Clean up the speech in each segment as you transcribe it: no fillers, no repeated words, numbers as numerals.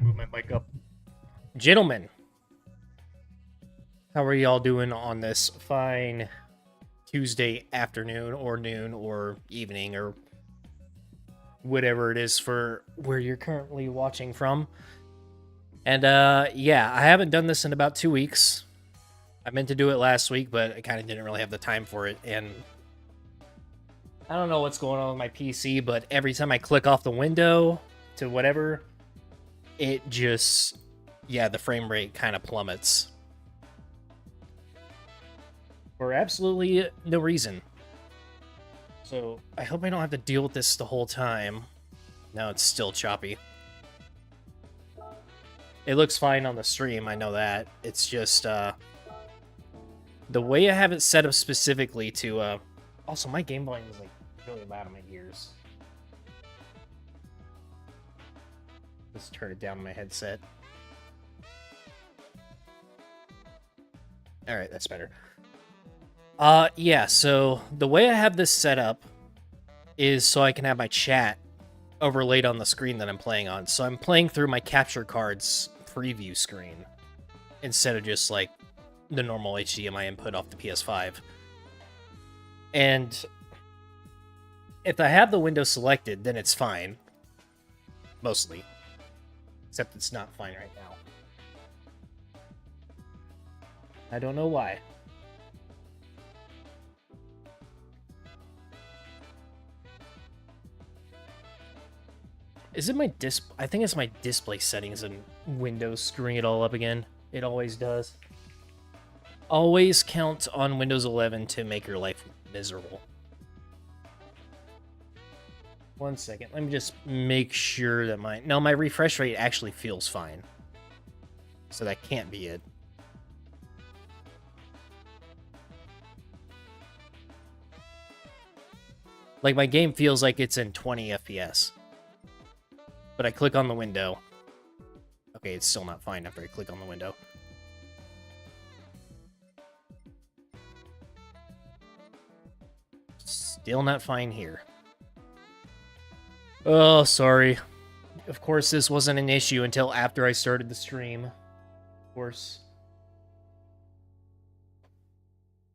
move my mic up. Gentlemen, how are y'all doing on this fine Tuesday afternoon or noon or evening or whatever it is for where you're currently watching from? And yeah, I haven't done this in about 2 weeks. I meant to do it last week, but I kind of didn't really have the time for it. And I don't know what's going on with my PC, but every time I click off the window to whatever, it just, yeah, the frame rate kind of plummets. For absolutely no reason. So I hope I don't have to deal with this the whole time. No, it's still choppy. It looks fine on the stream, I know that. It's just, the way I have it set up specifically to, also, my game volume is, like, really loud in my ears. Let's turn it down on my headset. Alright, that's better. Yeah, so the way I have this set up is so I can have my chat overlaid on the screen that I'm playing on. So I'm playing through my capture card's preview screen instead of just, like, the normal HDMI input off the PS5. And if I have the window selected, then it's fine. Mostly. Except it's not fine right now. I don't know why. Is it my I think it's my display settings and Windows screwing it all up again. It always does. Always count on Windows 11 to make your life miserable. 1 second. Let me just make sure that my refresh rate actually feels fine. So that can't be it. Like, my game feels like it's in 20 FPS. But I click on the window. Okay, it's still not fine after I click on the window. Still not fine here. Oh, sorry. Of course, this wasn't an issue until after I started the stream. Of course.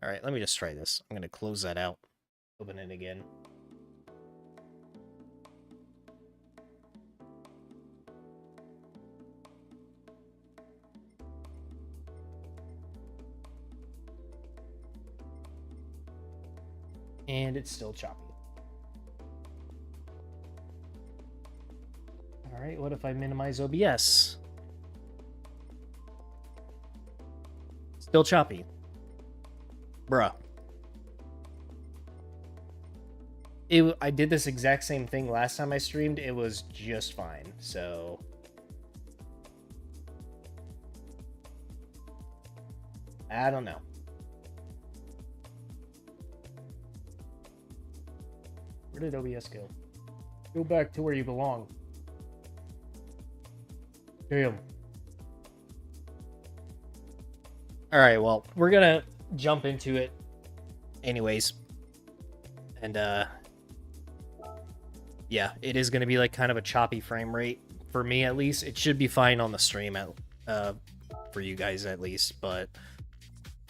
Alright, let me just try this. I'm gonna close that out. Open it again. And it's still choppy. Alright, what if I minimize OBS? Still choppy. Bruh. I did this exact same thing last time I streamed. It was just fine, so... I don't know. Where did OBS go? Go back to where you belong. Damn. Alright, well, we're gonna jump into it anyways. And, yeah, it is gonna be, like, kind of a choppy frame rate. For me, at least. It should be fine on the stream, for you guys, at least. But,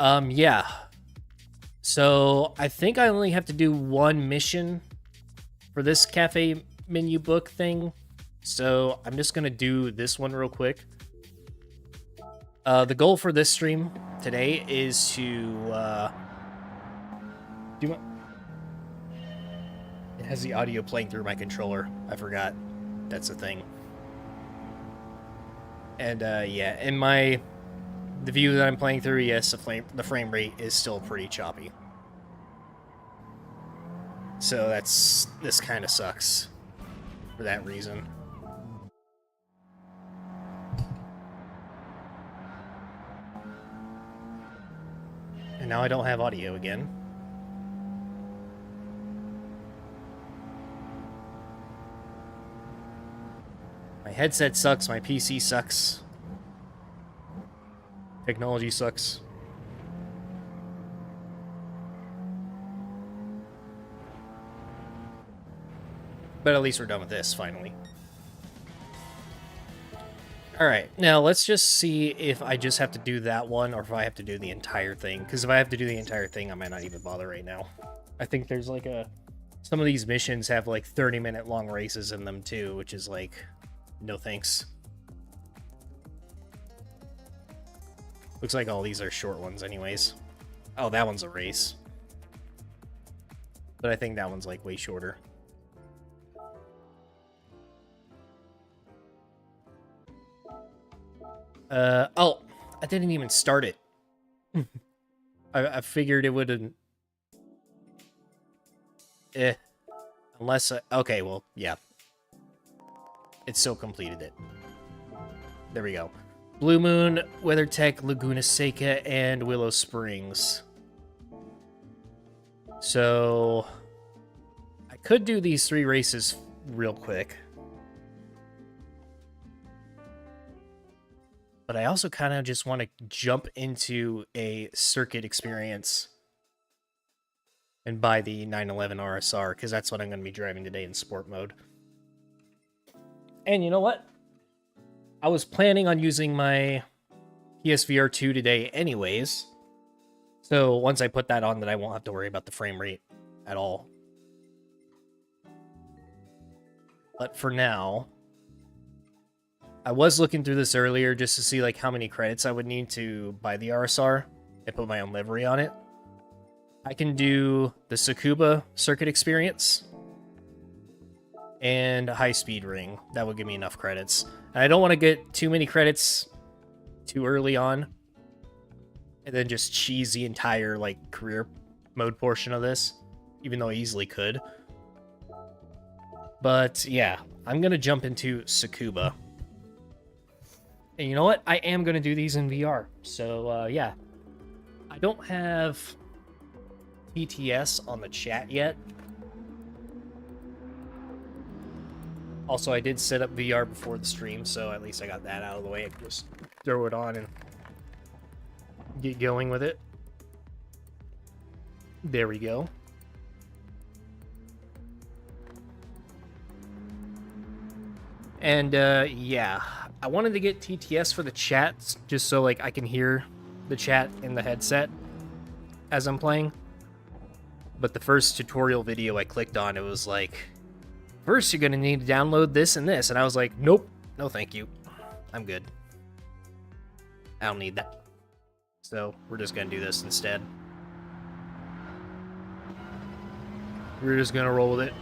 yeah. So, I think I only have to do one mission for this cafe menu book thing, so I'm just gonna do this one real quick. The goal for this stream today is to it has the audio playing through my controller. I forgot that's a thing. And yeah, in the view that I'm playing through, yes, the frame rate is still pretty choppy. So this kind of sucks for that reason. And now I don't have audio again. My headset sucks, my PC sucks. Technology sucks. But at least we're done with this, finally. Alright, now let's just see if I just have to do that one or if I have to do the entire thing. Because if I have to do the entire thing, I might not even bother right now. I think there's like a... Some of these missions have like 30-minute long races in them too, which is like, no thanks. Looks like all these are short ones anyways. Oh, that one's a race. But I think that one's like way shorter. Oh, I didn't even start it. I figured it wouldn't... Unless... okay, well, yeah. It still completed it. There we go. Blue Moon, WeatherTech, Laguna Seca, and Willow Springs. So... I could do these 3 races real quick. But I also kind of just want to jump into a circuit experience and buy the 911 RSR, because that's what I'm going to be driving today in sport mode. And you know what? I was planning on using my PSVR 2 today anyways. So once I put that on, then I won't have to worry about the frame rate at all. But for now... I was looking through this earlier just to see like how many credits I would need to buy the RSR and put my own livery on it. I can do the Tsukuba circuit experience and a high-speed ring. That would give me enough credits. And I don't want to get too many credits too early on and then just cheese the entire like career mode portion of this, even though I easily could. But yeah, I'm going to jump into Tsukuba. And you know what? I am going to do these in VR. So, yeah. I don't have TTS on the chat yet. Also, I did set up VR before the stream, so at least I got that out of the way. I can just throw it on and get going with it. There we go. And, yeah. I wanted to get TTS for the chat, just so like I can hear the chat in the headset as I'm playing. But the first tutorial video I clicked on, it was like, first you're going to need to download this and this. And I was like, nope, no thank you. I'm good. I don't need that. So we're just going to do this instead. We're just going to roll with it.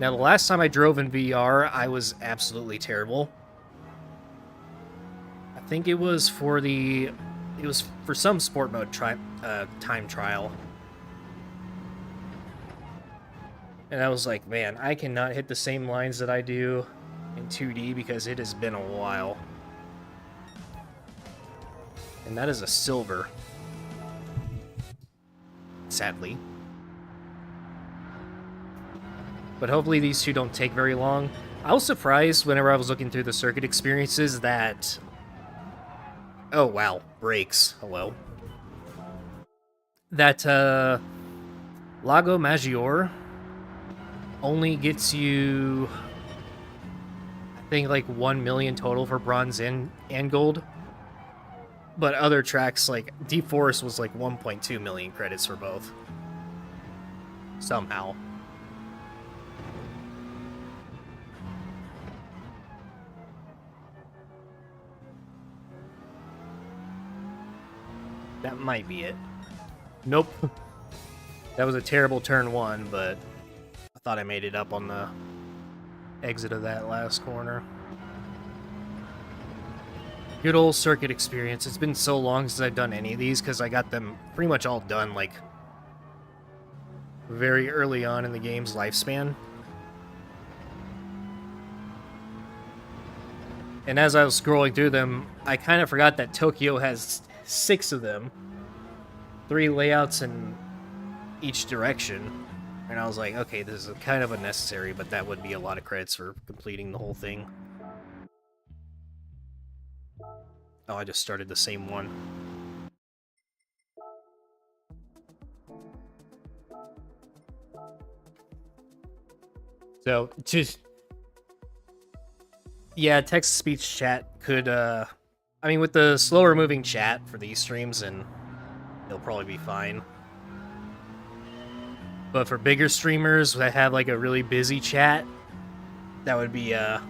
Now, the last time I drove in VR, I was absolutely terrible. I think it was for the... It was for some sport mode time trial. And I was like, man, I cannot hit the same lines that I do in 2D because it has been a while. And that is a silver. Sadly. But hopefully these two don't take very long. I was surprised whenever I was looking through the circuit experiences that... Oh, wow. Brakes. Hello. That, Lago Maggiore only gets you... I think, like, 1 million total for bronze and gold. But other tracks, like, Deep Forest was, like, 1.2 million credits for both. Somehow. That might be it. Nope. That was a terrible turn 1, but I thought I made it up on the exit of that last corner. Good old circuit experience. It's been so long since I've done any of these because I got them pretty much all done like very early on in the game's lifespan. And as I was scrolling through them, I kind of forgot that Tokyo has 6 of them. 3 layouts in each direction. And I was like, okay, this is kind of unnecessary, but that would be a lot of credits for completing the whole thing. Oh, I just started the same one. So, just... Yeah, text-to-speech chat could, I mean, with the slower moving chat for these streams, and it'll probably be fine. But for bigger streamers that have, like, a really busy chat, that would be, that'd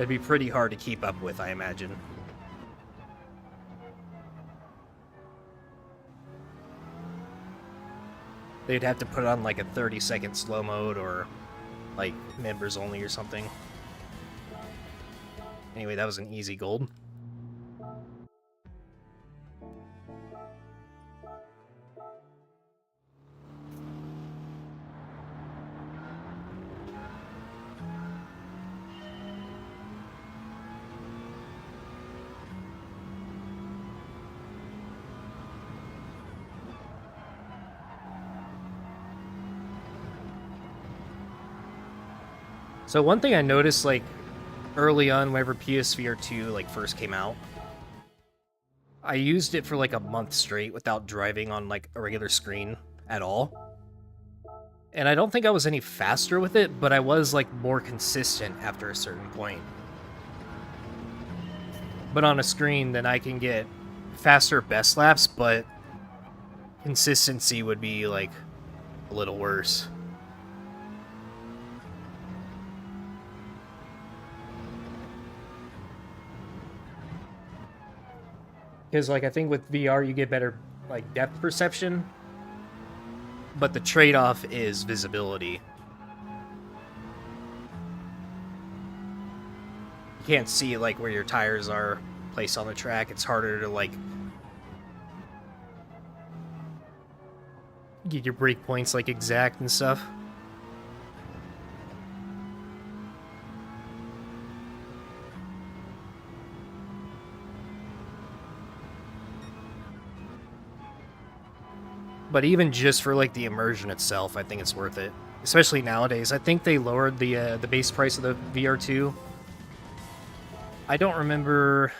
be pretty hard to keep up with, I imagine. They'd have to put on, like, a 30-second slow mode, or, like, members only or something. Anyway, that was an easy gold. So one thing I noticed, like, early on, whenever PSVR 2, like, first came out, I used it for, like, a month straight without driving on, like, a regular screen at all. And I don't think I was any faster with it, but I was, like, more consistent after a certain point. But on a screen, then I can get faster best laps, but consistency would be, like, a little worse. Because, like, I think with VR you get better, like, depth perception, but the trade-off is visibility. You can't see, like, where your tires are placed on the track. It's harder to, like, get your brake points, like, exact and stuff. But even just for, like, the immersion itself, I think it's worth it. Especially nowadays. I think they lowered the base price of the VR2. I don't remember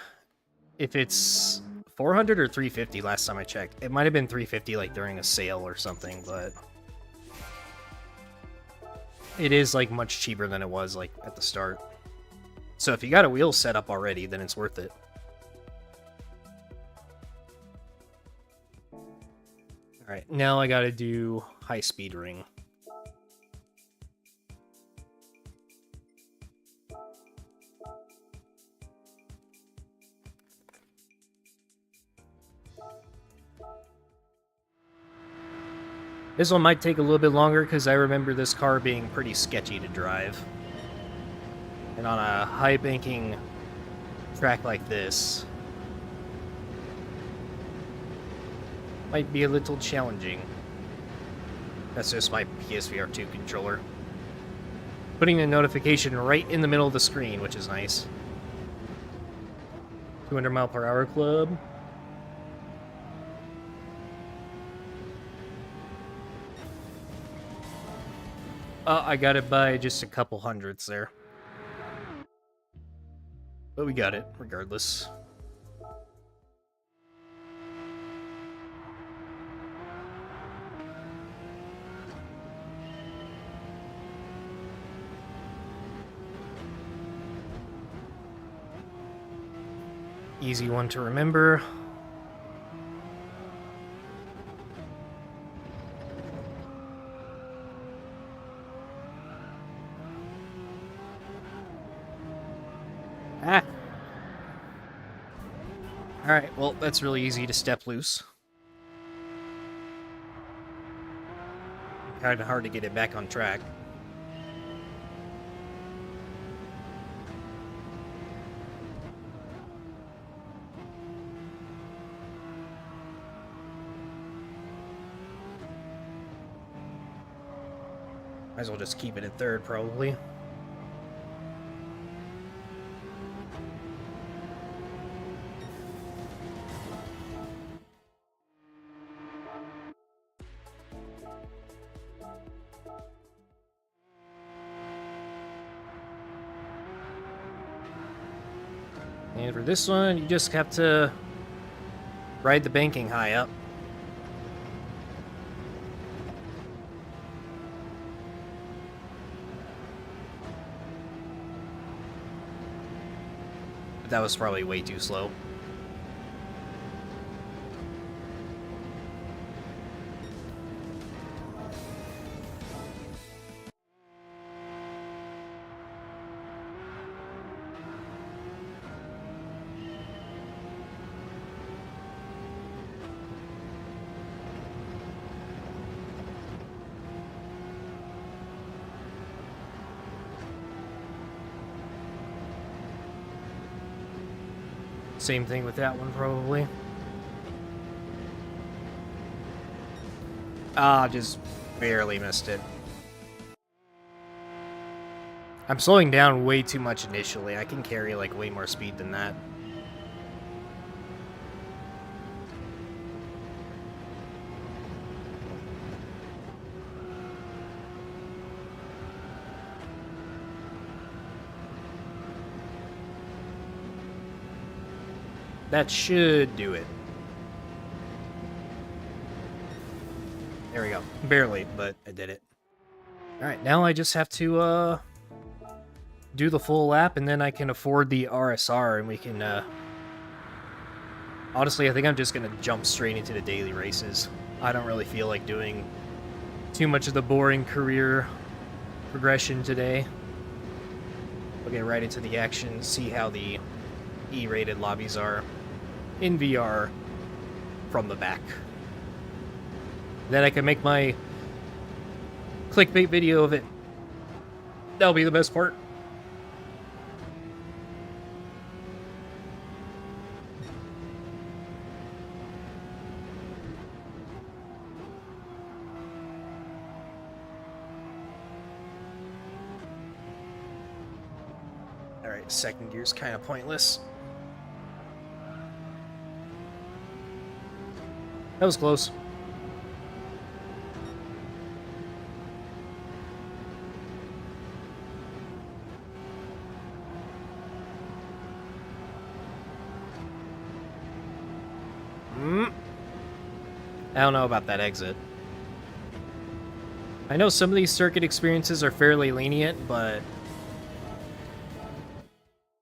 if it's 400 or 350 last time I checked. It might have been 350, like, during a sale or something, but it is, like, much cheaper than it was, like, at the start. So if you got a wheel set up already, then it's worth it. Alright, now I gotta do high speed ring. This one might take a little bit longer because I remember this car being pretty sketchy to drive. And on a high banking track like this, might be a little challenging. That's just my PSVR 2 controller. Putting the notification right in the middle of the screen, which is nice. 200 mile per hour club. I got it by just a couple hundredths there. But we got it, regardless. Easy one to remember. Ah! Alright, well, that's really easy to step loose. Kinda hard to get it back on track. Might as well just keep it in third, probably. And for this one, you just have to ride the banking high up. But that was probably way too slow. Same thing with that one, probably. Ah, just barely missed it. I'm slowing down way too much initially. I can carry, like, way more speed than that. That should do it. There we go. Barely, but I did it. Alright, now I just have to, do the full lap, and then I can afford the RSR, and we can, honestly, I think I'm just gonna jump straight into the daily races. I don't really feel like doing too much of the boring career progression today. We'll get right into the action, see how the E-rated lobbies are in VR from the back. Then I can make my clickbait video of it. That'll be the best part. Alright, second gear's kind of pointless. That was close. I don't know about that exit. I know some of these circuit experiences are fairly lenient, but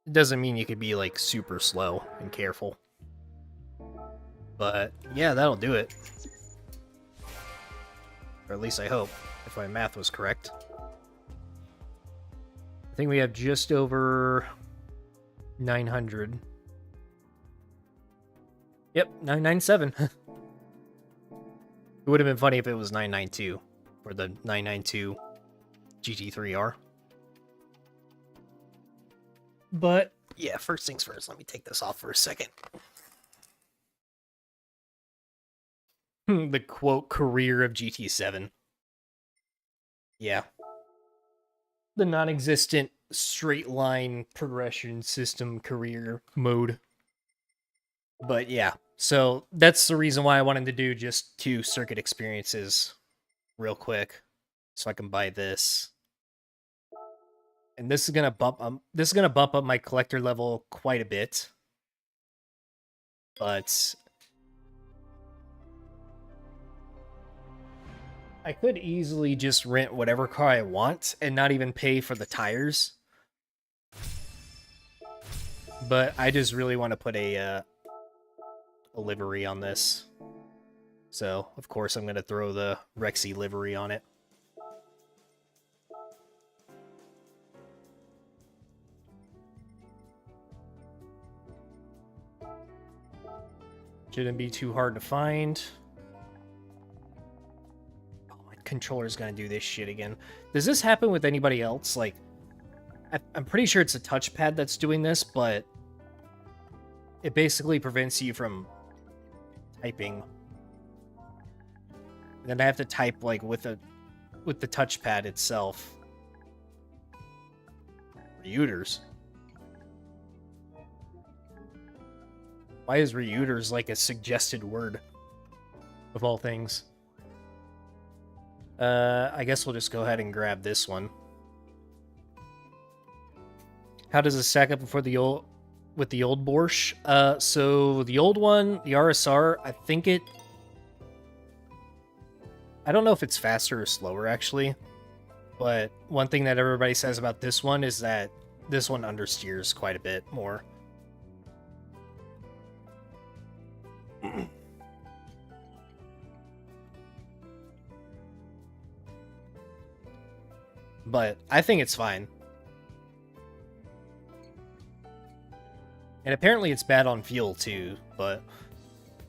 it doesn't mean you could be, like, super slow and careful. But yeah, that'll do it. Or at least I hope, if my math was correct. I think we have just over 900. Yep, 997. It would have been funny if it was 992 for the 992 GT3R. But yeah, first things first, let me take this off for a second. The quote career of GT7. Yeah. The non-existent straight line progression system career mode. But yeah, so that's the reason why I wanted to do just 2 circuit experiences real quick. So I can buy this. And this is gonna bump up my collector level quite a bit. But I could easily just rent whatever car I want and not even pay for the tires. But I just really want to put a livery on this. So, of course, I'm going to throw the Rexy livery on it. Shouldn't be too hard to find. Controller's gonna do this shit again. Does this happen with anybody else? Like, I'm pretty sure it's a touchpad that's doing this, but it basically prevents you from typing. And then I have to type like with the touchpad itself. Reuters. Why is reuters like a suggested word of all things? I guess we'll just go ahead and grab this one. How does it stack up with the old Borsche? So the old one, the RSR, I don't know if it's faster or slower, actually. But one thing that everybody says about this one is that this one understeers quite a bit more. but I think it's fine. And apparently it's bad on fuel too, but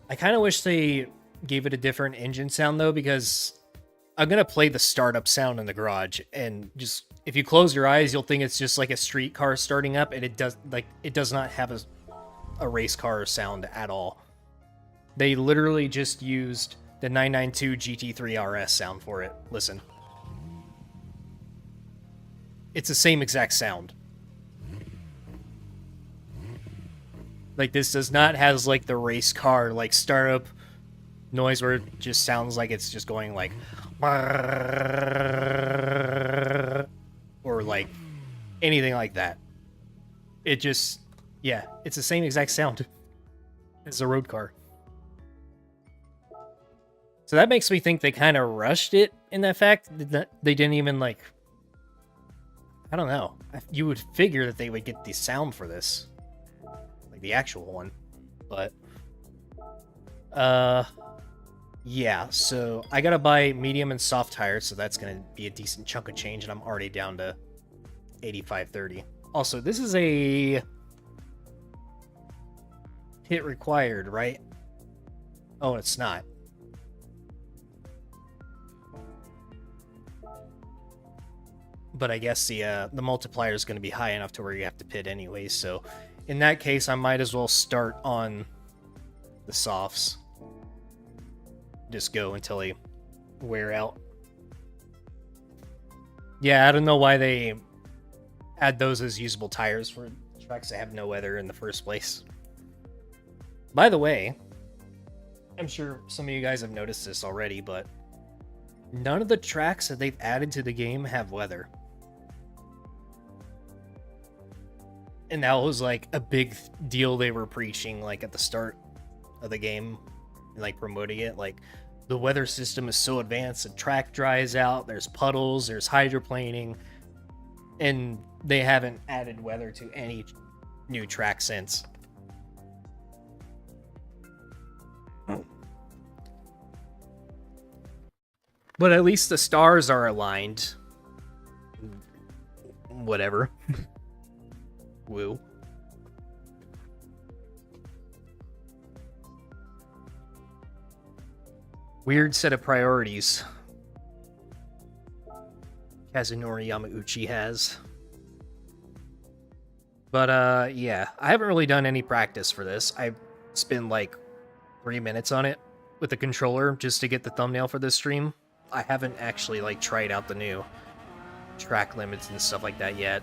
I kind of wish they gave it a different engine sound though, because I'm going to play the startup sound in the garage, and just if you close your eyes, you'll think it's just like a street car starting up, and it does not have a race car sound at all. They literally just used the 992 GT3 RS sound for it. Listen. It's the same exact sound. Like, this does not have, like, the race car, like, startup noise where it just sounds like it's just going, like... Or, like, anything like that. It just... Yeah, it's the same exact sound as a road car. So that makes me think they kind of rushed it in that fact. That they didn't even, like... I don't know. You would figure that they would get the sound for this. Like the actual one. But... yeah, so I gotta buy medium and soft tires, so that's gonna be a decent chunk of change, and I'm already down to 85.30. Also, this is a... hit required, right? Oh, it's not. But I guess the multiplier is going to be high enough to where you have to pit anyways, so in that case, I might as well start on the softs. Just go until they wear out. Yeah, I don't know why they add those as usable tires for tracks that have no weather in the first place. By the way, I'm sure some of you guys have noticed this already, but none of the tracks that they've added to the game have weather. And that was like a big deal they were preaching like at the start of the game, and like promoting it. Like, the weather system is so advanced, the track dries out, there's puddles, there's hydroplaning, and they haven't added weather to any new track since. But at least the stars are aligned. Whatever. Woo. Weird set of priorities Kazunori Yamauchi has. But, yeah. I haven't really done any practice for this. I spent, like, 3 minutes on it with the controller just to get the thumbnail for this stream. I haven't actually, like, tried out the new track limits and stuff like that yet.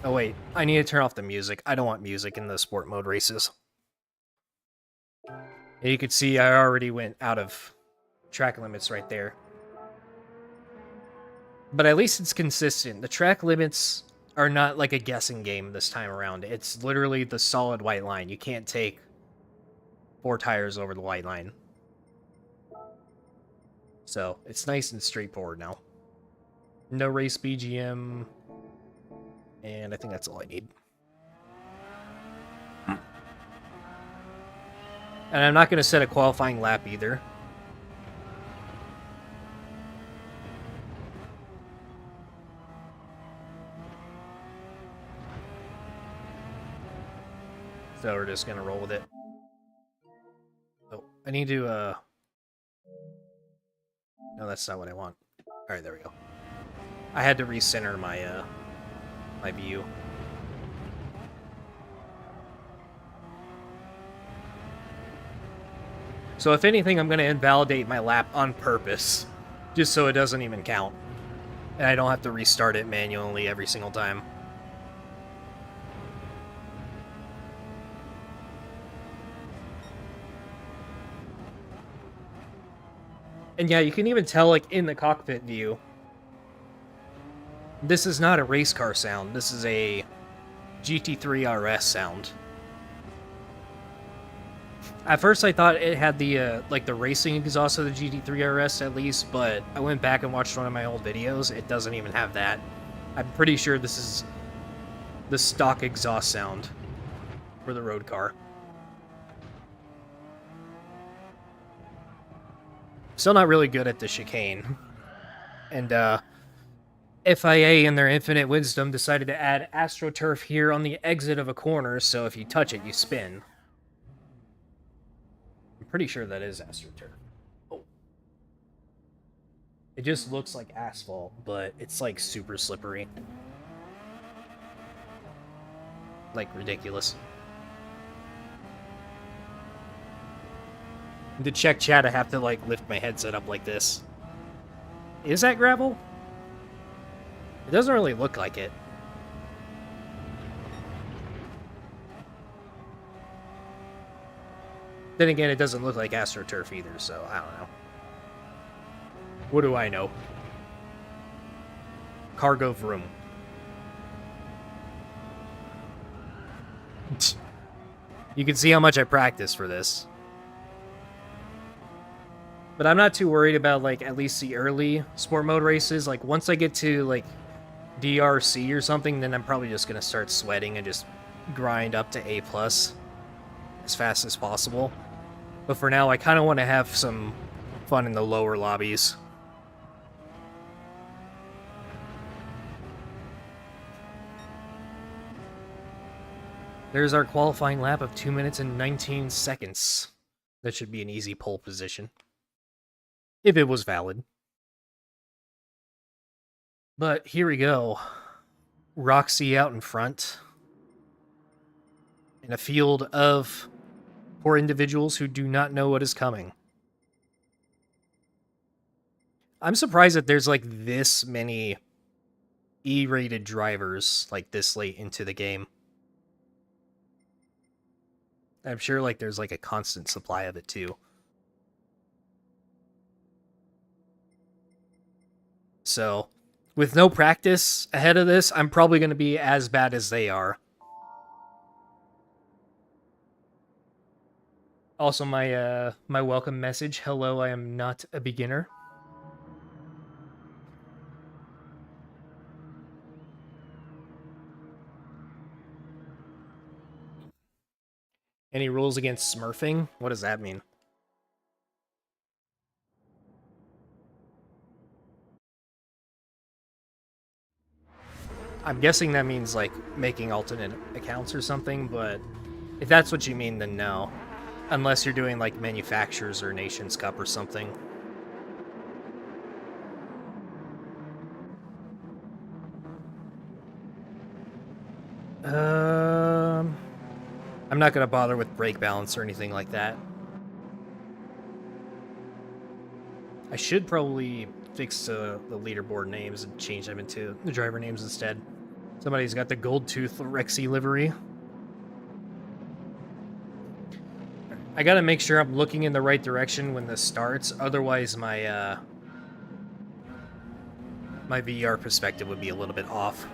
Oh, wait. I need to turn off the music. I don't want music in the sport mode races. And you can see I already went out of track limits right there. But at least it's consistent. The track limits are not like a guessing game this time around. It's literally the solid white line. You can't take 4 tires over the white line. So, it's nice and straightforward now. No race BGM. And I think that's all I need. And I'm not going to set a qualifying lap either. So we're just going to roll with it. Oh, I need to, no, that's not what I want. Alright, there we go. I had to recenter my, my view. So if anything, I'm going to invalidate my lap on purpose, just so it doesn't even count. And I don't have to restart it manually every single time. And yeah, you can even tell, like, in the cockpit view, this is not a race car sound. This is a GT3 RS sound. At first, I thought it had the, like, the racing exhaust of the GT3 RS, at least, but I went back and watched one of my old videos. It doesn't even have that. I'm pretty sure this is the stock exhaust sound for the road car. Still not really good at the chicane. And FIA in their infinite wisdom decided to add AstroTurf here on the exit of a corner, so if you touch it, you spin. I'm pretty sure that is AstroTurf. Oh. It just looks like asphalt, but it's like super slippery. Like ridiculous. And to check chat, I have to like lift my headset up like this. Is that gravel? It doesn't really look like it. Then again, it doesn't look like AstroTurf either, so I don't know. What do I know? Cargo vroom. You can see how much I practice for this. But I'm not too worried about, like, at least the early sport mode races. Like, once I get to, like, DRC or something, then I'm probably just going to start sweating and just grind up to A+ as fast as possible. But for now, I kind of want to have some fun in the lower lobbies. There's our qualifying lap of 2 minutes and 19 seconds. That should be an easy pole position. If it was valid. But here we go. Roxy out in front. In a field of poor individuals who do not know what is coming. I'm surprised that there's like this many E-rated drivers like this late into the game. I'm sure like there's like a constant supply of it too. So, with no practice ahead of this, I'm probably going to be as bad as they are. Also, my my welcome message. Hello, I am not a beginner. Any rules against smurfing? What does that mean? I'm guessing that means, like, making alternate accounts or something, but if that's what you mean, then no. Unless you're doing, like, Manufacturers or Nations Cup or something. I'm not going to bother with brake balance or anything like that. I should probably fix the leaderboard names and change them into the driver names instead. Somebody's got the Gold Tooth Rexy livery. I gotta make sure I'm looking in the right direction when this starts, otherwise my my VR perspective would be a little bit off.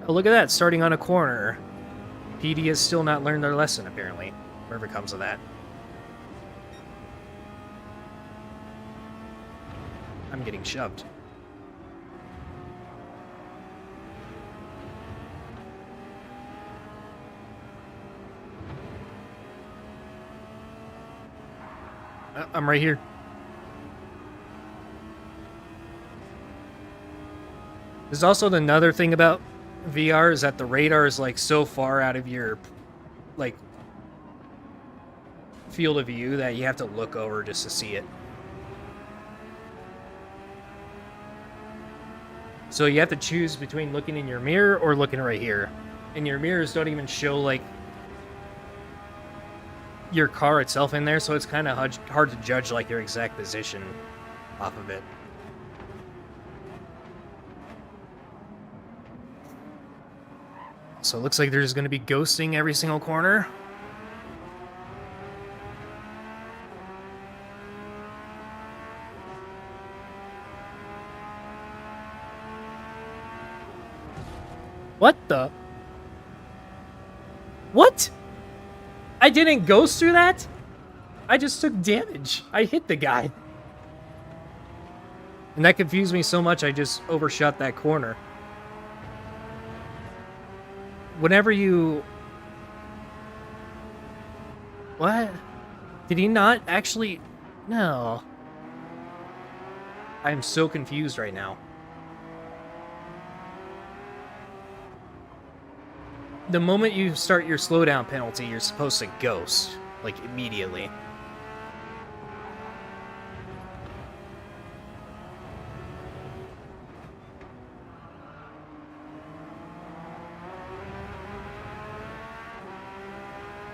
Oh, look at that, starting on a corner. PD has still not learned their lesson, apparently. Whatever comes of that. I'm getting shoved. I'm right here. There's also another thing about VR is that the radar is like so far out of your like field of view that you have to look over just to see it. So you have to choose between looking in your mirror or looking right here. And your mirrors don't even show like your car itself in there, so it's kind of hard to judge like your exact position off of it. So it looks like there's going to be ghosting every single corner. What the? What? I didn't ghost through that? I just took damage. I hit the guy. And that confused me so much I just overshot that corner. Whenever you... What? Did he not actually... No. I'm so confused right now. The moment you start your slowdown penalty, you're supposed to ghost, like, immediately.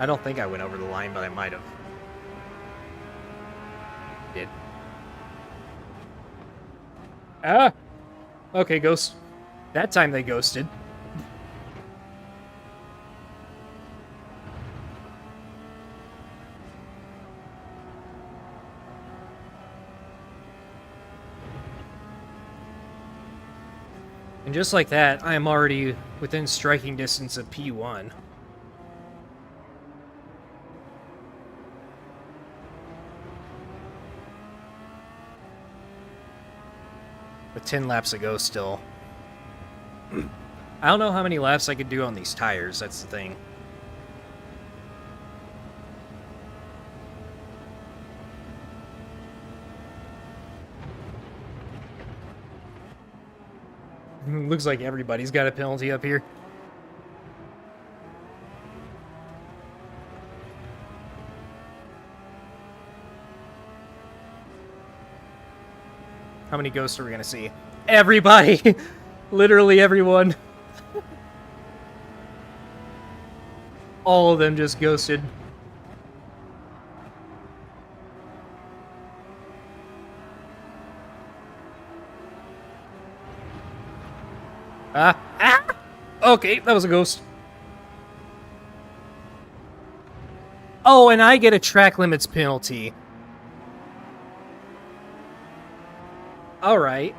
I don't think I went over the line, but I might have. Did. Ah! Okay, ghost. That time they ghosted. And just like that, I am already within striking distance of P1. With 10 laps to go still. I don't know how many laps I could do on these tires, that's the thing. Looks like everybody's got a penalty up here. How many ghosts are we gonna see? Everybody! Literally everyone. All of them just ghosted. Okay, that was a ghost. Oh, and I get a track limits penalty. Alright.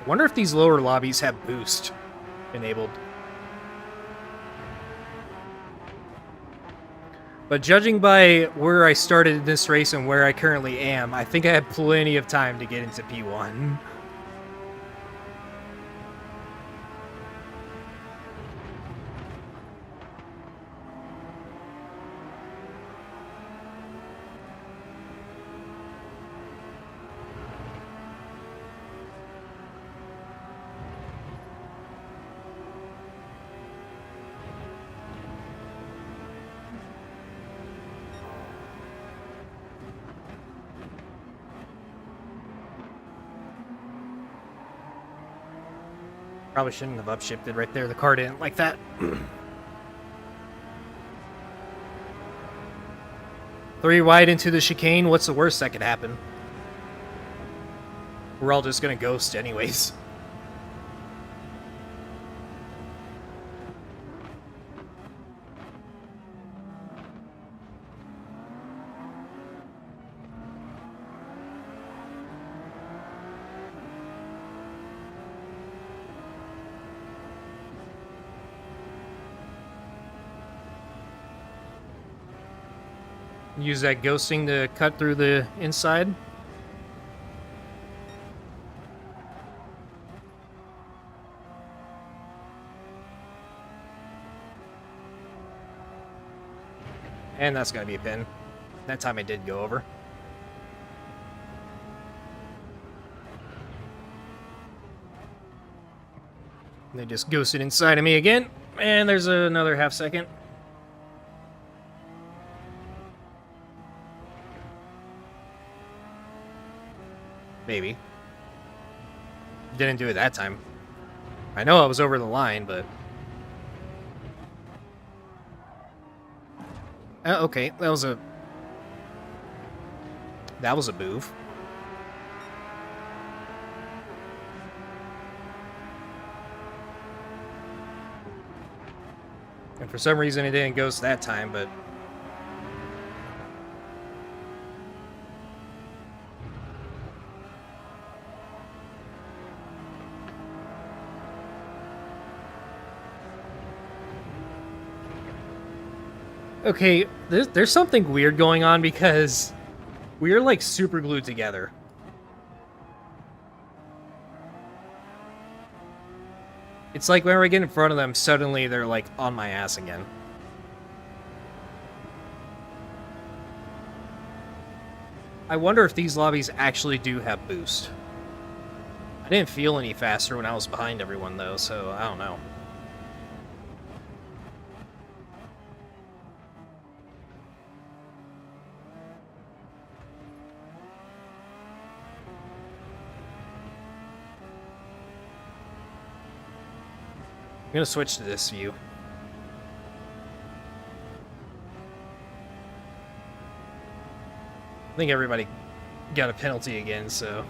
I wonder if these lower lobbies have boost enabled. But judging by where I started in this race and where I currently am, I think I have plenty of time to get into P1. Probably shouldn't have upshifted right there. The car didn't like that. 3 wide into the chicane. What's the worst that could happen? We're all just gonna ghost anyways. Use that ghosting to cut through the inside. And that's gonna be a pin. That time I did go over. They just ghosted inside of me again. And there's another half second. Maybe. Didn't do it that time. I know I was over the line, but... okay, that was a move. And for some reason it didn't ghost that time, but... Okay, there's something weird going on because we're like super glued together. It's like when we get in front of them, suddenly they're like on my ass again. I wonder if these lobbies actually do have boost. I didn't feel any faster when I was behind everyone, though, so I don't know. I'm gonna switch to this view. I think everybody got a penalty again, so...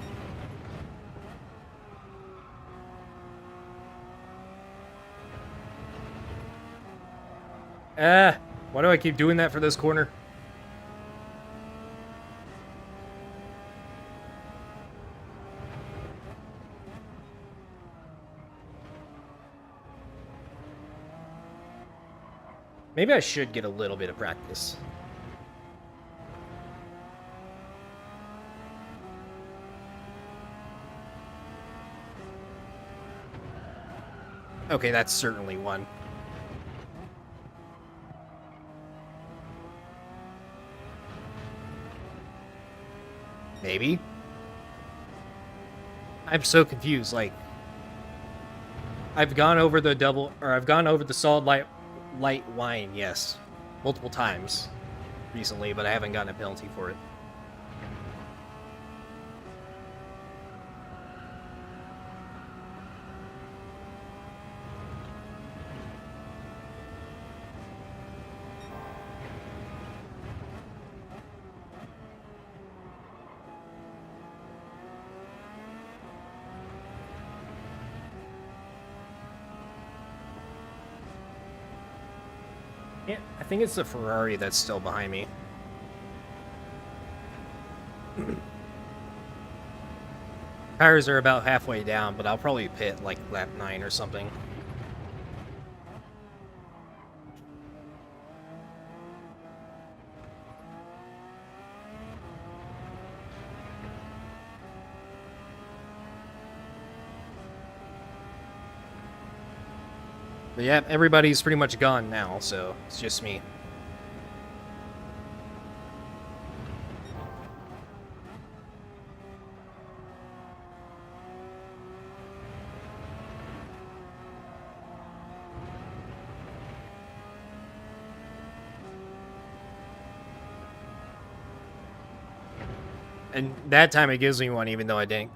why do I keep doing that for this corner? Maybe I should get a little bit of practice. Okay, that's certainly one. Maybe? I'm so confused, like... I've gone over the solid light wine, yes. Multiple times recently, but I haven't gotten a penalty for it. Yeah, I think it's the Ferrari that's still behind me. Tires are about halfway down, but I'll probably pit like lap 9 or something. But yeah, everybody's pretty much gone now, so it's just me. And that time it gives me one, even though I didn't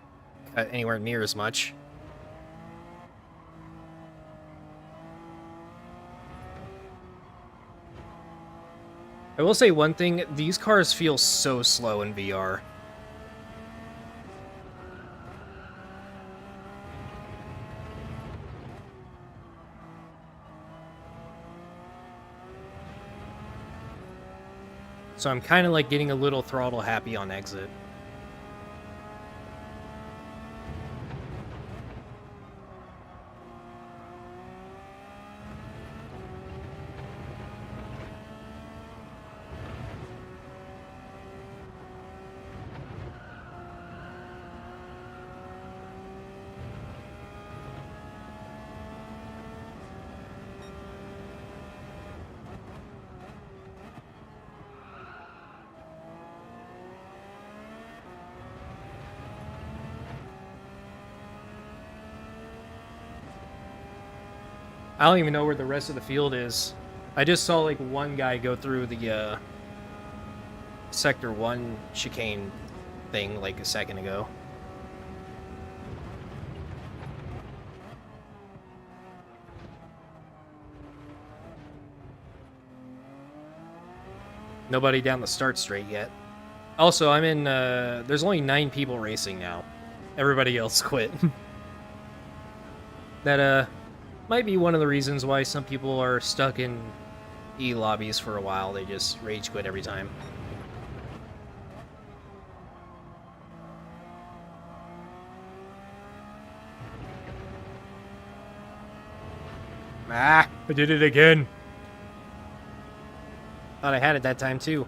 cut anywhere near as much. I will say one thing, these cars feel so slow in VR. So I'm kind of like getting a little throttle happy on exit. I don't even know where the rest of the field is. I just saw like one guy go through the Sector 1 chicane thing like a second ago. Nobody down the start straight yet. Also, I'm in, there's only 9 people racing now. Everybody else quit. That, might be one of the reasons why some people are stuck in E-lobbies for a while. They just rage quit every time. Ah, I did it again. Thought I had it that time too.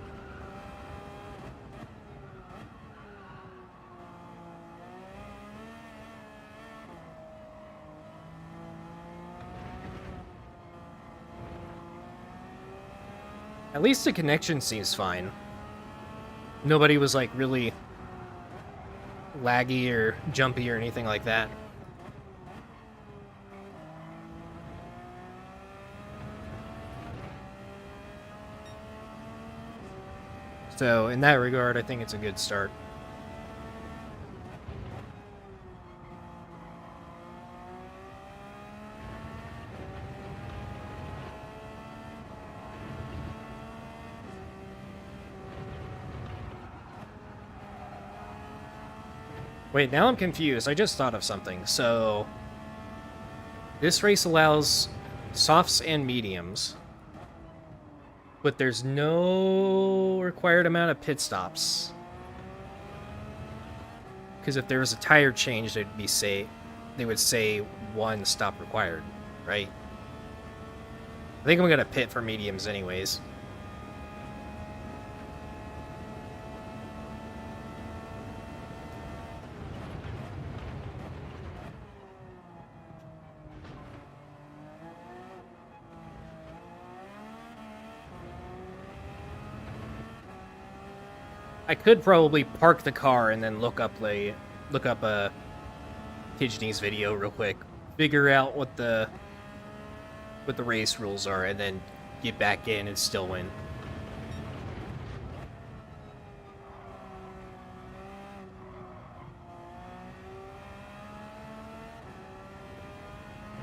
At least the connection seems fine. Nobody was like really laggy or jumpy or anything like that. So in that regard, I think it's a good start. Wait, now I'm confused. I just thought of something. So this race allows softs and mediums, but there's no required amount of pit stops. Because if there was a tire change, they would say 1 stop required, right? I think I'm gonna pit for mediums anyways. I could probably park the car and then look up a Tijani's video real quick, figure out what the race rules are, and then get back in and still win.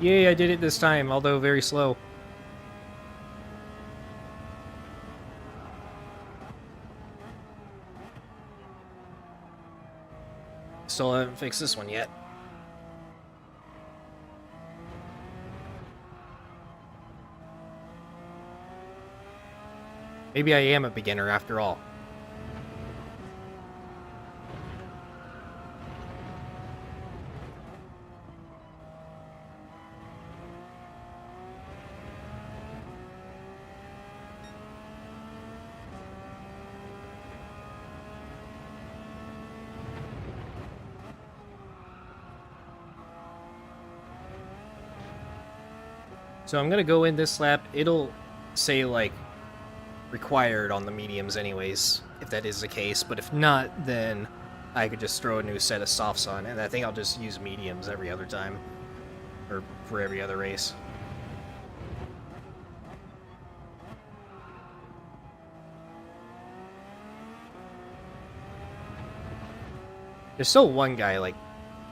Yay, I did it this time, although very slow. Still haven't fixed this one yet. Maybe I am a beginner after all. So I'm gonna go in this lap. It'll say like required on the mediums anyways, if that is the case, but if not, then I could just throw a new set of softs on, and I think I'll just use mediums every other time, or for every other race. There's still one guy, like,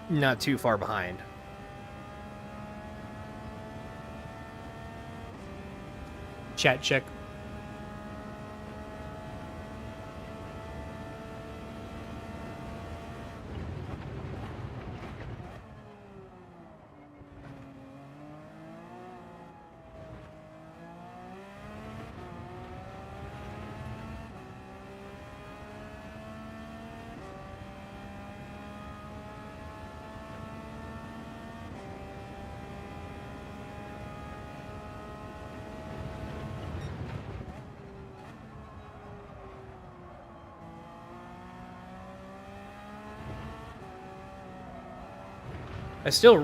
not too far behind. Chat check. I still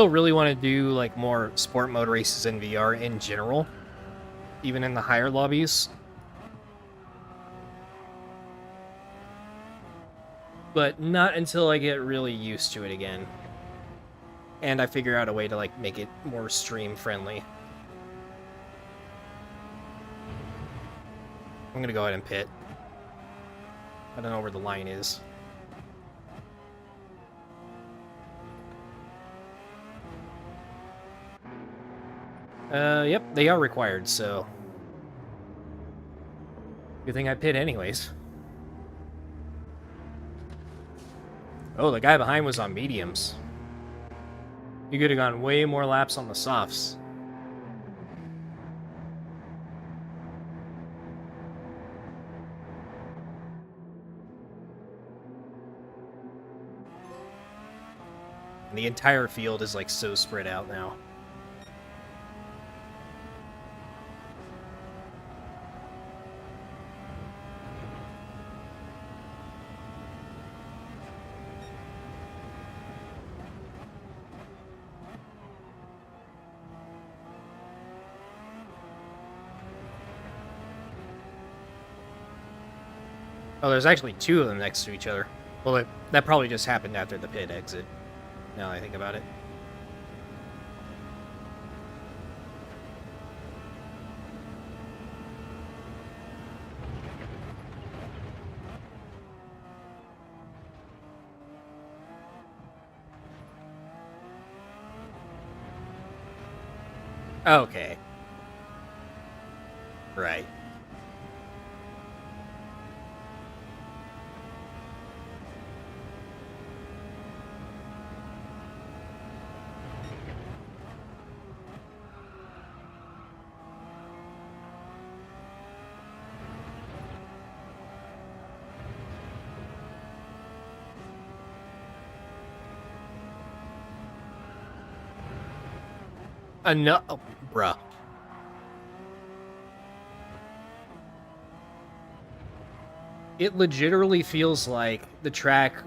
really want to do like more sport mode races in VR in general, even in the higher lobbies. But not until I get really used to it again. And I figure out a way to like make it more stream friendly. I'm gonna go ahead and pit. I don't know where the line is. Yep, they are required, so... Good thing I pit anyways. Oh, the guy behind was on mediums. He could have gone way more laps on the softs. And the entire field is like so spread out now. Oh, there's actually two of them next to each other. Well, that probably just happened after the pit exit, now that I think about it. Okay. Right. No, oh, bruh. It legitimately feels like the track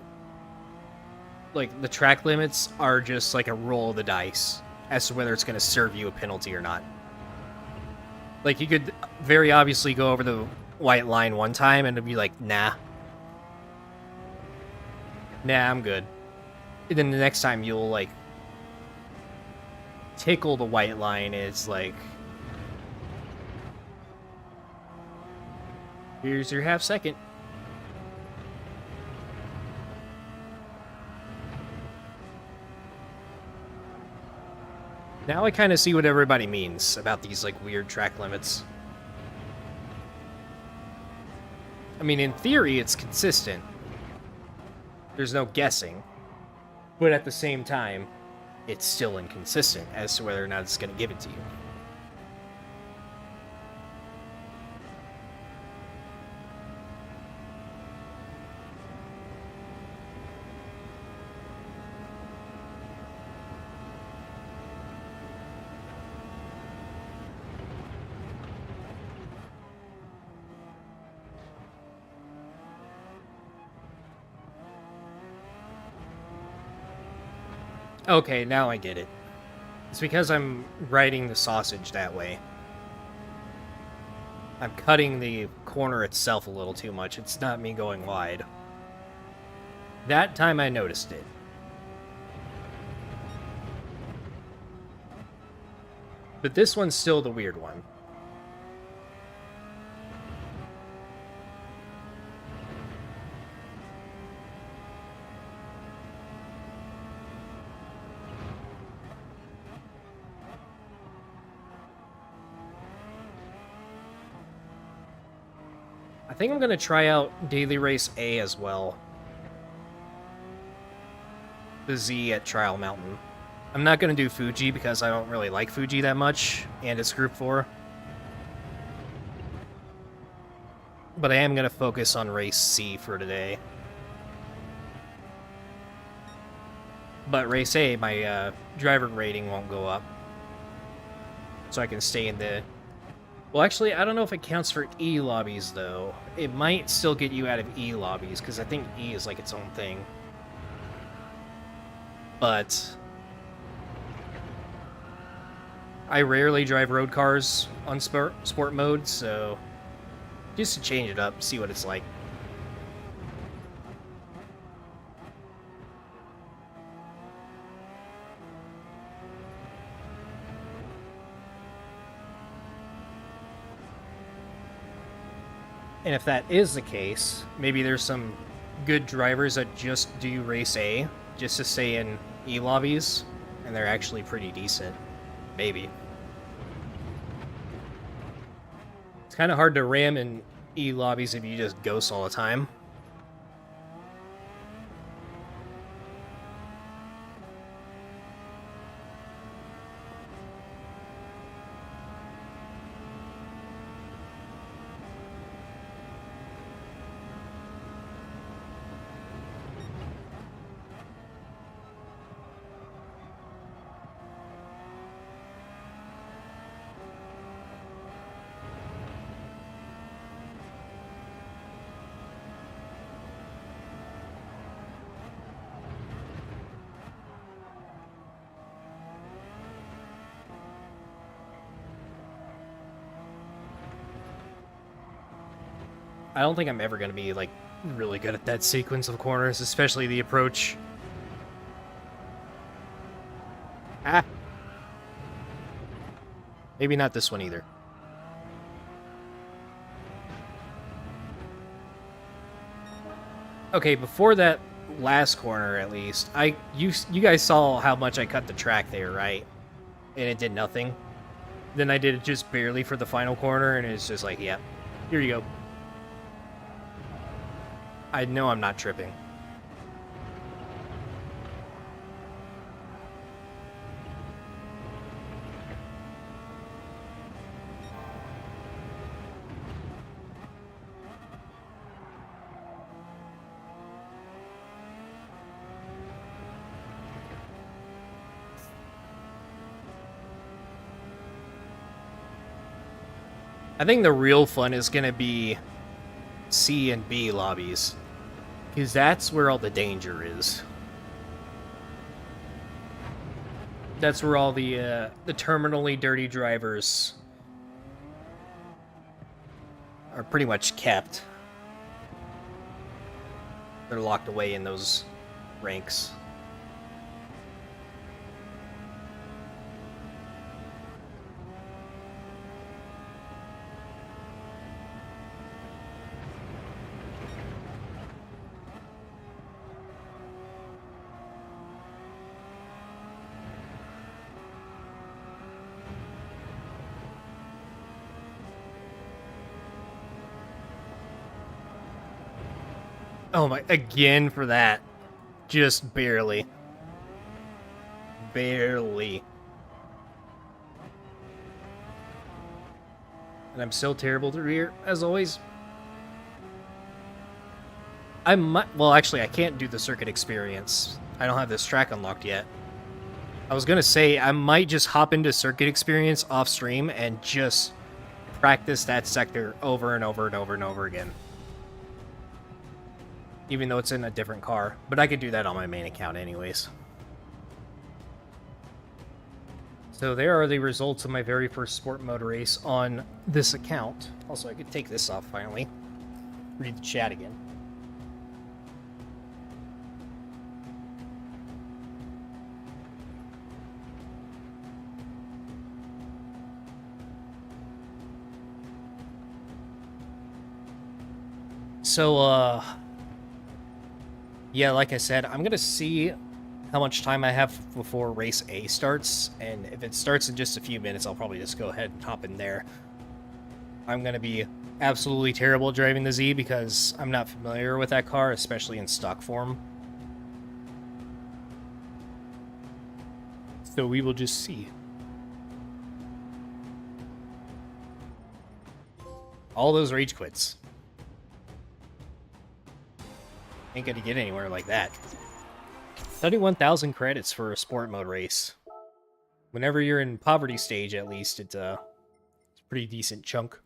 limits are just like a roll of the dice as to whether it's going to serve you a penalty or not. Like, you could very obviously go over the white line one time and it'd be like, nah, I'm good. And then the next time you'll like tickle the white line, it's like, here's your half second. Now I kind of see what everybody means about these, like, weird track limits. I mean, in theory, it's consistent. There's no guessing. But at the same time, it's still inconsistent as to whether or not it's going to give it to you. Okay, now I get it. It's because I'm writing the sausage that way. I'm cutting the corner itself a little too much. It's not me going wide. That time I noticed it. But this one's still the weird one. I think I'm going to try out Daily Race A as well. The Z at Trial Mountain. I'm not going to do Fuji because I don't really like Fuji that much, and it's Group 4. But I am going to focus on Race C for today. But Race A, my driver rating won't go up. So I can stay in the... Well, actually, I don't know if it counts for E lobbies, though. It might still get you out of E lobbies, because I think E is like its own thing. But I rarely drive road cars on sport mode, so just to change it up, see what it's like. And if that is the case, maybe there's some good drivers that just do Race A, just to stay in E lobbies, and they're actually pretty decent. Maybe. It's kind of hard to ram in E lobbies if you just ghost all the time. I don't think I'm ever going to be, like, Really good at that sequence of corners, especially the approach. Ah. Maybe not this one either. Okay, before that last corner, at least, you guys saw how much I cut the track there, right? And it did nothing. Then I did it just barely for the final corner, and it's just like, yeah, here you go. I know I'm not tripping. I think the real fun is going to be C and B lobbies, because that's where all the danger is. That's where all the terminally dirty drivers are pretty much kept. They're locked away in those ranks. Oh my, again for that. Just barely. Barely. And I'm still terrible to rear, as always. I might, well actually I can't do the circuit experience. I don't have this track unlocked yet. I was gonna say, I might just hop into circuit experience off stream and just practice that sector over and over and over and over again. Even though it's in a different car. But I could do that on my main account anyways. So there are the results of my very first sport mode race on this account. Also, I could take this off finally. Read the chat again. So, yeah, like I said, I'm going to see how much time I have before race A starts, and if it starts in just a few minutes, I'll probably just go ahead and hop in there. I'm going to be absolutely terrible at driving the Z because I'm not familiar with that car, especially in stock form. So we will just see. All those rage quits. Ain't gonna get anywhere like that. 31,000 credits for a sport mode race. Whenever you're in poverty stage, at least, it's a pretty decent chunk.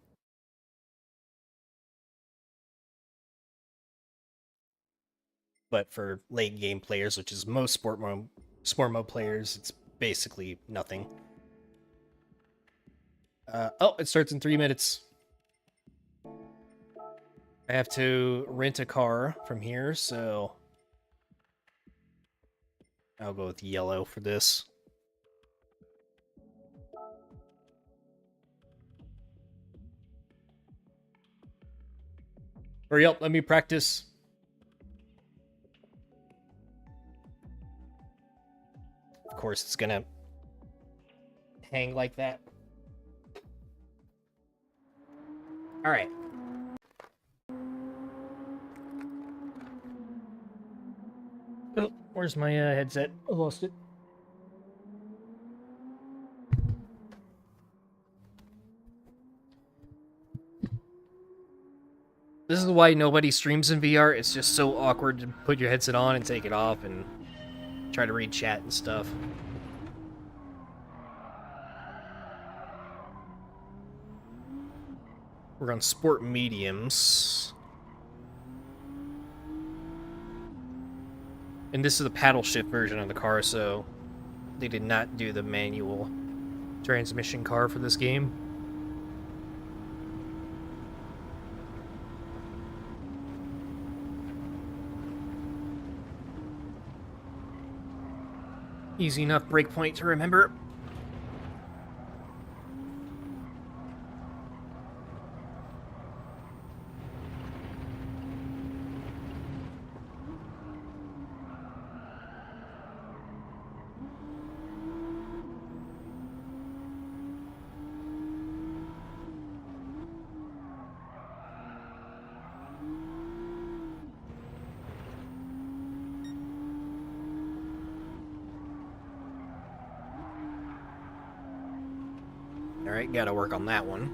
But for late game players, which is most sport mode players, it's basically nothing. Oh, it starts in 3 minutes. I have to rent a car from here, so I'll go with yellow for this. Hurry up, let me practice. Of course, it's gonna hang like that. All right. Oh, where's my headset? I lost it. This is why nobody streams in VR. It's just so awkward to put your headset on and take it off and try to read chat and stuff. We're on sport mediums. And this is the paddle shift version of the car, so they did not do the manual transmission car for this game. Easy enough breakpoint to remember. Alright, gotta work on that one.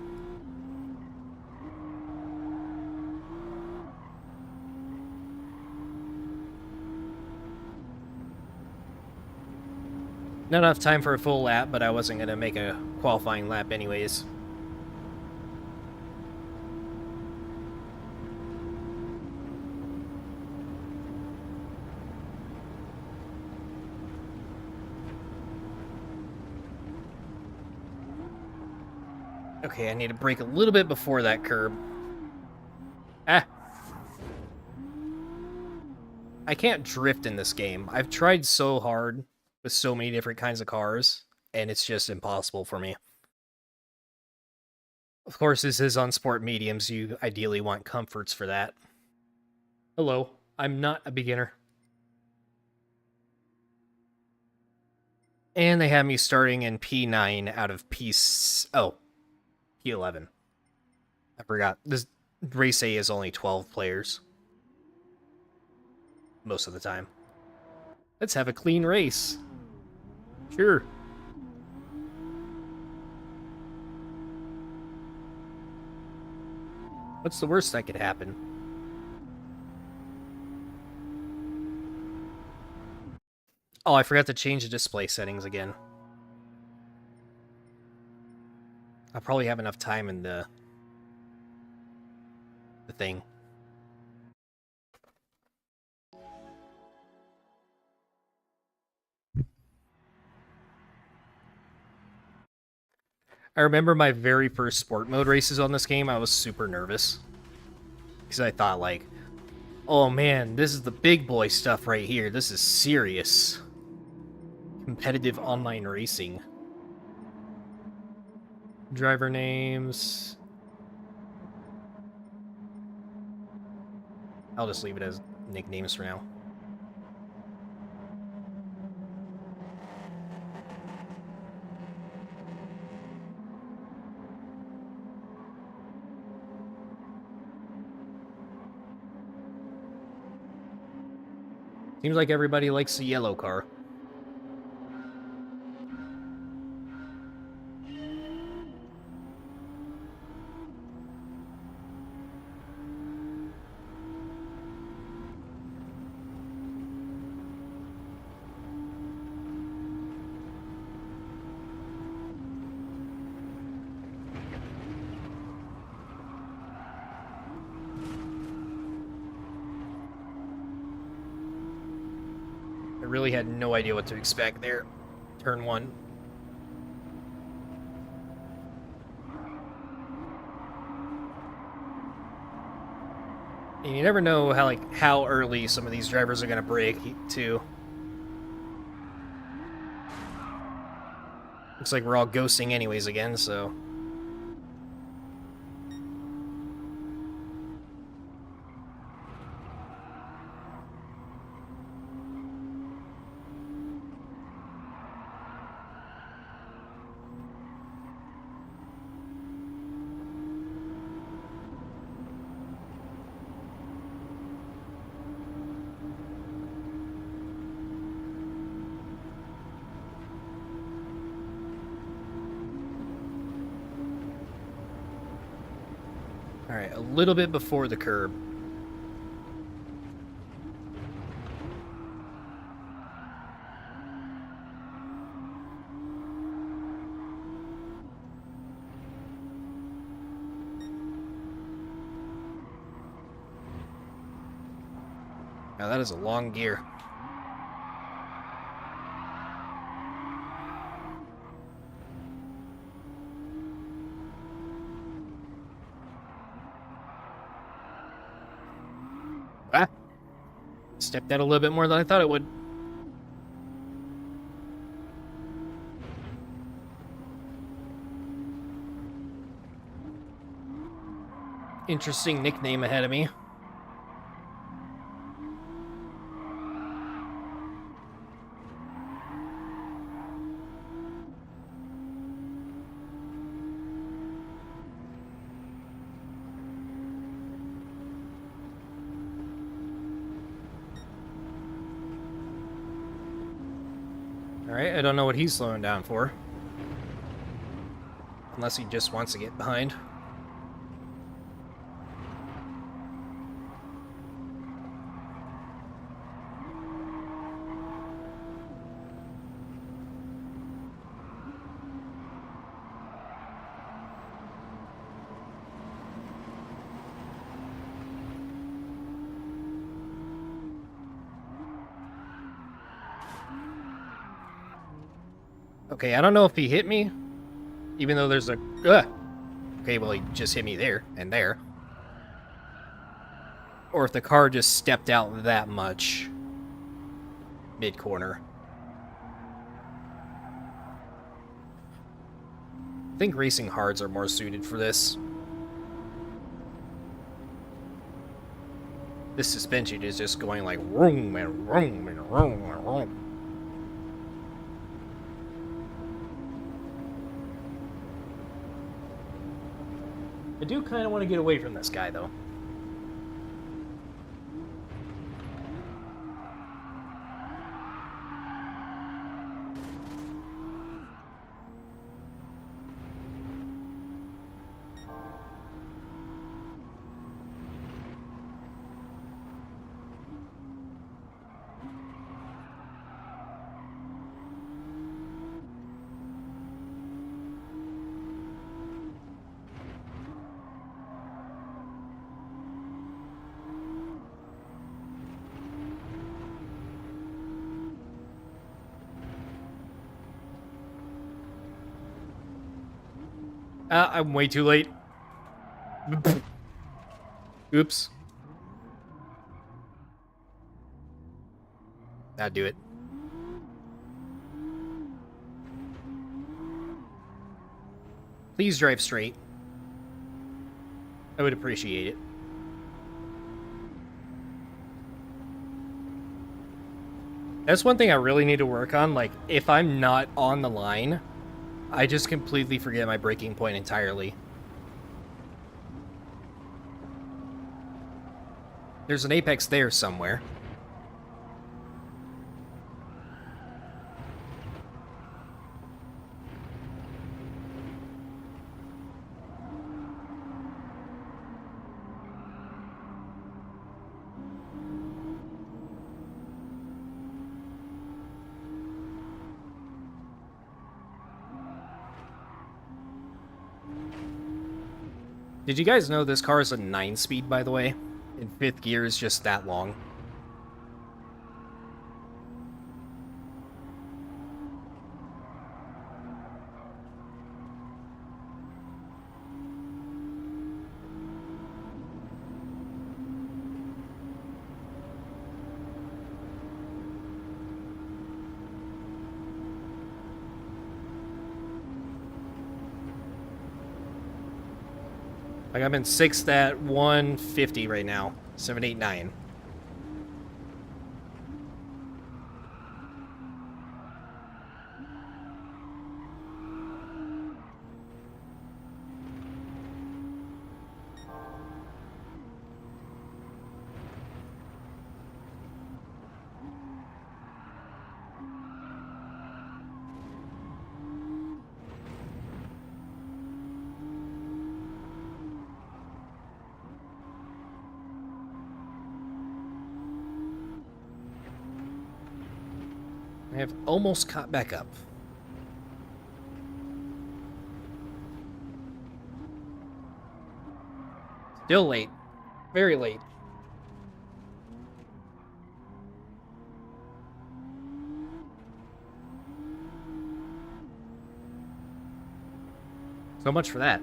Not enough time for a full lap, but I wasn't gonna make a qualifying lap anyways. Okay, I need to brake a little bit before that curb. Ah! I can't drift in this game. I've tried so hard with so many different kinds of cars, and it's just impossible for me. Of course, this is on sport mediums. You ideally want comforts for that. Hello, I'm not a beginner. And they have me starting in P9 out of P11. I forgot. This race A is only 12 players. Most of the time. Let's have a clean race. Sure. What's the worst that could happen? Oh, I forgot to change the display settings again. I'll probably have enough time in the thing. I remember my very first sport mode races on this game, I was super nervous. Because I thought, like, oh man, this is the big boy stuff right here. This is serious. Competitive online racing. Driver names. I'll just leave it as nicknames for now. Seems like everybody likes the yellow car. I really had no idea what to expect there. Turn 1. And you never know how early some of these drivers are gonna brake too. Looks like we're all ghosting anyways again, so. Alright, a little bit before the curb. Now that is a long gear. Ah! Stepped out a little bit more than I thought it would. interesting nickname ahead of me. Alright, I don't know what he's slowing down for. Unless he just wants to get behind. Okay, I don't know if he hit me, even though there's a... Okay, well, he just hit me there and there. Or if the car just stepped out that much mid-corner. I think racing hards are more suited for this. This suspension is just going like vroom and vroom and vroom and vroom. I do kind of want to get away from this guy, though. I'm way too late. Oops. That'd do it. Please drive straight. I would appreciate it. That's one thing I really need to work on. Like, if I'm not on the line, I just completely forget my braking point entirely. There's an apex there somewhere. Did you guys know this car is a 9-speed, by the way? And 5th gear is just that long. Like, I'm in 6th at 150 right now. 789. I have almost caught back up. Still late. Very late. So much for that.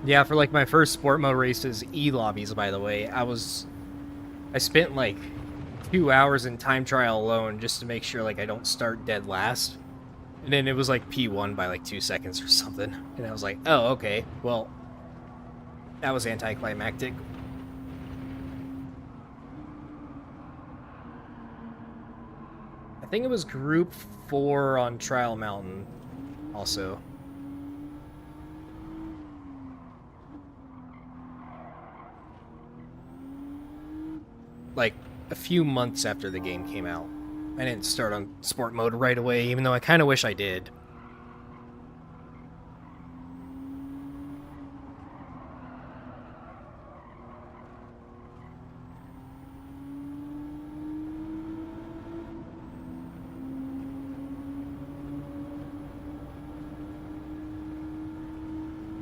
Yeah, for like my first sport mode races, E-lobbies, by the way, I spent like 2 hours in time trial alone just to make sure like I don't start dead last. And then it was like P1 by like 2 seconds or something. And I was like, oh, okay. Well, that was anticlimactic. I think it was Group 4 on Trial Mountain also. Like a few months after the game came out. I didn't start on sport mode right away, even though I kind of wish I did.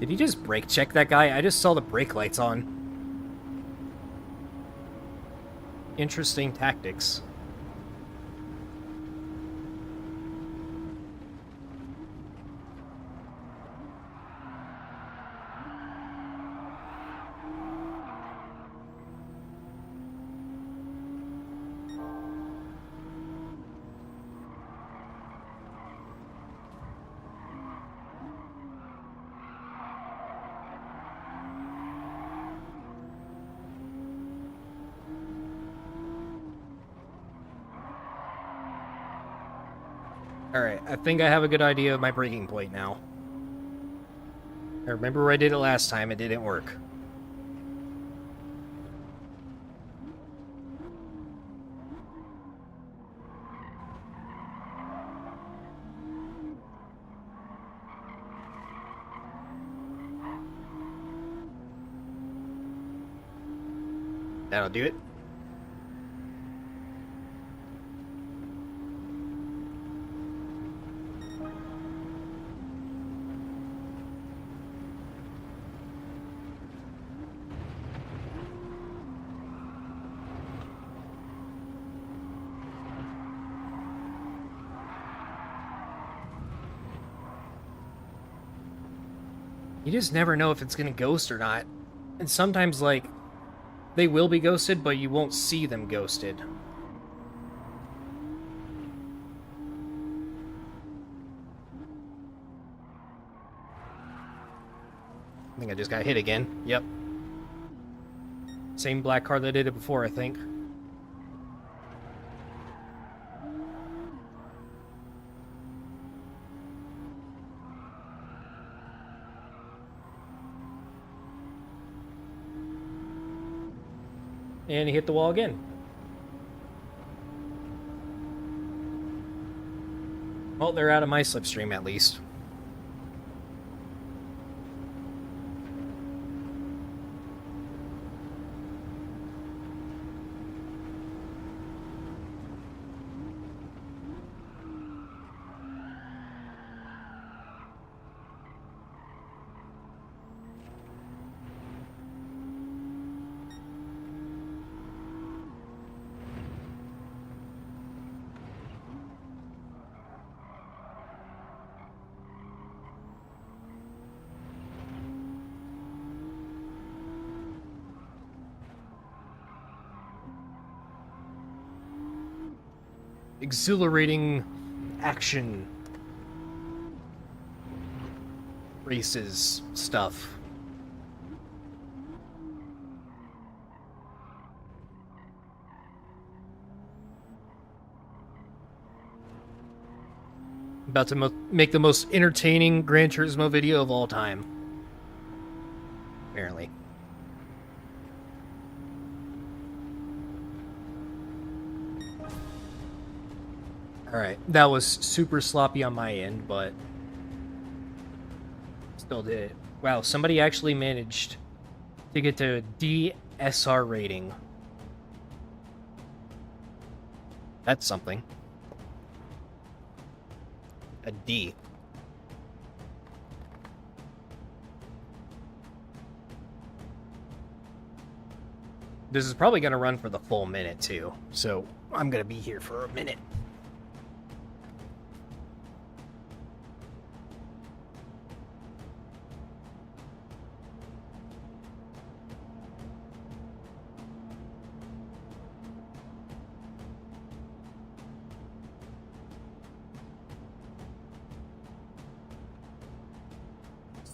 Did he just brake check that guy? I just saw the brake lights on. Interesting tactics. Alright, I think I have a good idea of my braking point now. I remember where I did it last time, it didn't work. That'll do it. You just never know if it's gonna ghost or not. And sometimes, like, they will be ghosted, but you won't see them ghosted. I think I just got hit again. Yep. Same black car that did it before, I think. And he hit the wall again. Well, they're out of my slipstream at least. Exhilarating action races stuff. About to make the most entertaining Gran Turismo video of all time. Apparently. Alright, that was super sloppy on my end, but still did it. Wow, somebody actually managed to get to a DSR rating. That's something. A D. This is probably going to run for the full minute, too. So, I'm going to be here for a minute.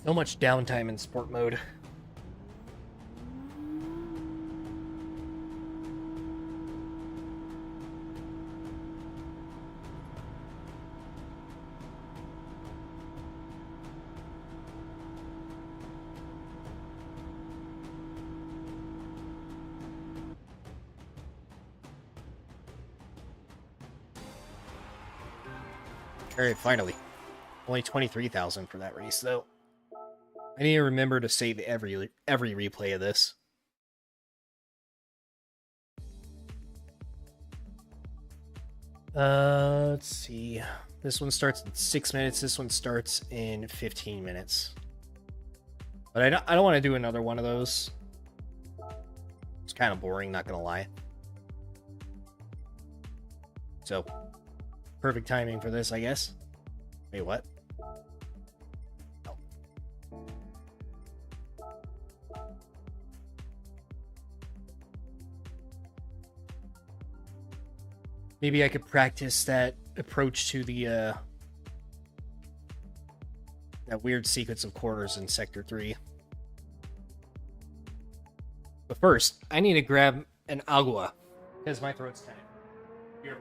So much downtime in sport mode. Alright, finally. Only 23,000 for that race, though. I need to remember to save every replay of this. Let's see. This one starts in 6 minutes. This one starts in 15 minutes. But I don't want to do another one of those. It's kind of boring, not gonna lie. So, perfect timing for this, I guess. Wait, what? Oh. Maybe I could practice that approach to the that weird sequence of quarters in Sector 3. But first, I need to grab an agua, because my throat's tight. Here.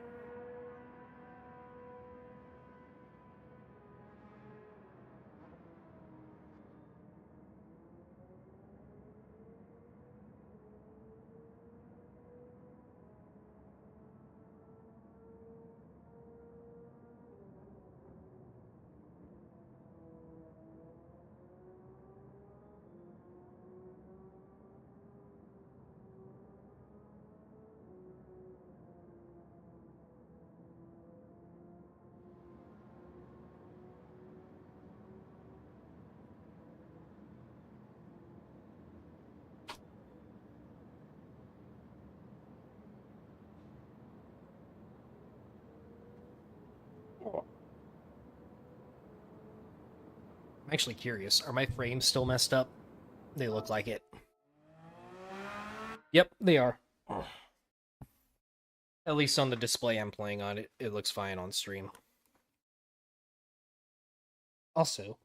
I'm actually curious. Are my frames still messed up? They look like it. Yep, they are. At least on the display I'm playing on, it looks fine on stream. Also,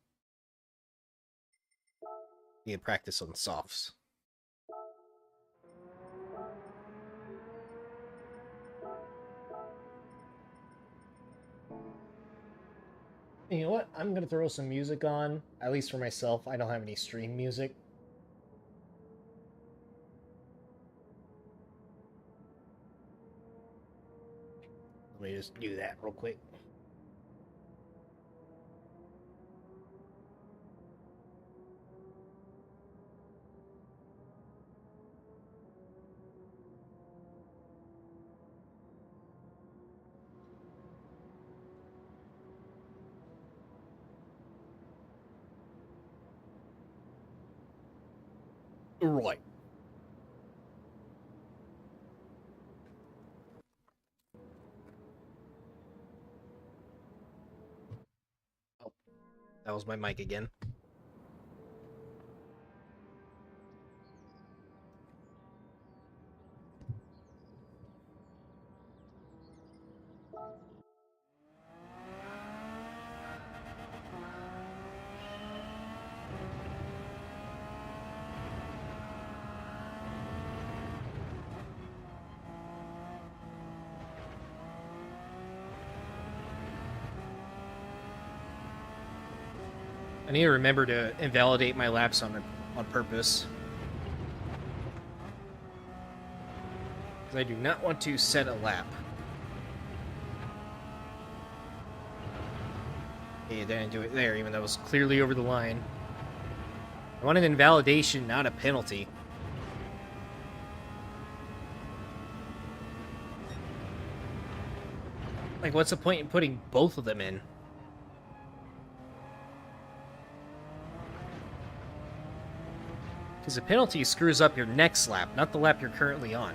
need to practice on softs. You know what? I'm gonna throw some music on, at least for myself. I don't have any stream music. Let me just do that real quick. Right. Oh, that was my mic again. I need to remember to invalidate my laps on purpose. Because I do not want to set a lap. Okay, didn't do it there, even though it was clearly over the line. I want an invalidation, not a penalty. Like, what's the point in putting both of them in? Because the penalty screws up your next lap, not the lap you're currently on.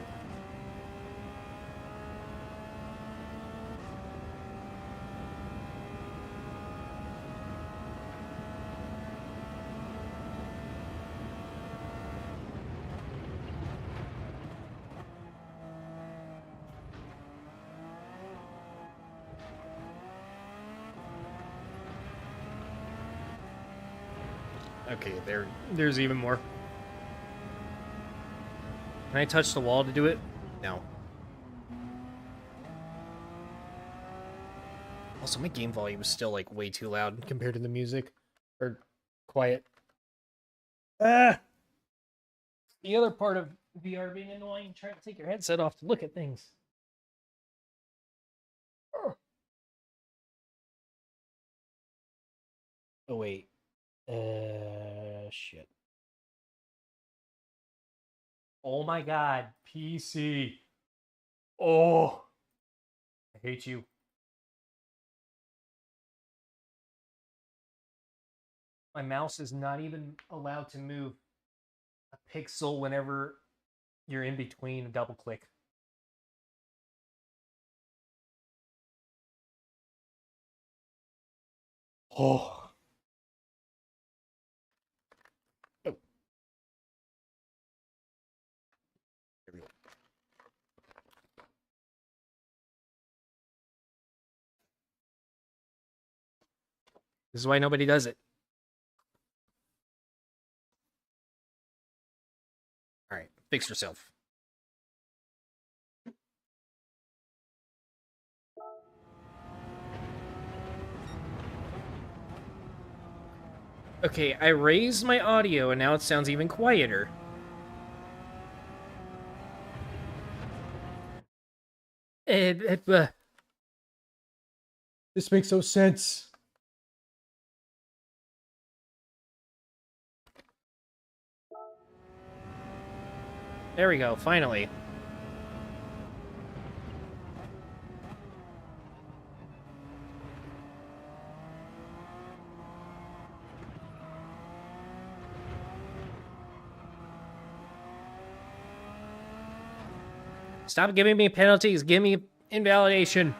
Okay, there's even more. Can I touch the wall to do it? No. Also, my game volume is still, like, way too loud compared to the music. Or quiet. Ah! The other part of VR being annoying, trying to take your headset off to look at things. Oh, wait. Shit. Oh my god, PC. Oh, I hate you. My mouse is not even allowed to move a pixel whenever you're in between a double click. Oh. Oh. There we go. This is why nobody does it. All right, fix yourself. Okay, I raised my audio and now it sounds even quieter. This makes no sense. There we go, finally. Stop giving me penalties. Give me invalidation.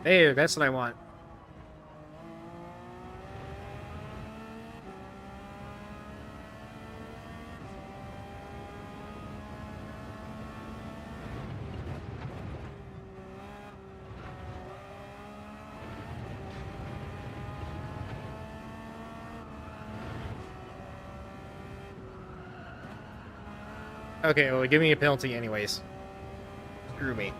There, that's what I want. Okay, well, give me a penalty anyways. Screw me.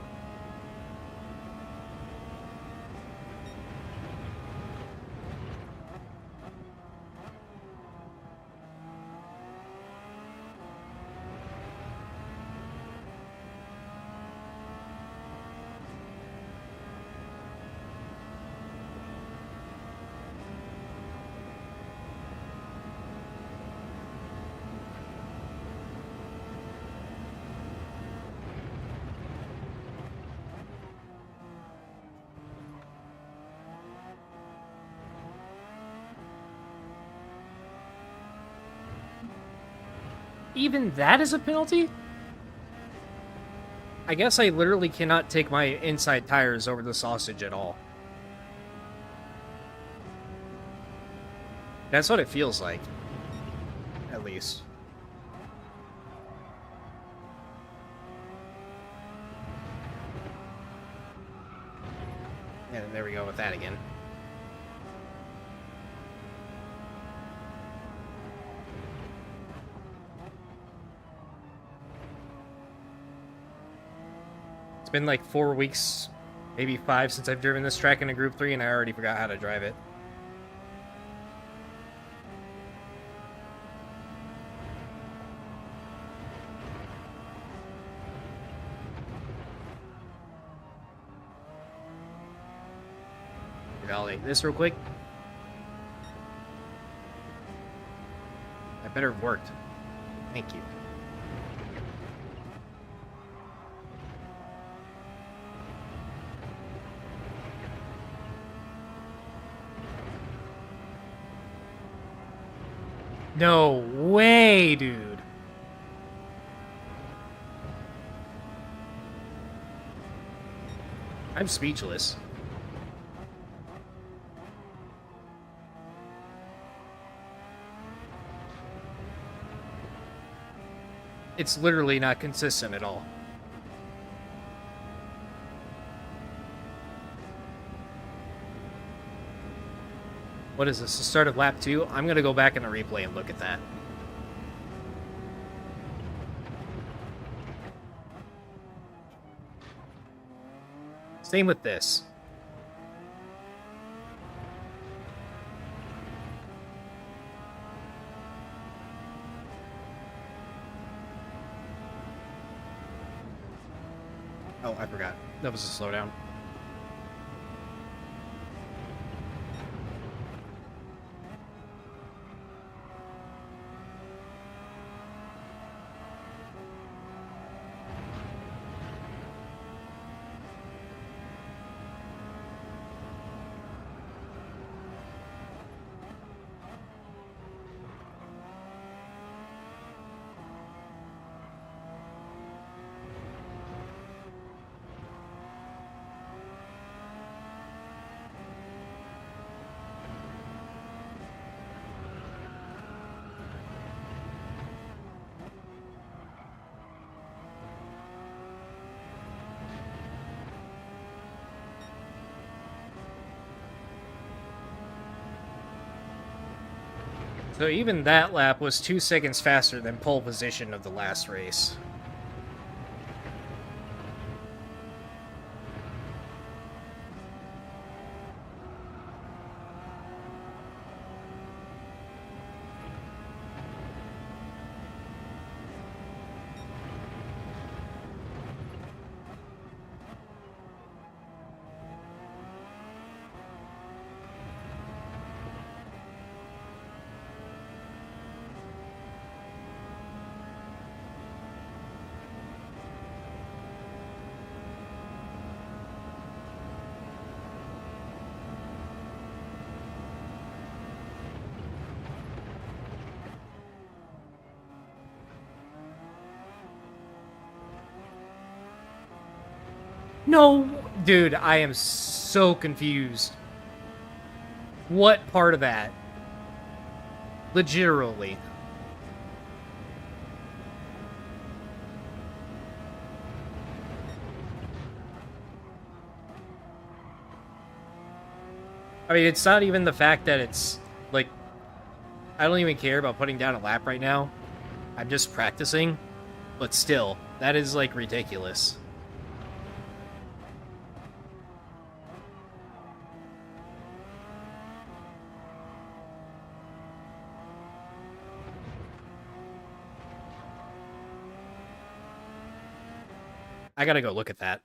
Even that is a penalty? I guess I literally cannot take my inside tires over the sausage at all. That's what it feels like. At least. And there we go with that again. It's been like 4 weeks, maybe 5 since I've driven this track in a Group 3, and I already forgot how to drive it. Validate this real quick. That better have worked. Thank you. No way, dude. I'm speechless. It's literally not consistent at all. What is this? The start of lap 2? I'm going to go back in the replay and look at that. Same with this. Oh, I forgot. That was a slowdown. So even that lap was 2 seconds faster than pole position of the last race. No, dude, I am so confused. What part of that? Legitimately. I mean, it's not even the fact that it's, like, I don't even care about putting down a lap right now. I'm just practicing. But still, that is, like, ridiculous. I gotta go look at that.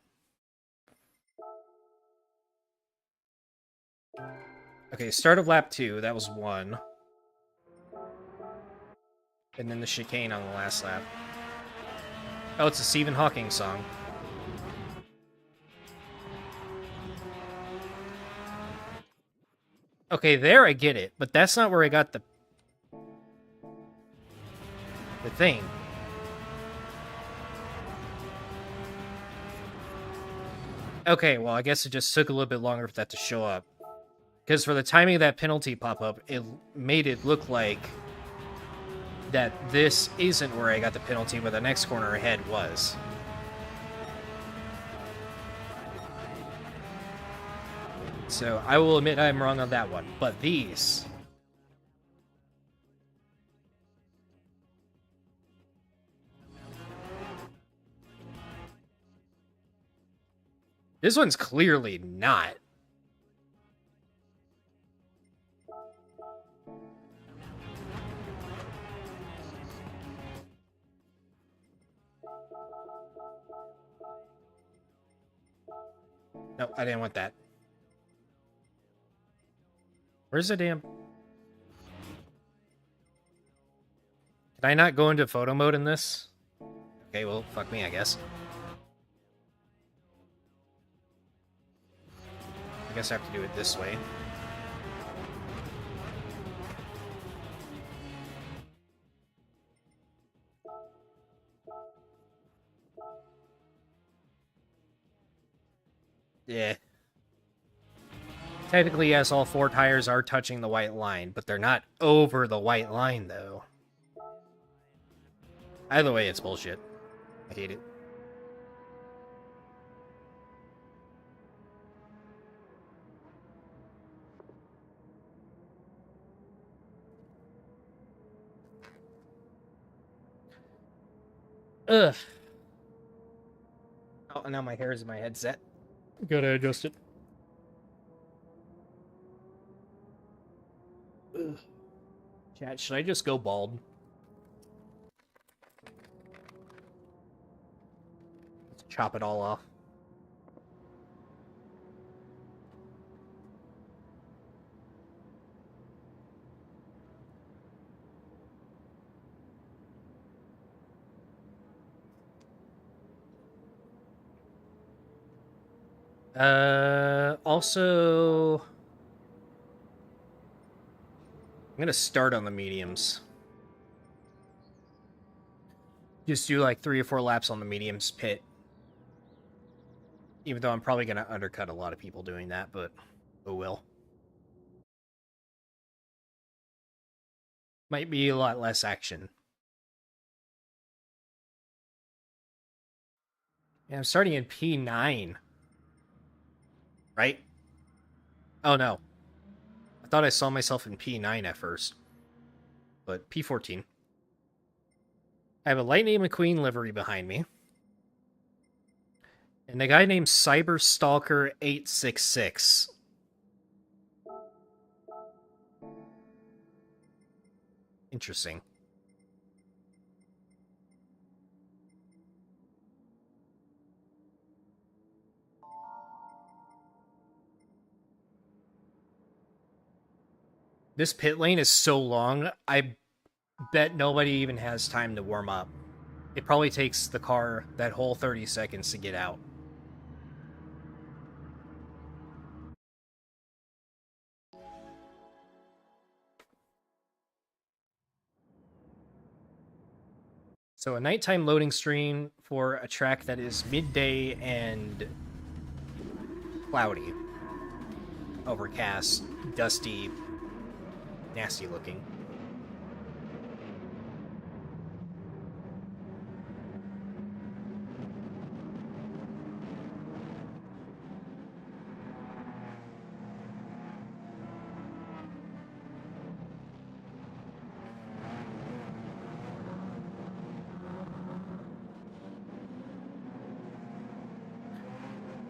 Okay, start of lap 2, that was 1. And then the chicane on the last lap. Oh, it's a Stephen Hawking song. Okay, there I get it, but that's not where I got the thing. Okay, well, I guess it just took a little bit longer for that to show up. Because for the timing of that penalty pop-up, it made it look like that this isn't where I got the penalty, but the next corner ahead was. So I will admit I'm wrong on that one, but these... This one's clearly not. No, I didn't want that. Where's the damn... Can I not go into photo mode in this? Okay, well, fuck me, I guess. I guess I have to do it this way. Yeah. Technically, yes, all 4 tires are touching the white line, but they're not over the white line, though. Either way, it's bullshit. I hate it. Ugh. Oh, now my hair is in my headset. Gotta adjust it. Ugh. Chat, should I just go bald? Let's chop it all off. Also, I'm gonna start on the mediums. Just do like 3 or 4 laps on the mediums pit. Even though I'm probably gonna undercut a lot of people doing that, but oh well. Might be a lot less action. And I'm starting in P9. Right? Oh no. I thought I saw myself in P9 at first. But P14. I have a Lightning McQueen livery behind me. And a guy named Cyberstalker866. Interesting. This pit lane is so long, I bet nobody even has time to warm up. It probably takes the car that whole 30 seconds to get out. So a nighttime loading screen for a track that is midday and cloudy, overcast, dusty, nasty looking.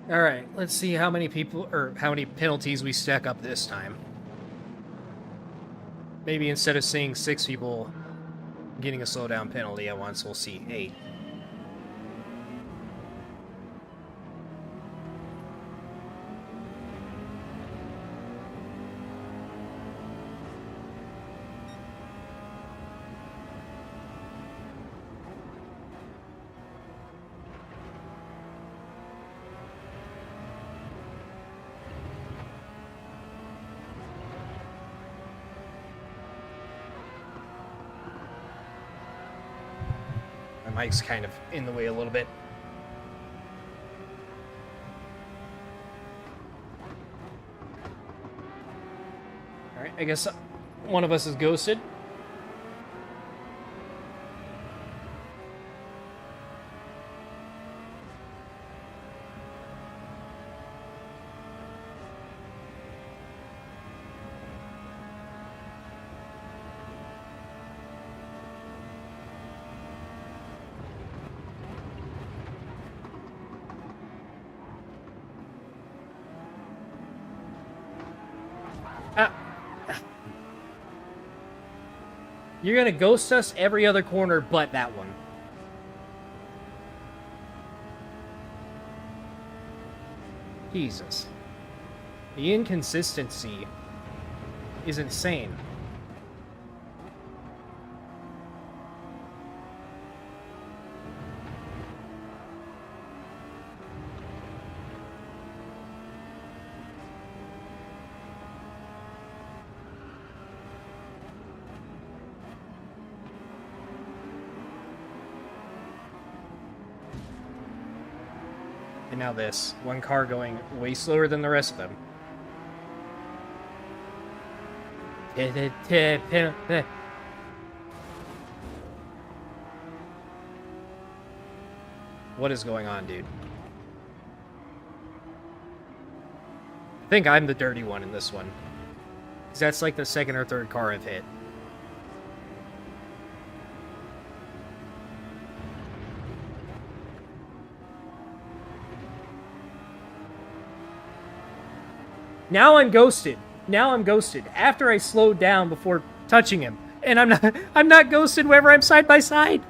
All right, let's see how many people or how many penalties we stack up this time. Maybe instead of seeing 6 people getting a slowdown penalty at once, we'll see 8. Mike's kind of in the way a little bit. Alright, I guess one of us is ghosted. You're gonna ghost us every other corner but that one. Jesus. The inconsistency is insane. And now this. One car going way slower than the rest of them. What is going on, dude? I think I'm the dirty one in this one. Because that's like the second or third car I've hit. Now I'm ghosted. Now I'm ghosted. After I slowed down before touching him. And I'm not ghosted whenever I'm side by side.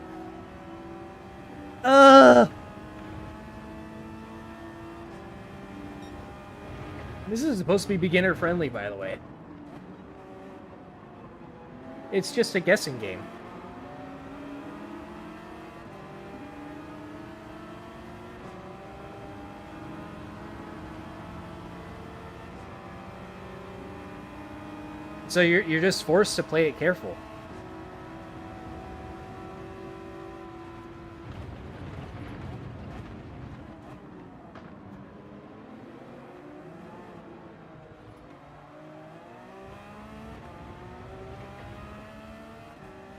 This is supposed to be beginner friendly, by the way. It's just a guessing game. So you're just forced to play it careful.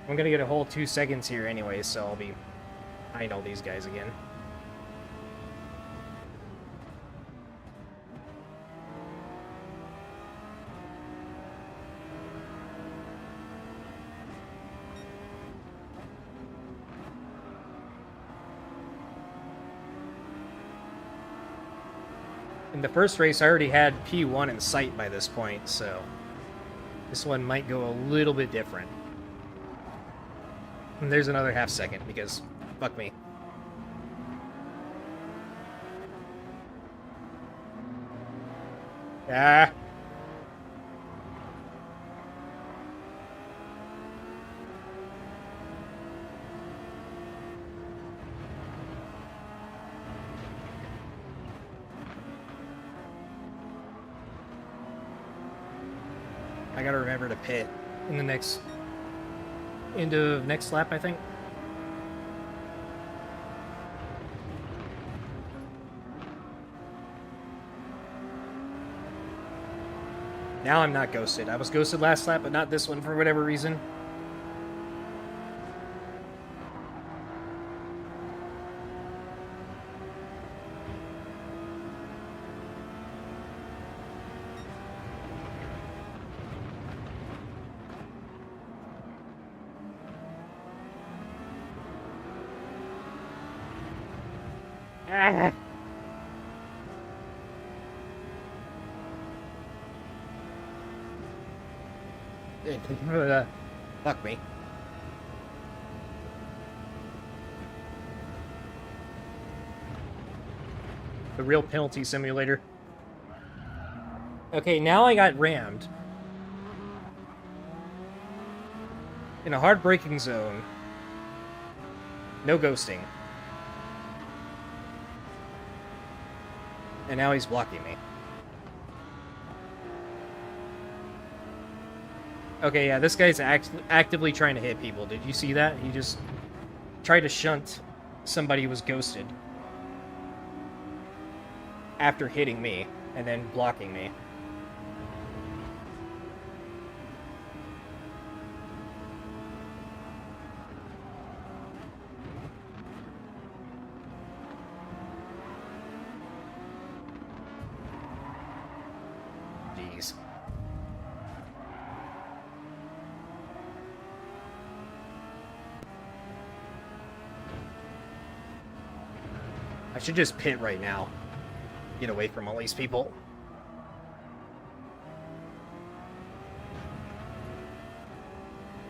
I'm gonna get a whole 2 seconds here anyway, so I'll be behind all these guys again. In the first race, I already had P1 in sight by this point, so this one might go a little bit different. And there's another half second, because fuck me. Ah. I gotta remember to pit in the next lap, I think. Now I'm not ghosted. I was ghosted last lap, but not this one for whatever reason. Fuck me. The real penalty simulator. Okay, now I got rammed. In a hard braking zone. No ghosting. And now he's blocking me. Okay, yeah, this guy's actively trying to hit people. Did you see that? He just tried to shunt somebody who was ghosted after hitting me and then blocking me. Jeez. I should just pit right now. Get away from all these people.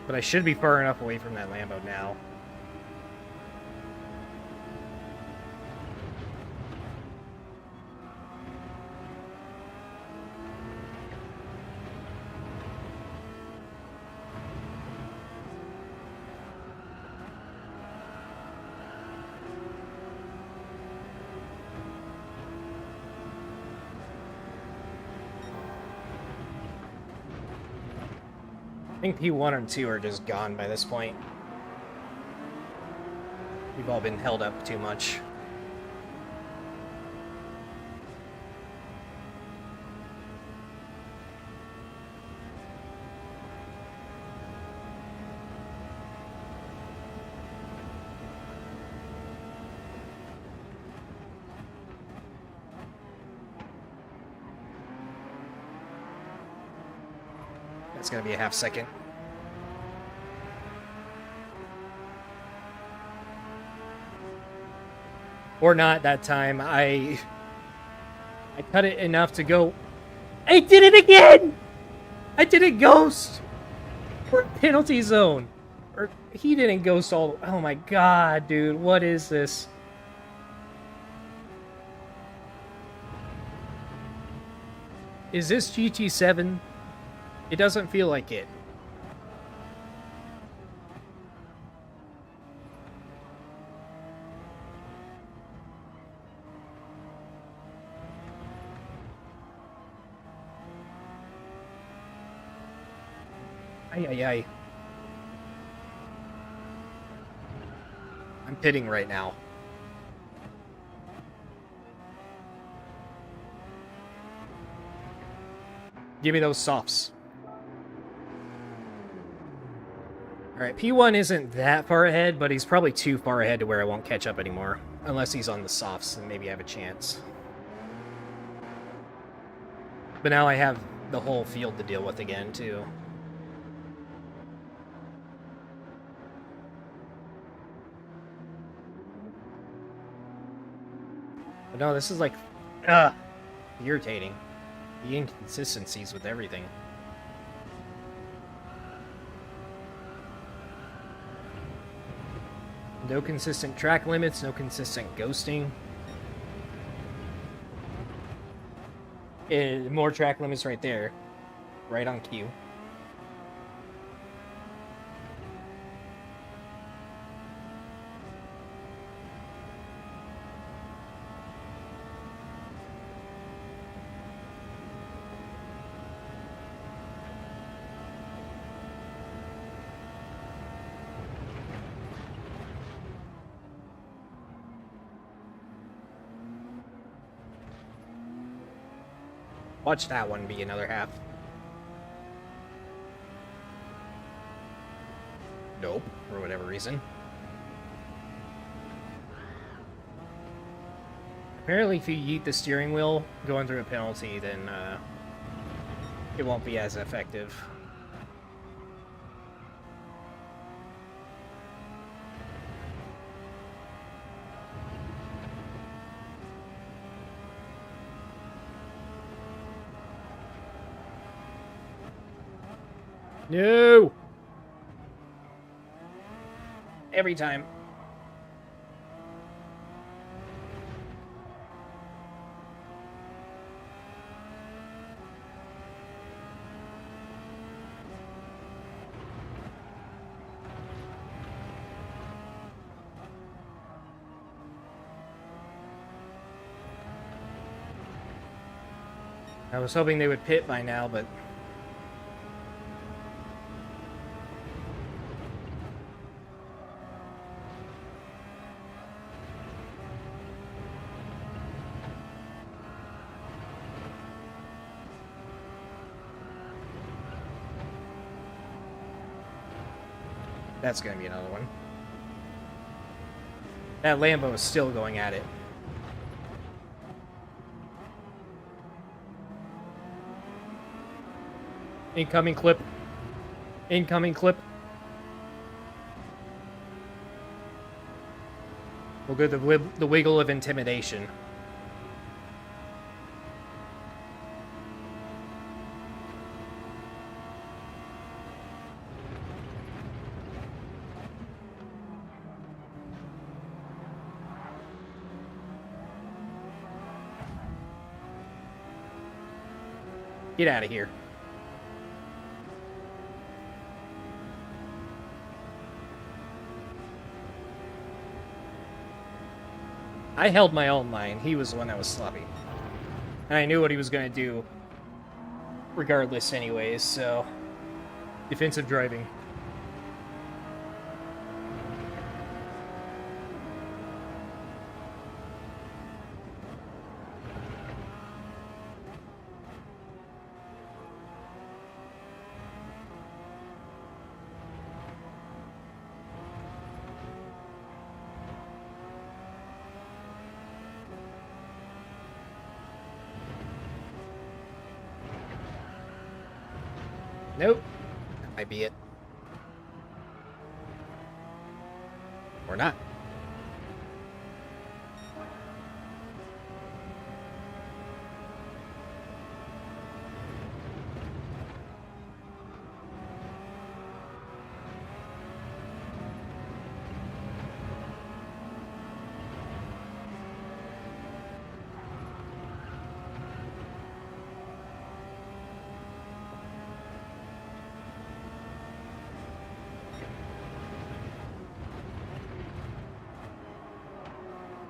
But I should be far enough away from that Lambo now. I think P1 and 2 are just gone by this point. We've all been held up too much. That's gonna be a half second. Or not that time. I cut it enough to go I did it again! I didn't ghost! We're in penalty zone. Or, he didn't ghost all... Oh my god, dude. What is this? Is this GT7? It doesn't feel like it. Ay, ay, ay. I'm pitting right now. Give me those softs. Alright, P1 isn't that far ahead, but he's probably too far ahead to where I won't catch up anymore. Unless he's on the softs, then maybe I have a chance. But now I have the whole field to deal with again, too. But no, this is like... irritating. The inconsistencies with everything. No consistent track limits, no consistent ghosting. More track limits right there. Right on cue. Watch that one be another half. Nope, for whatever reason. Apparently if you yeet the steering wheel going through a penalty, then it won't be as effective. No! Every time. I was hoping they would pit by now, but... That's gonna be another one. That Lambo is still going at it. Incoming clip. Incoming clip. We'll go the wiggle of intimidation. Get out of here. I held my own line. He was the one that was sloppy. And I knew what he was going to do regardless anyways, so... Defensive driving. Nope. That might be it. Or not.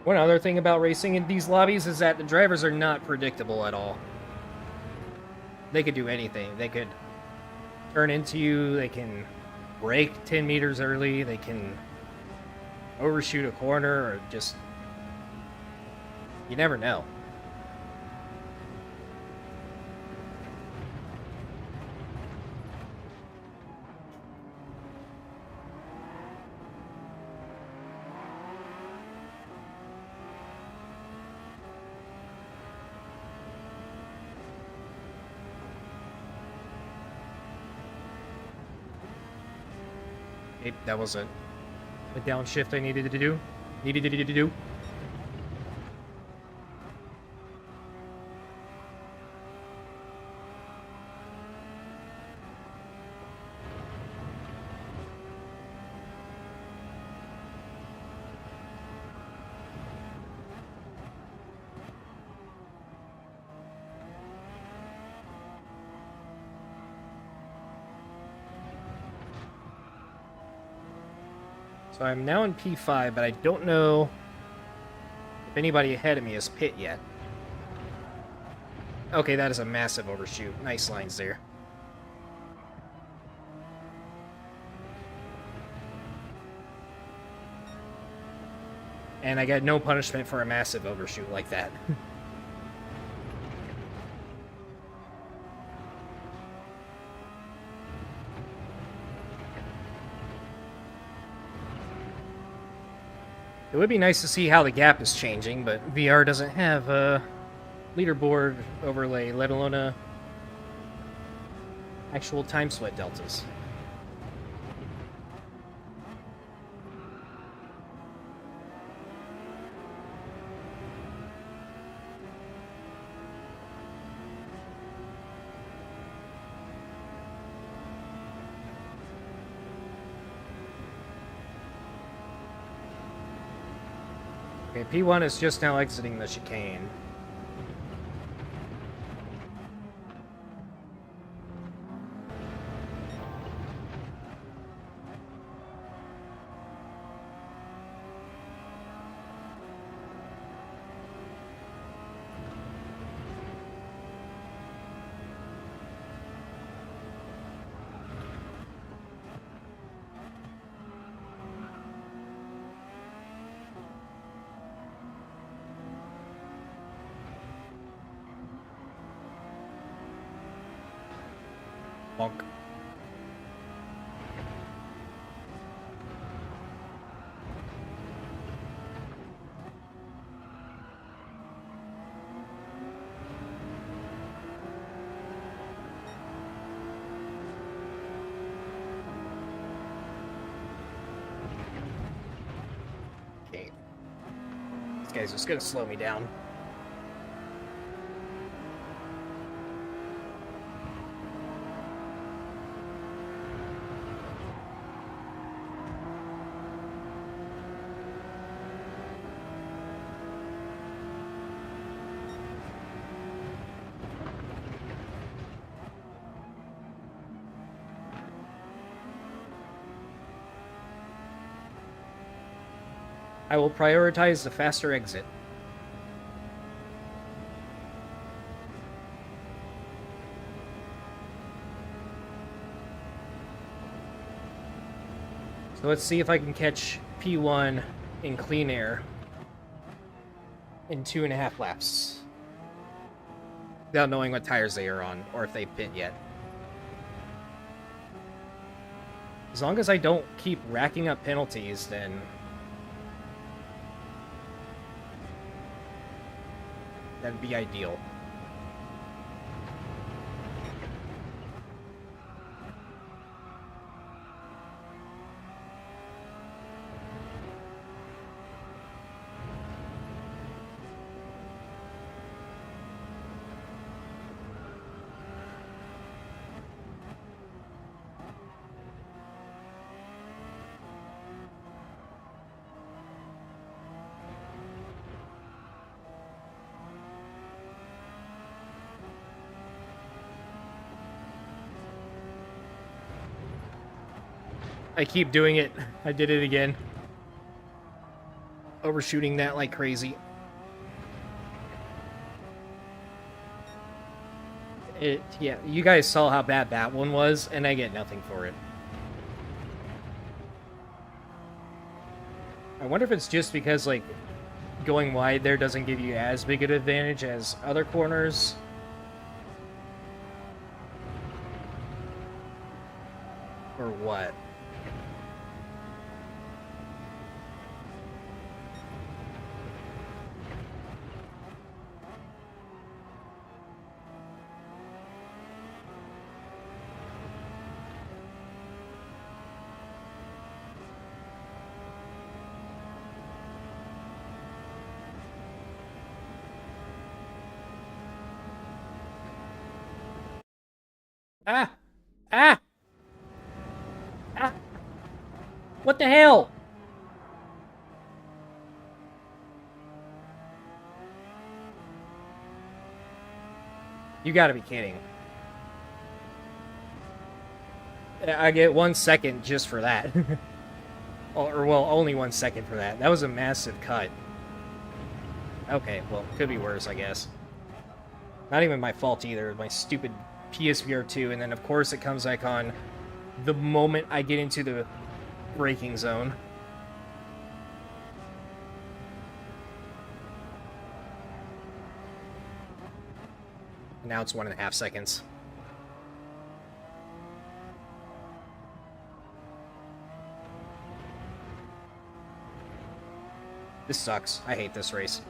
One other thing about racing in these lobbies is that the drivers are not predictable at all. They could do anything. They could turn into you, they can brake 10 meters early, they can overshoot a corner, or just... You never know. That was a downshift I needed to do. So I'm now in P5, but I don't know if anybody ahead of me has pit yet. Okay, that is a massive overshoot. Nice lines there. And I got no punishment for a massive overshoot like that. It would be nice to see how the gap is changing, but VR doesn't have a leaderboard overlay, let alone a actual time split deltas. Okay, P1 is just now exiting the chicane. Bonk. Okay. This guy's just gonna slow me down. I will prioritize the faster exit. So let's see if I can catch P1 in clean air in 2.5 laps. Without knowing what tires they are on, or if they pit yet. As long as I don't keep racking up penalties, then that'd be ideal. I keep doing it. I did it again. overshooting that like crazy. Yeah, you guys saw how bad that one was, and I get nothing for it. I wonder if it's just because, like, going wide there doesn't give you as big an advantage as other corners. Or what? Ah! Ah! Ah! What the hell? You gotta be kidding. I get 1 second just for that. Or, well, only 1 second for that. That was a massive cut. Okay, well, could be worse, I guess. Not even my fault either. My stupid PSVR 2, and then of course it comes back on the moment I get into the braking zone. Now it's 1.5 seconds. This sucks. I hate this race.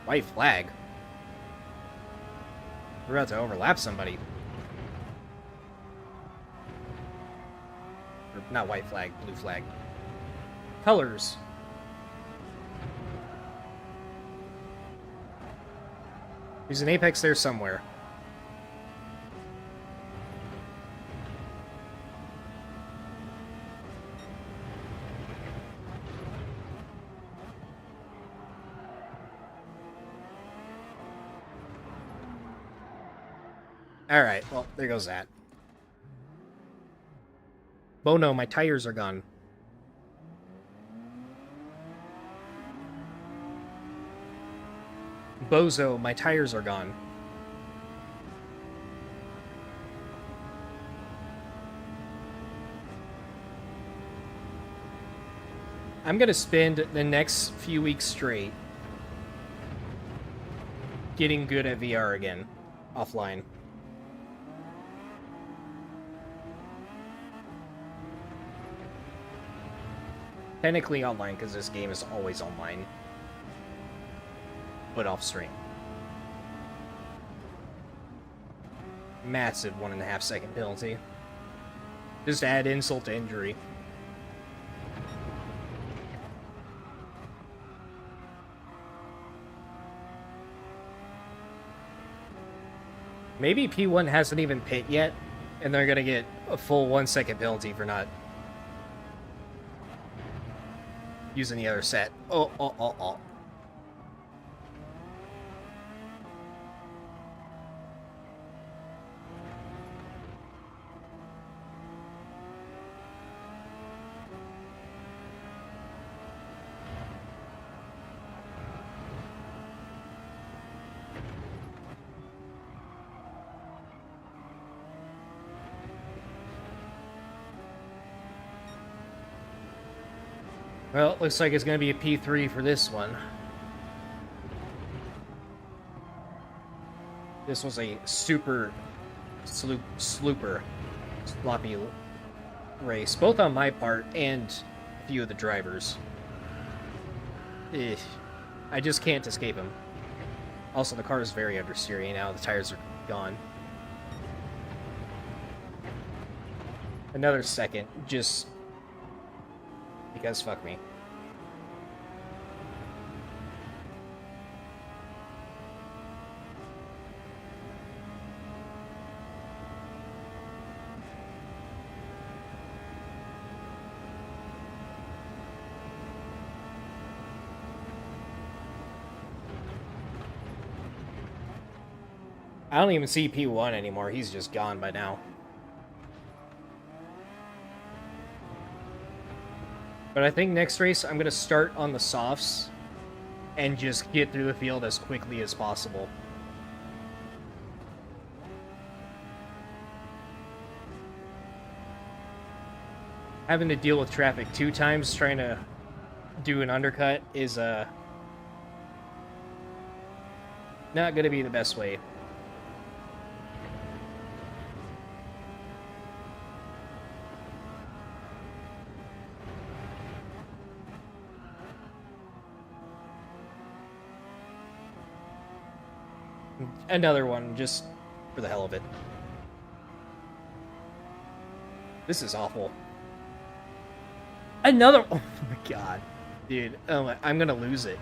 White flag? We're about to overlap somebody. Or, not white flag, blue flag. Colors. There's an apex there somewhere. Alright, well, there goes that. Oh no, my tires are gone. Bozo, my tires are gone. I'm gonna spend the next few weeks straight getting good at VR again, offline. Technically online, because this game is always online. But off stream. Massive 1.5 second penalty. Just add insult to injury. Maybe P1 hasn't even pit yet, and they're gonna get a full 1 second penalty for not using the other set. Oh. Well, it looks like it's going to be a P3 for this one. This was a super sloppy race, both on my part and a few of the drivers. I just can't escape him. Also, the car is very understeery now. The tires are gone. Another second, just because fuck me. I don't even see P1 anymore. He's just gone by now. But I think next race, I'm going to start on the softs and just get through the field as quickly as possible. Having to deal with traffic 2 times trying to do an undercut is not going to be the best way. Another one, just for the hell of it. This is awful. Another... Oh my god. Dude, oh, I'm gonna lose it.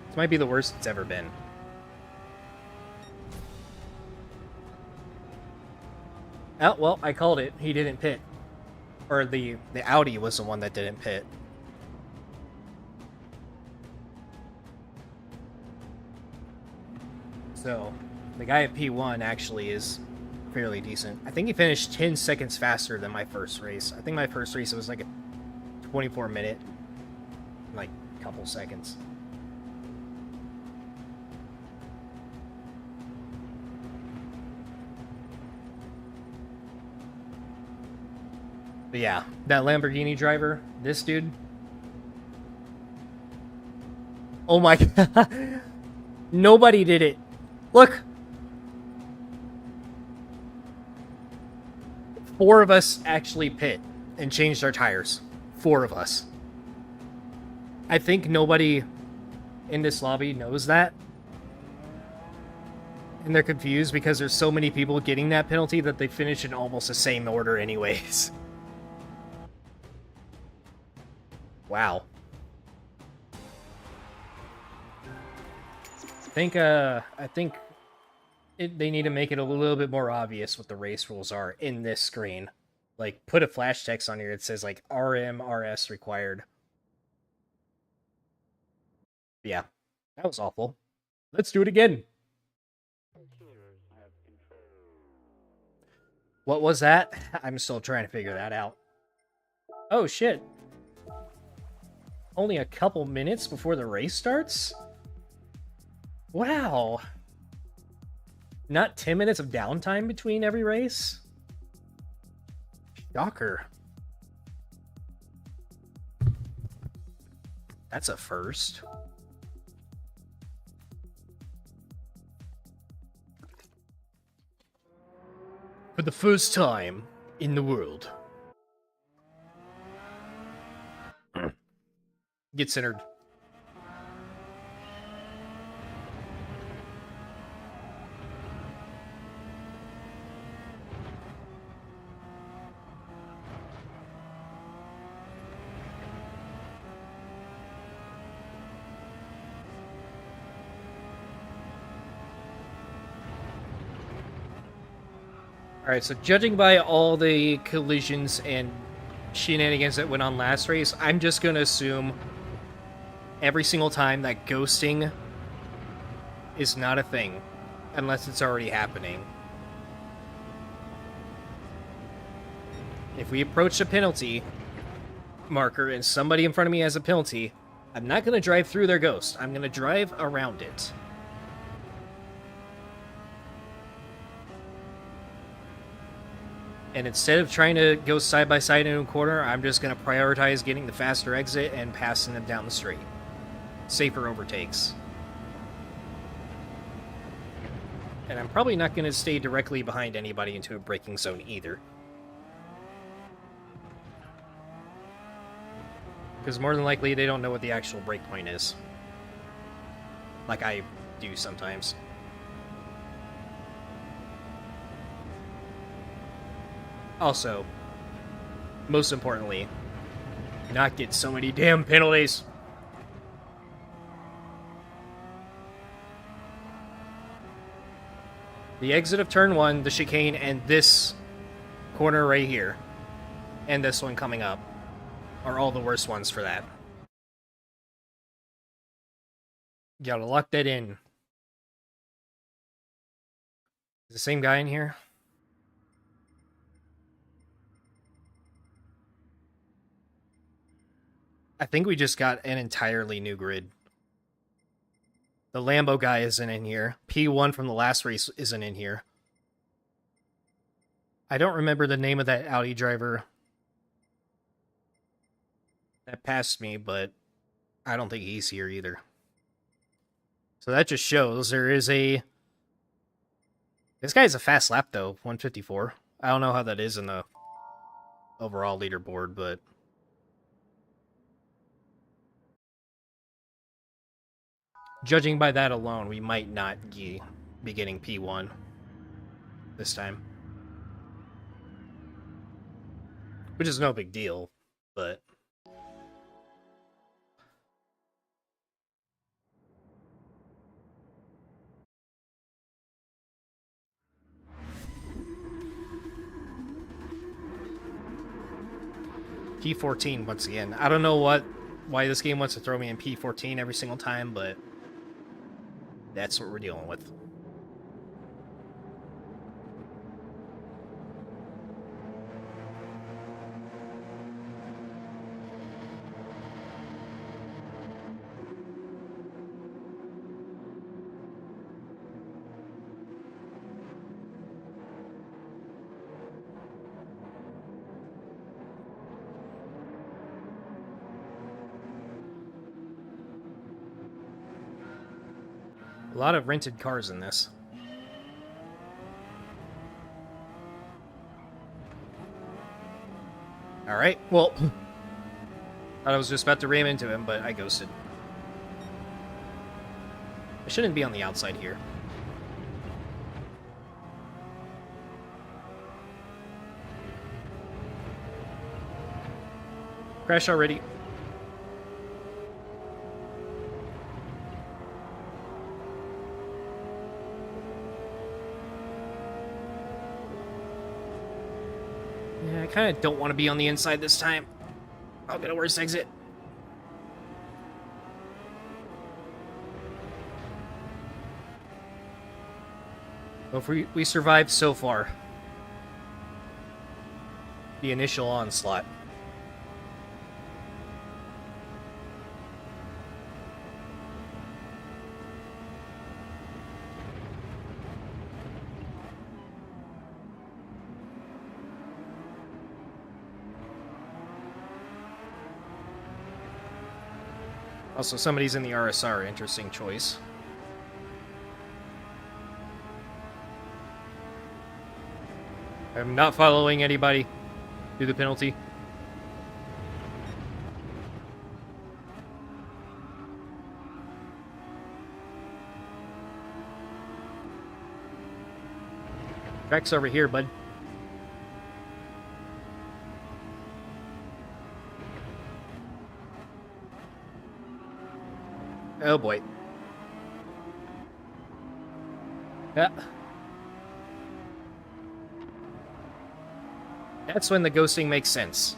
This might be the worst it's ever been. Oh, well, I called it. He didn't pit. Or the Audi was the one that didn't pit. So, the guy at P1 actually is fairly decent. I think he finished 10 seconds faster than my first race. I think my first race, it was like a 24-minute, like, couple seconds. But yeah, that Lamborghini driver, this dude. Oh my god. Nobody did it. Look. 4 of us actually pit and changed our tires. 4 of us. I think nobody in this lobby knows that. And they're confused because there's so many people getting that penalty that they finish in almost the same order anyways. Wow. I think they need to make it a little bit more obvious what the race rules are in this screen. Like, put a flash text on here that says, like, RMRS required. Yeah, that was awful. Let's do it again. What was that? I'm still trying to figure that out. Oh, shit. Only a couple minutes before the race starts? Wow. Not 10 minutes of downtime between every race? Shocker. That's a first. For the first time in the world. Get centered. Alright, so judging by all the collisions and shenanigans that went on last race, I'm just going to assume every single time that ghosting is not a thing, unless it's already happening. If we approach a penalty marker and somebody in front of me has a penalty, I'm not going to drive through their ghost. I'm going to drive around it. And instead of trying to go side by side into a corner, I'm just going to prioritize getting the faster exit and passing them down the straight. Safer overtakes. And I'm probably not going to stay directly behind anybody into a braking zone either. Because more than likely, they don't know what the actual brake point is. Like I do sometimes. Also, most importantly, not get so many damn penalties. The exit of turn 1, the chicane, and this corner right here, and this one coming up, are all the worst ones for that. Gotta lock that in. Is the same guy in here? I think we just got an entirely new grid. The Lambo guy isn't in here. P1 from the last race isn't in here. I don't remember the name of that Audi driver that passed me, but I don't think he's here either. So that just shows there is a... This guy's a fast lap, though, 154. I don't know how that is in the overall leaderboard, but... Judging by that alone, we might not be getting P1 this time. Which is no big deal, but... P14 once again. I don't know why this game wants to throw me in P14 every single time, but that's what we're dealing with. A lot of rented cars in this. Alright, well... thought I was just about to ram into him, but I ghosted. I shouldn't be on the outside here. Crash already. Yeah, I kind of don't want to be on the inside this time. I'll get a worse exit. Well, if we survived so far. The initial onslaught. Also, somebody's in the RSR. Interesting choice. I'm not following anybody. Do the penalty. Track's over here, bud. Oh boy. Yeah. That's when the ghosting makes sense.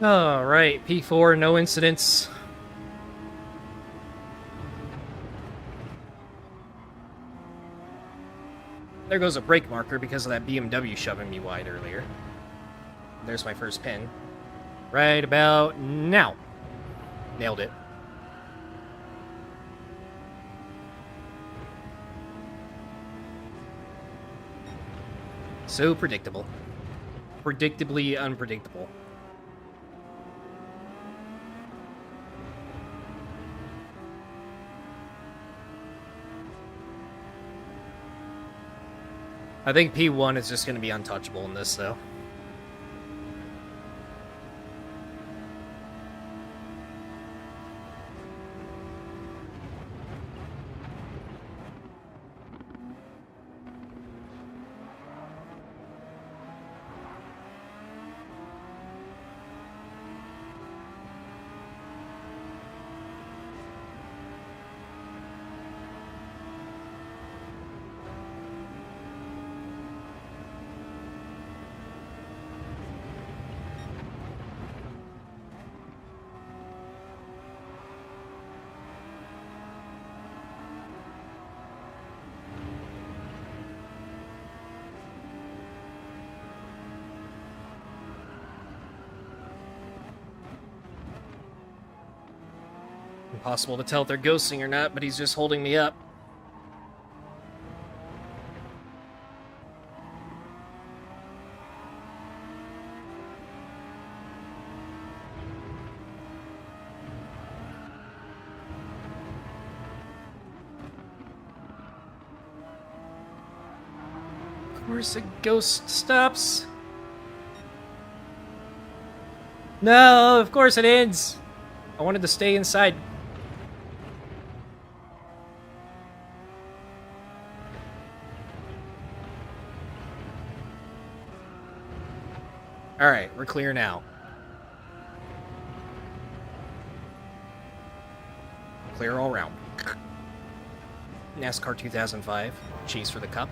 Alright, P4, no incidents. There goes a brake marker because of that BMW shoving me wide earlier. There's my first pin. Right about now. Nailed it. So predictable. Predictably unpredictable. I think P1 is just going to be untouchable in this, though. Impossible to tell if they're ghosting or not, but he's just holding me up. Of course, a ghost stops. No, of course it ends. I wanted to stay inside. Alright, we're clear now. Clear all round. NASCAR 2005. Chase for the cup.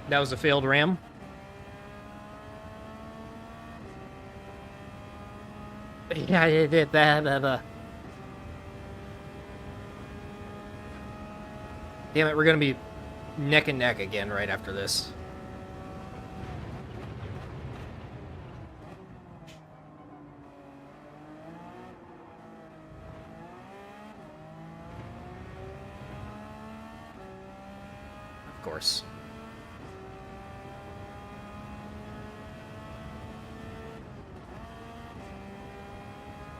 That was a failed ram. Yeah, it did that. Damn it, we're gonna be neck and neck again right after this. Of course.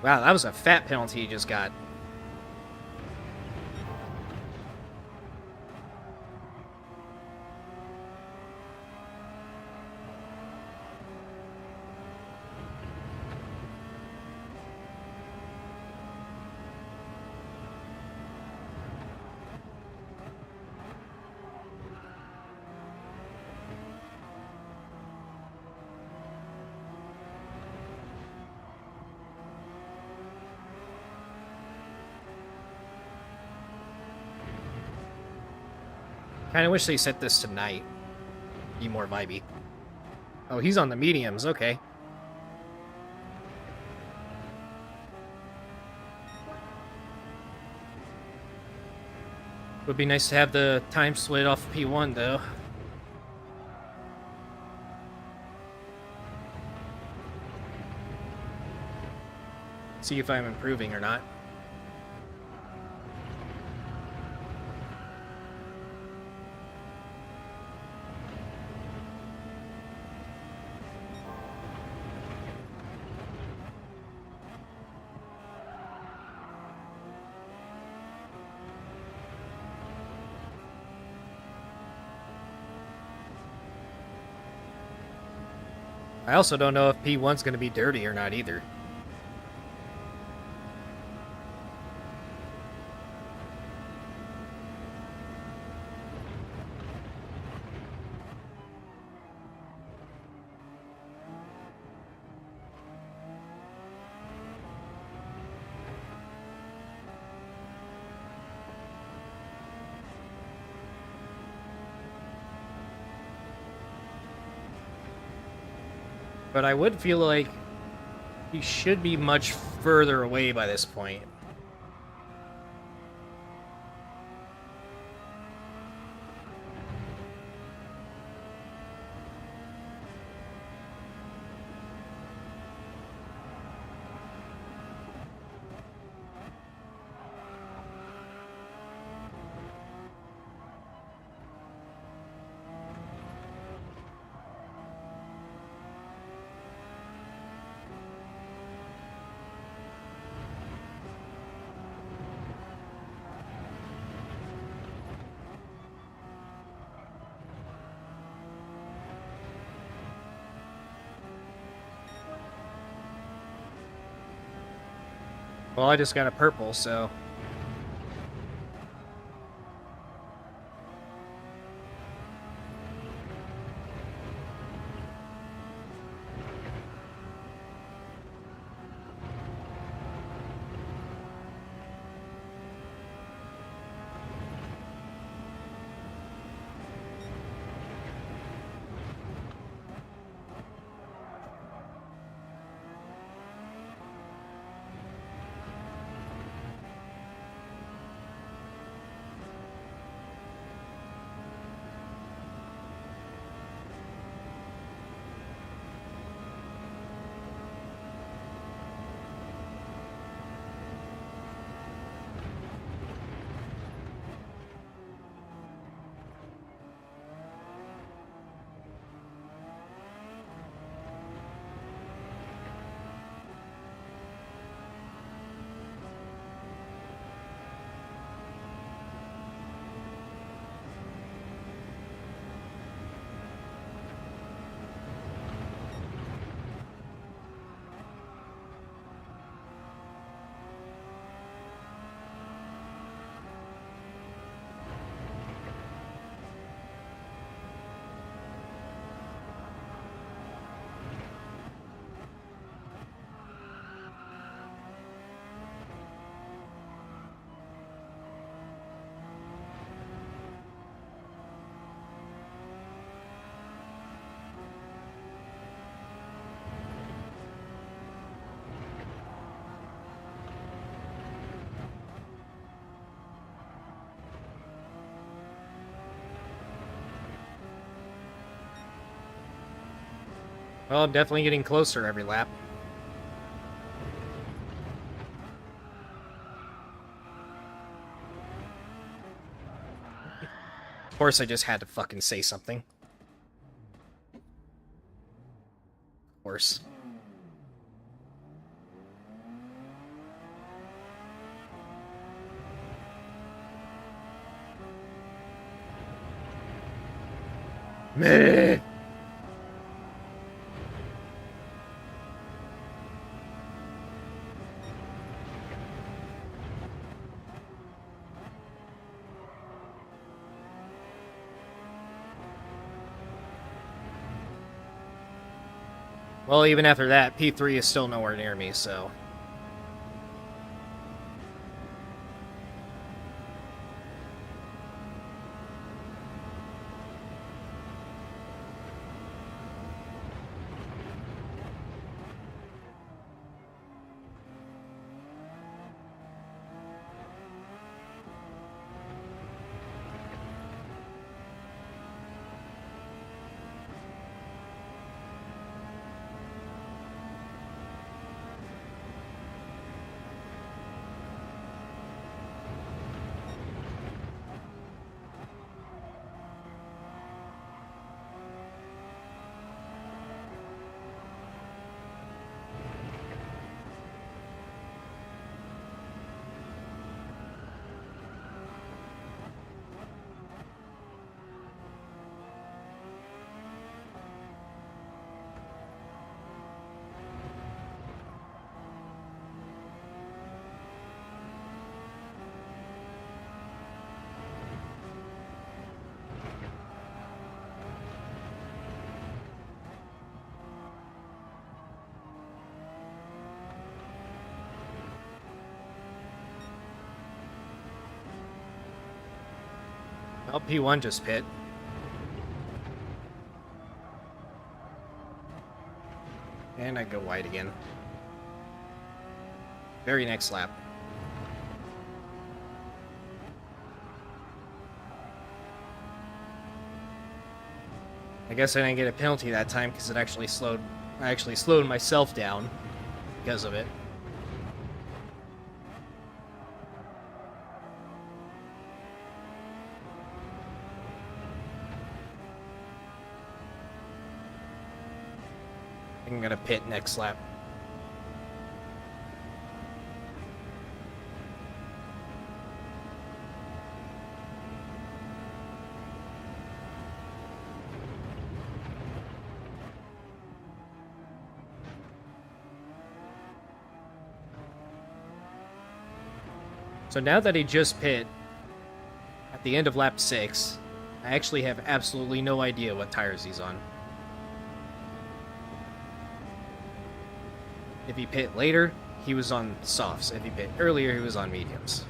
Wow, that was a fat penalty you just got. Kinda wish they set this tonight. Be more vibey. Oh, he's on the mediums, okay. Would be nice to have the time split off P1 though. See if I'm improving or not. I also don't know if P1's going to be dirty or not either. But I would feel like he should be much further away by this point. Well, I just got a purple, so... Well, I'm definitely getting closer every lap. Of course, I just had to fucking say something. Of course. Meh. Well, even after that, P3 is still nowhere near me, so... Well, P1 just pit. And I go wide again. Very next lap. I guess I didn't get a penalty that time because I actually slowed myself down because of it. I'm gonna pit next lap. So now that he just pit at the end of lap 6, I actually have absolutely no idea what tires he's on. If he pit later, he was on softs. If he pit earlier, he was on mediums.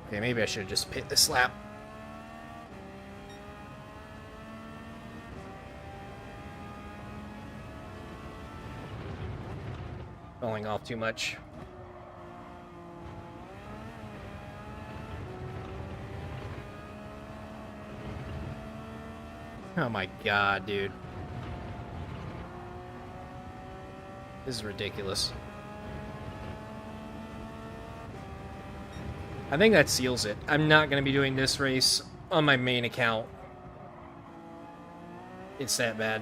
Okay, maybe I should have just pit this lap. Falling off too much. Oh my god, dude. This is ridiculous. I think that seals it. I'm not going to be doing this race on my main account. It's that bad.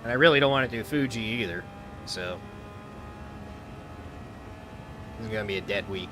And I really don't want to do Fuji either, so... this is going to be a dead week.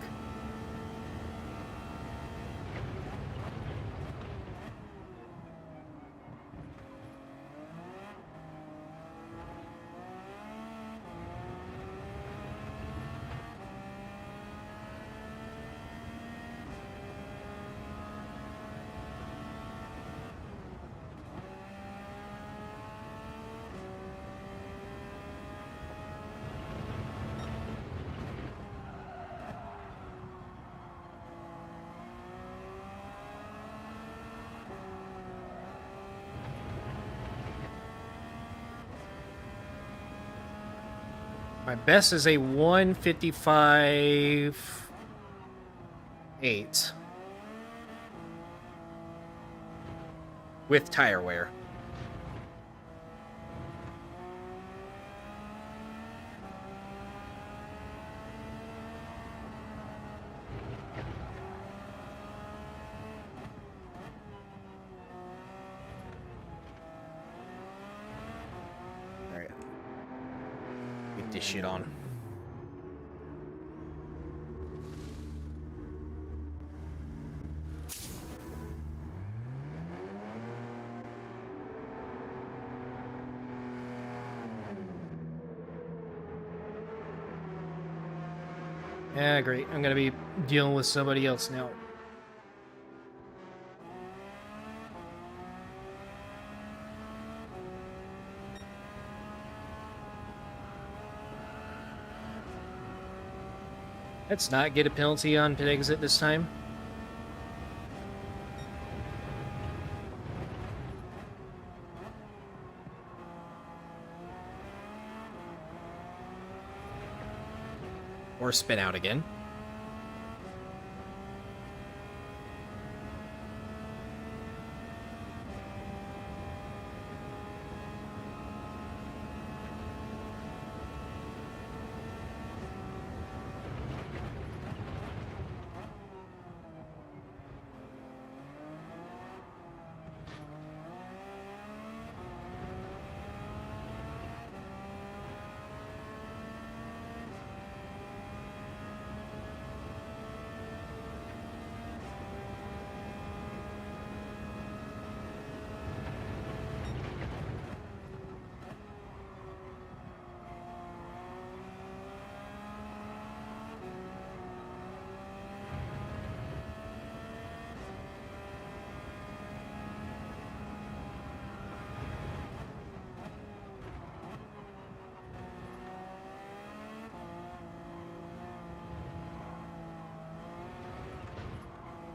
My best is a 155.8 with tire wear. This shit on. Yeah, great. I'm gonna be dealing with somebody else now. Let's not get a penalty on pit exit this time. Or spin out again.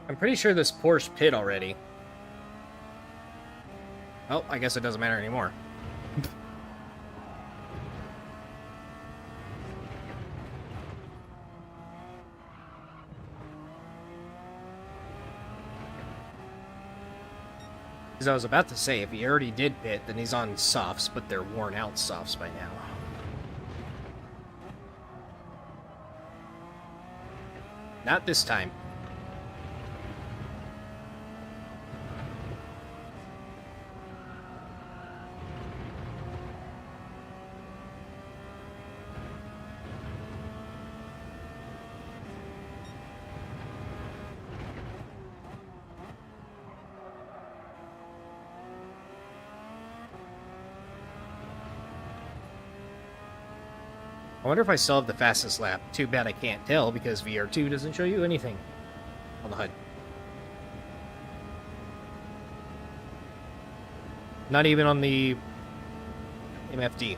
I'm pretty sure this Porsche pit already. Oh, I guess it doesn't matter anymore. Because I was about to say, if he already did pit, then he's on softs, but they're worn out softs by now. Not this time. I wonder if I still have the fastest lap. Too bad I can't tell because VR2 doesn't show you anything on the HUD. Not even on the MFD.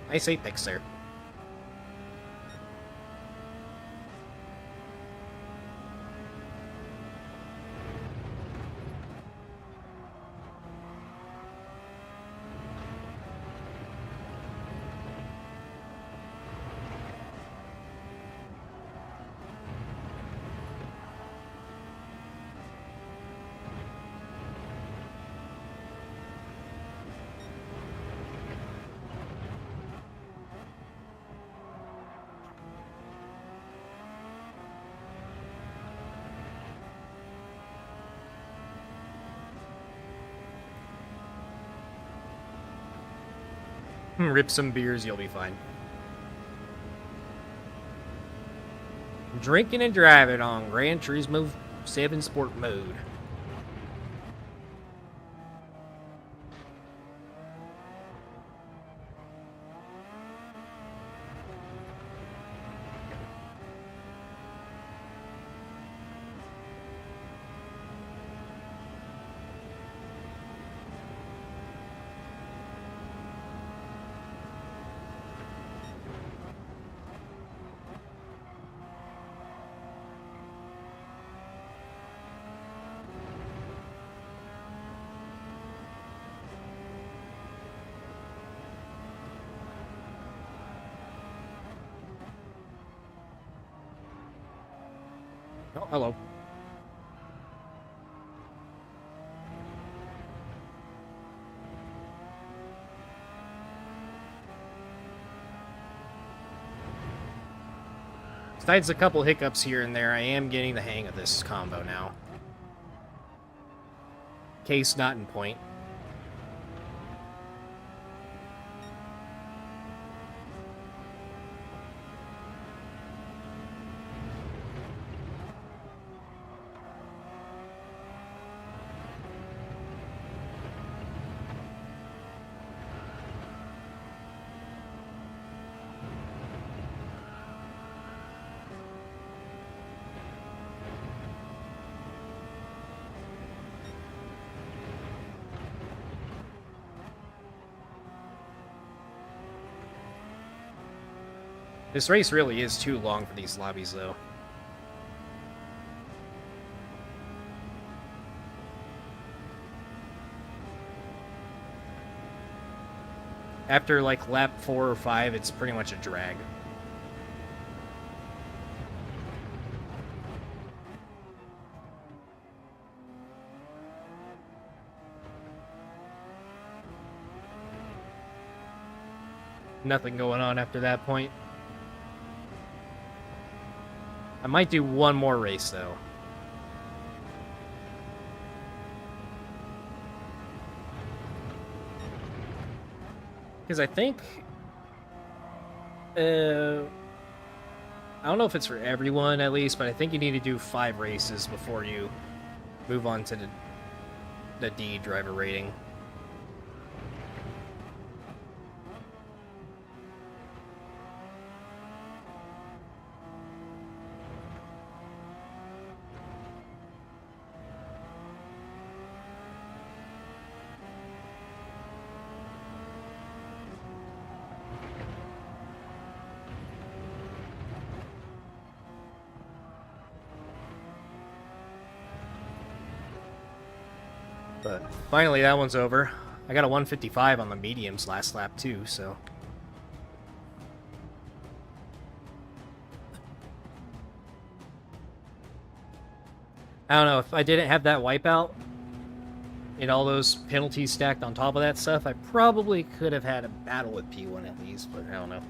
Nice apex there. Rip some beers, you'll be fine. Drinking and driving on Gran Turismo 7 Sport Mode. Oh, hello. Besides a couple hiccups here and there, I am getting the hang of this combo now. Case not in point. This race really is too long for these lobbies, though. After, like, lap 4 or 5, it's pretty much a drag. Nothing going on after that point. I might do one more race, though. Because I think... I don't know if it's for everyone, at least, but I think you need to do 5 races before you move on to the D driver rating. But finally, that one's over. I got a 155 on the mediums last lap, too, so... I don't know, if I didn't have that wipeout and all those penalties stacked on top of that stuff, I probably could have had a battle with P1 at least, but I don't know.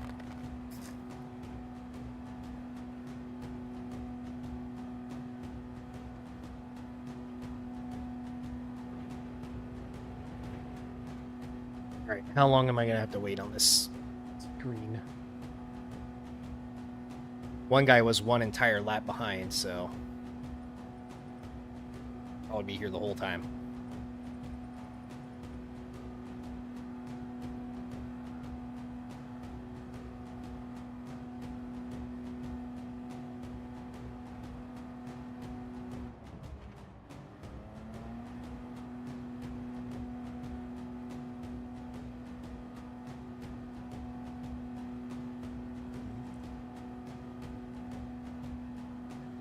Alright, how long am I going to have to wait on this screen? One guy was one entire lap behind, so... I'll be here the whole time.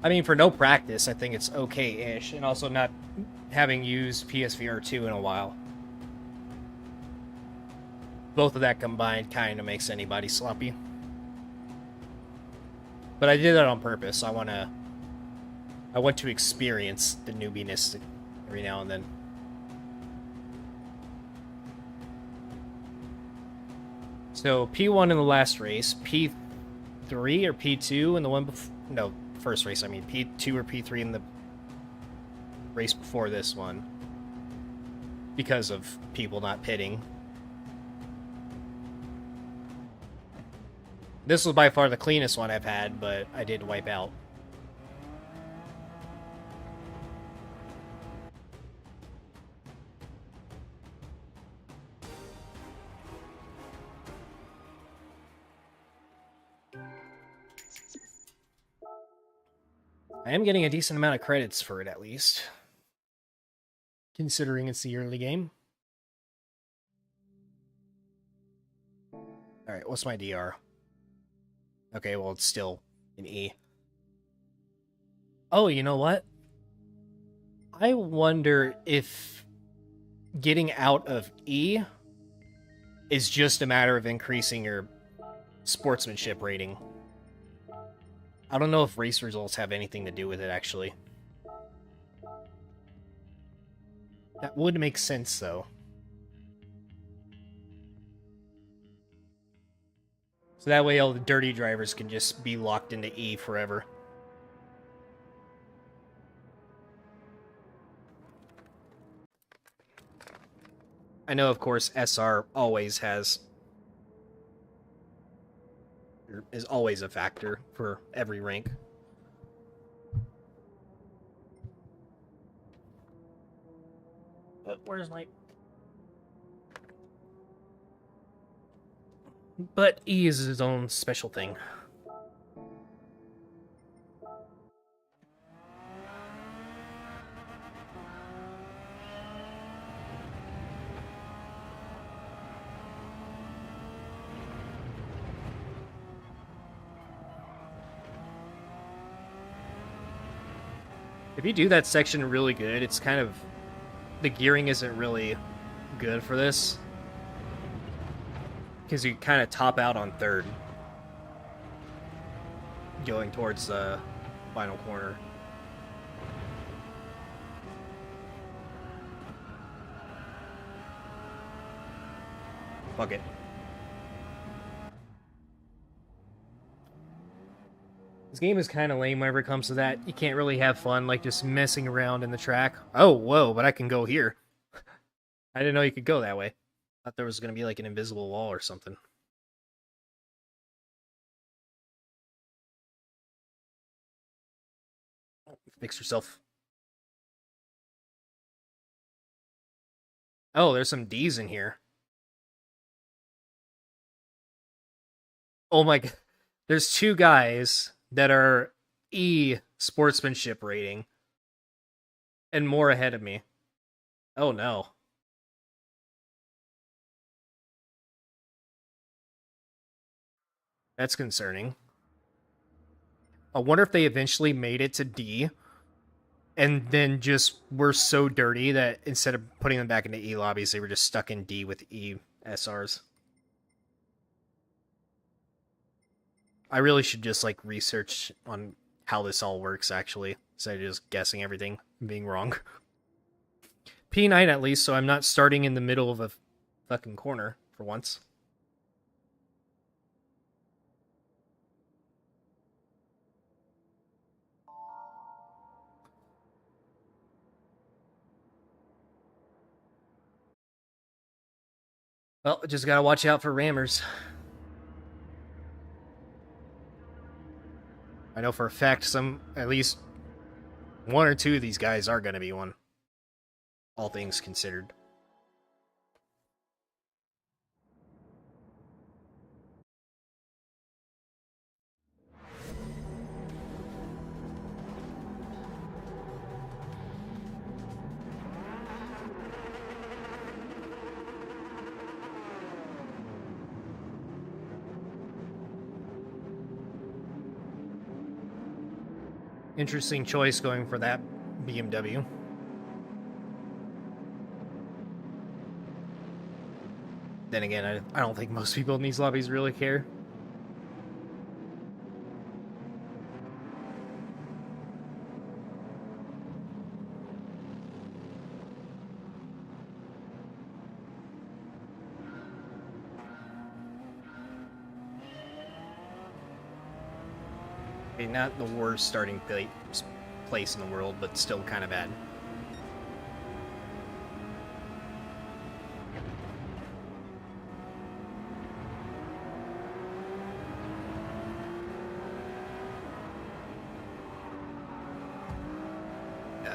I mean, for no practice, I think it's okay-ish, and also not having used PSVR 2 in a while. Both of that combined kind of makes anybody sloppy. But I did that on purpose. I want to experience the newbiness every now and then. So, P1 in the last race, P3 or P2 in the one before... No, first race, I mean P2 or P3 in the race before this one, because of people not pitting. This was by far the cleanest one I've had, but I did wipe out. I am getting a decent amount of credits for it, at least. Considering it's the early game. Alright, what's my DR? Okay, well, it's still an E. Oh, you know what? I wonder if getting out of E is just a matter of increasing your sportsmanship rating. I don't know if race results have anything to do with it, actually. That would make sense, though. So that way all the dirty drivers can just be locked into E forever. I know, of course, SR always is always a factor for every rank. But where's my... But E is his own special thing. If you do that section really good, it's kind of... The gearing isn't really good for this. Because you kind of top out on third. Going towards the final corner. Fuck it. This game is kind of lame whenever it comes to that. You can't really have fun, like, just messing around in the track. Oh, whoa, but I can go here. I didn't know you could go that way. Thought there was going to be, like, an invisible wall or something. Fix yourself. Oh, there's some D's in here. Oh my god. There's two guys that are E sportsmanship rating and more ahead of me. Oh no. That's concerning. I wonder if they eventually made it to D and then just were so dirty that instead of putting them back into E lobbies, they were just stuck in D with E SRs. I really should just, like, research on how this all works, actually, instead of just guessing everything and being wrong. P9 at least, so I'm not starting in the middle of a fucking corner, for once. Well, just gotta watch out for rammers. I know for a fact at least one or two of these guys are gonna be one. All things considered. Interesting choice going for that BMW. Then again, I don't think most people in these lobbies really care. Okay, not the worst starting place in the world, but still kind of bad.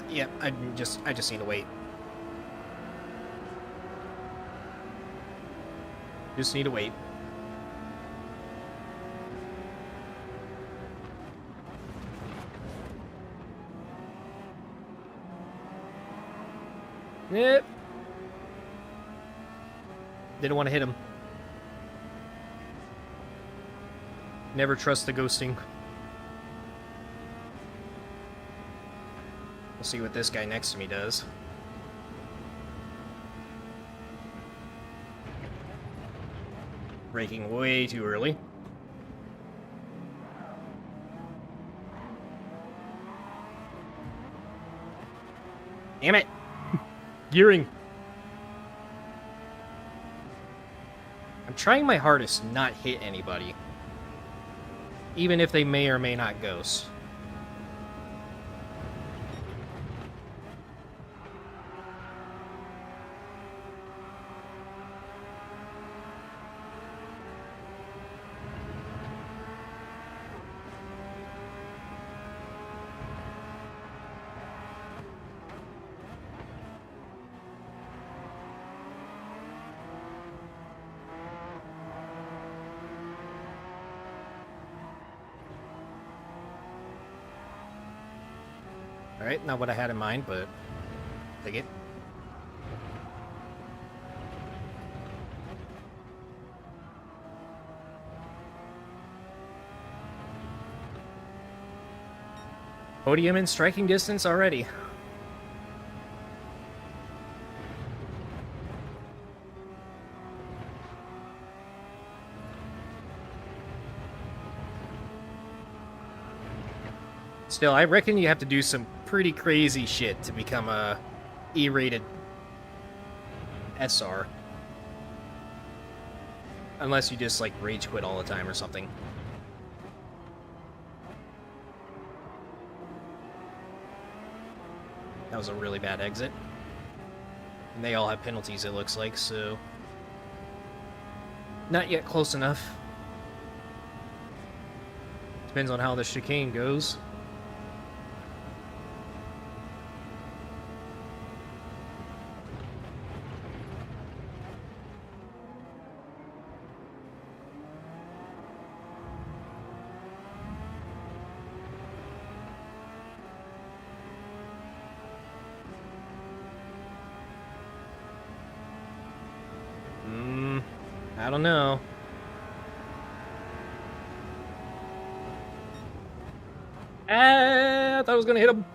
Yeah, I just need to wait. Just need to wait. Yep. Didn't want to hit him. Never trust the ghosting. We'll see what this guy next to me does. Braking way too early. Damn it! Gearing. I'm trying my hardest to not hit anybody. Even if they may or may not ghost. Alright, not what I had in mind, but take it. Podium in striking distance already. Still, I reckon you have to do some pretty crazy shit to become a E-rated SR. Unless you just, like, rage quit all the time or something. That was a really bad exit. And they all have penalties, it looks like, so... Not yet close enough. Depends on how the chicane goes. I don't know. I thought I was gonna hit him.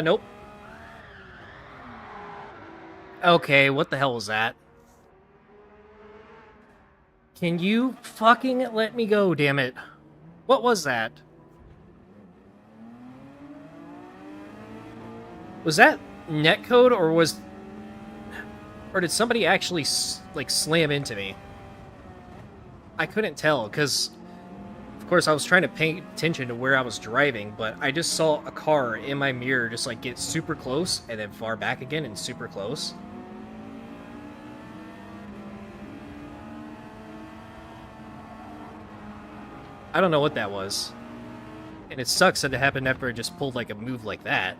Nope. Okay, what the hell was that? Can you fucking let me go, damn it? What was that? Was that netcode, or did somebody actually, like, slam into me? I couldn't tell, because, of course, I was trying to pay attention to where I was driving, but I just saw a car in my mirror just, like, get super close, and then far back again, and super close. I don't know what that was. And it sucks that it happened after I just pulled, like, a move like that.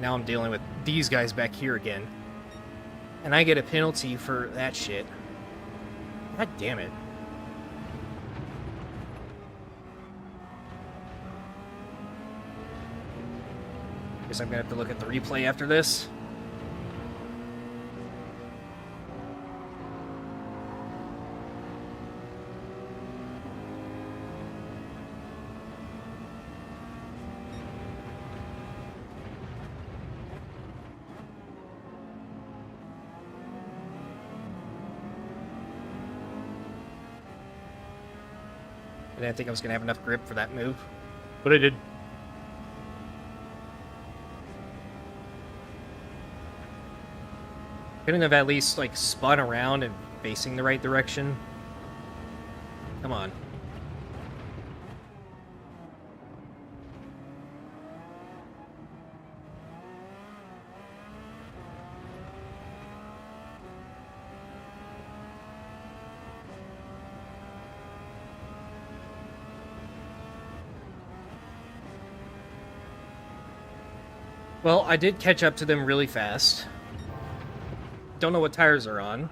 Now I'm dealing with these guys back here again. And I get a penalty for that shit. God damn it. Guess I'm gonna have to look at the replay after this. I didn't think I was going to have enough grip for that move, but I did. Couldn't have at least, like, spun around and facing the right direction? Come on. Well, I did catch up to them really fast. Don't know what tires are on.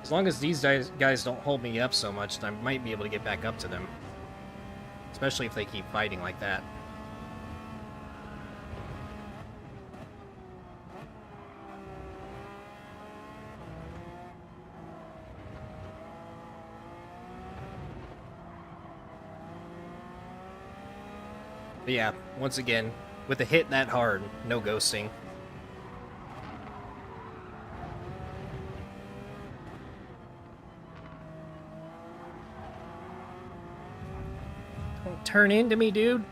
As long as these guys don't hold me up so much, I might be able to get back up to them. Especially if they keep fighting like that. But yeah, once again, with a hit that hard, no ghosting. Don't turn into me, dude.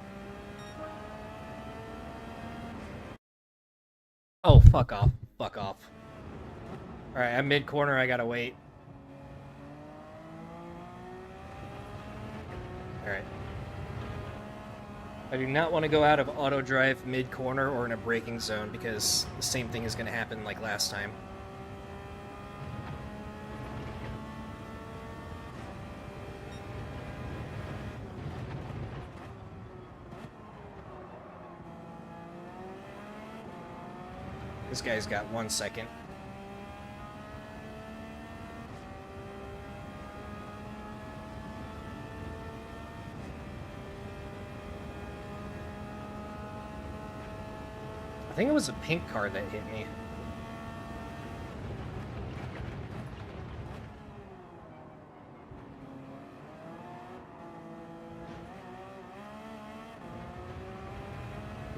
Oh, fuck off. Fuck off. Alright, I'm mid-corner, I gotta wait. Alright. I do not want to go out of auto drive mid-corner or in a braking zone because the same thing is going to happen like last time. This guy's got 1 second. I think it was a pink car that hit me.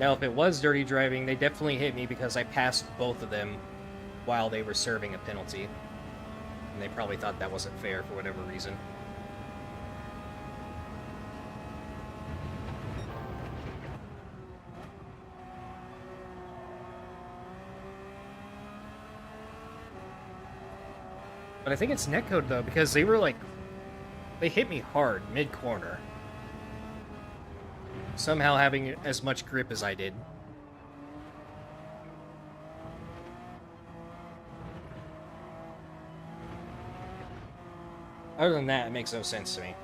Now, if it was dirty driving, they definitely hit me because I passed both of them while they were serving a penalty. And they probably thought that wasn't fair for whatever reason. But I think it's netcode though, because they were like, they hit me hard mid-corner. Somehow having as much grip as I did. Other than that, it makes no sense to me.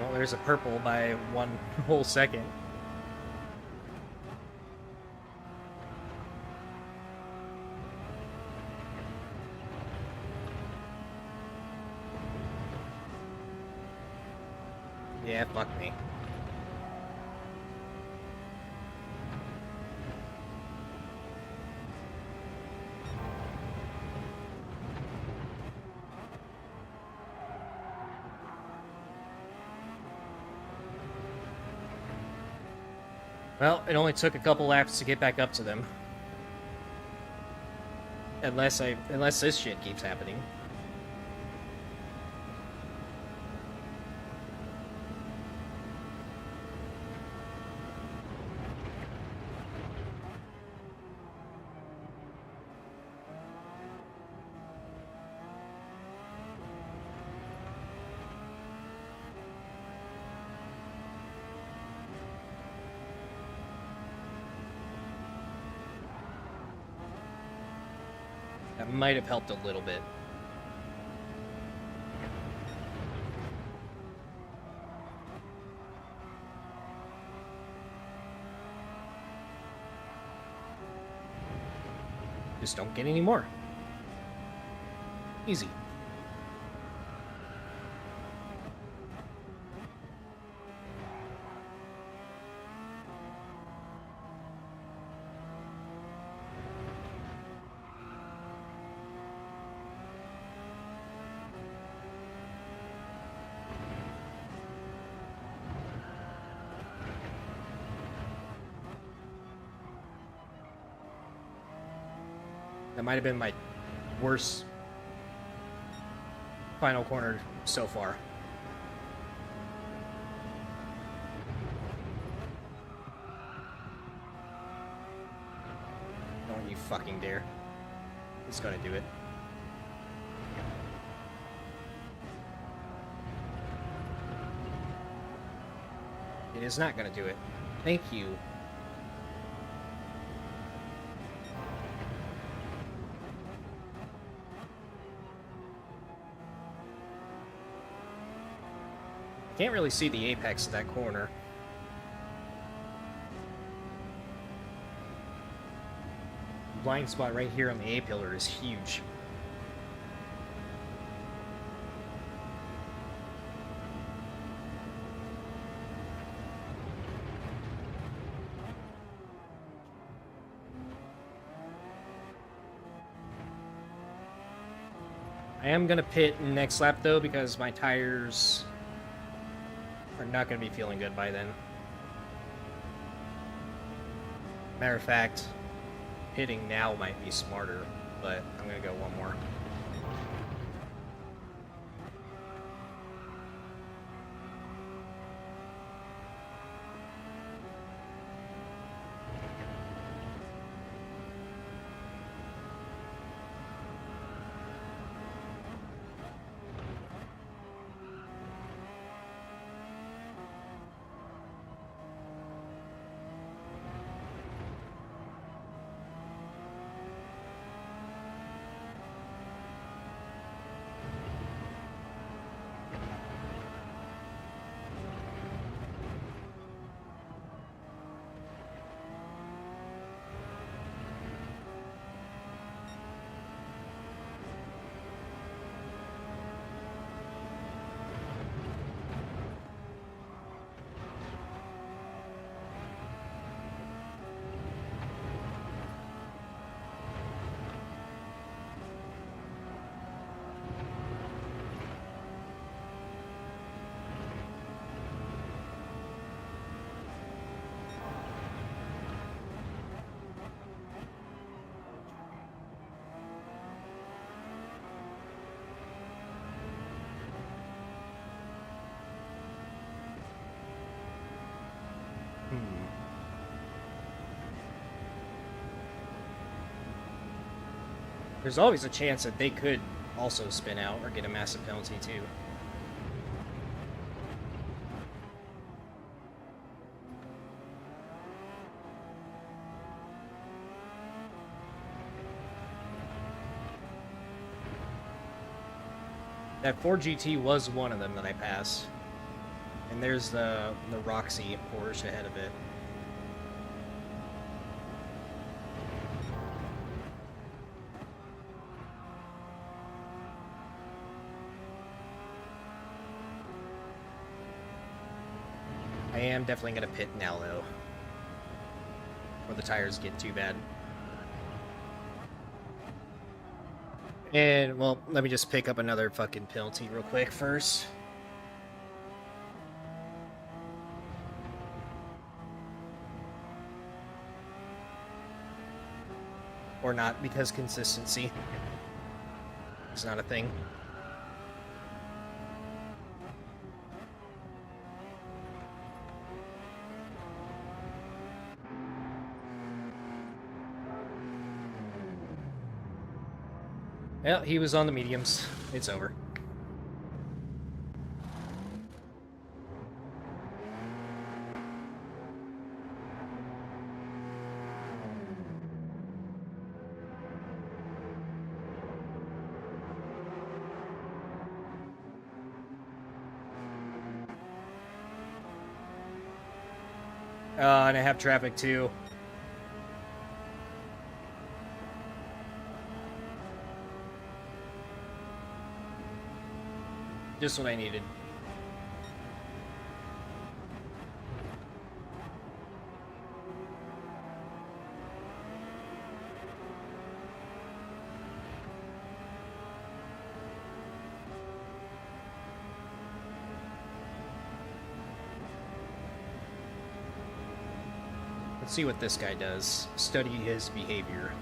Well, there's a purple by 1 whole second. Yeah, fuck me. Well, it only took a couple laps to get back up to them. Unless this shit keeps happening. That might have helped a little bit. Just don't get any more. Easy. That might have been my worst final corner so far. Don't you fucking dare. It's gonna do it. It is not going to do it. Thank you. Can't really see the apex of that corner. Blind spot right here on the A-pillar is huge. I am going to pit next lap, though, because my tires are not going to be feeling good by then. Matter of fact, pitting now might be smarter, but I'm going to go one more. There's always a chance that they could also spin out or get a massive penalty too. That 4GT was one of them that I passed. And there's the Roxy Porsche ahead of it. I am definitely going to pit now, though. Before the tires get too bad. And, well, let me just pick up another fucking penalty real quick first. Or not, because consistency is not a thing. Well, he was on the mediums. It's over. And I have traffic too. Just what I needed. Let's see what this guy does. Study his behavior.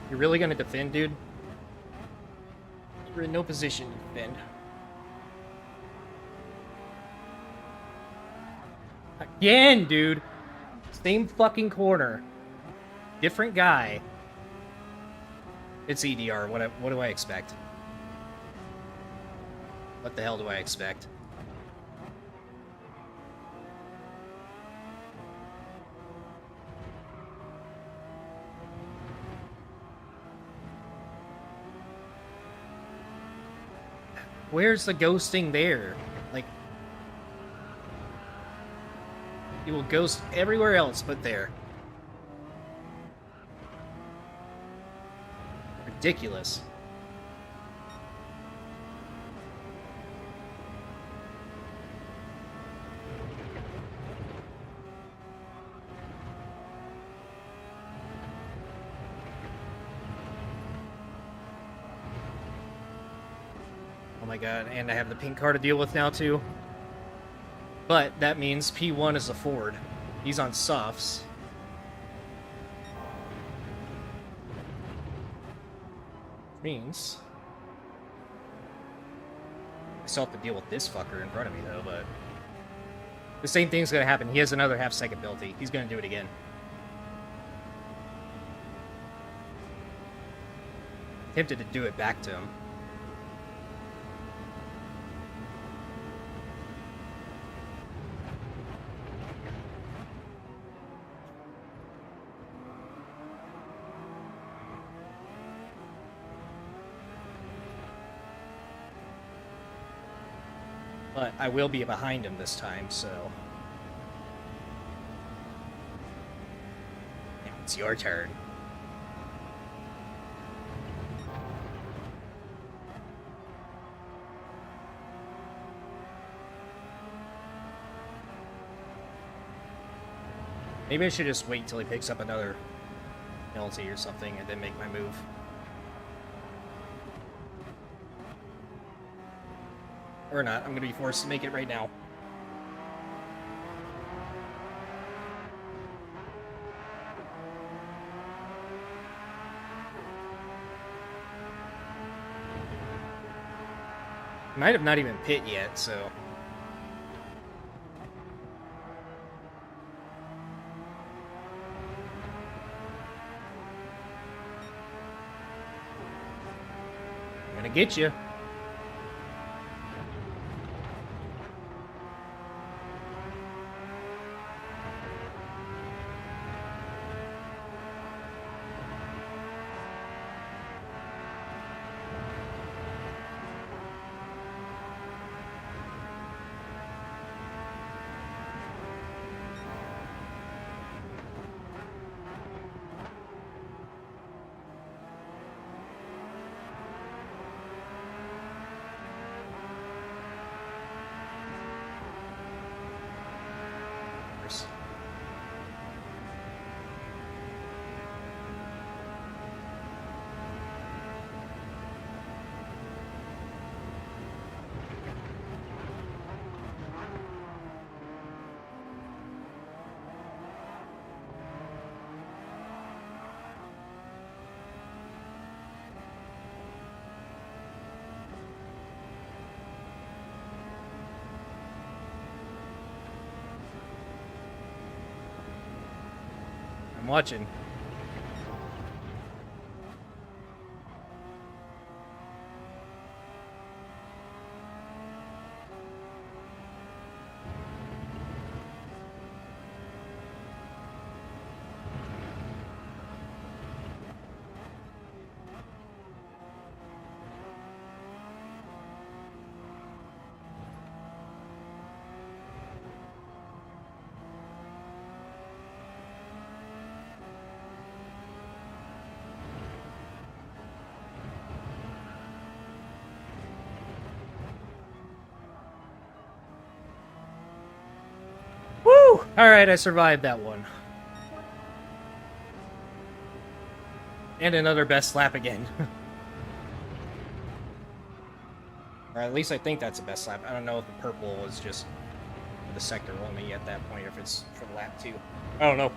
You're really gonna defend, dude? You're in no position to defend. Again, dude! Same fucking corner. Different guy. It's EDR. What do I expect? What the hell do I expect? Where's the ghosting there? Like, it will ghost everywhere else but there. Ridiculous. Oh my god, and I have the pink car to deal with now too. But that means P1 is a Ford. He's on softs. Means I still have to deal with this fucker in front of me though, but the same thing's gonna happen. He has another half-second penalty. He's gonna do it again. Tempted to do it back to him. But I will be behind him this time, so... Now it's your turn. Maybe I should just wait till he picks up another penalty or something and then make my move. Or not, I'm gonna be forced to make it right now. Might have not even pit yet, so... I'm gonna get you. Watching. Woo! Alright, I survived that one. And another best lap again. Or at least I think that's the best lap. I don't know if the purple was just the sector only at that point, or if it's for lap 2. I don't know.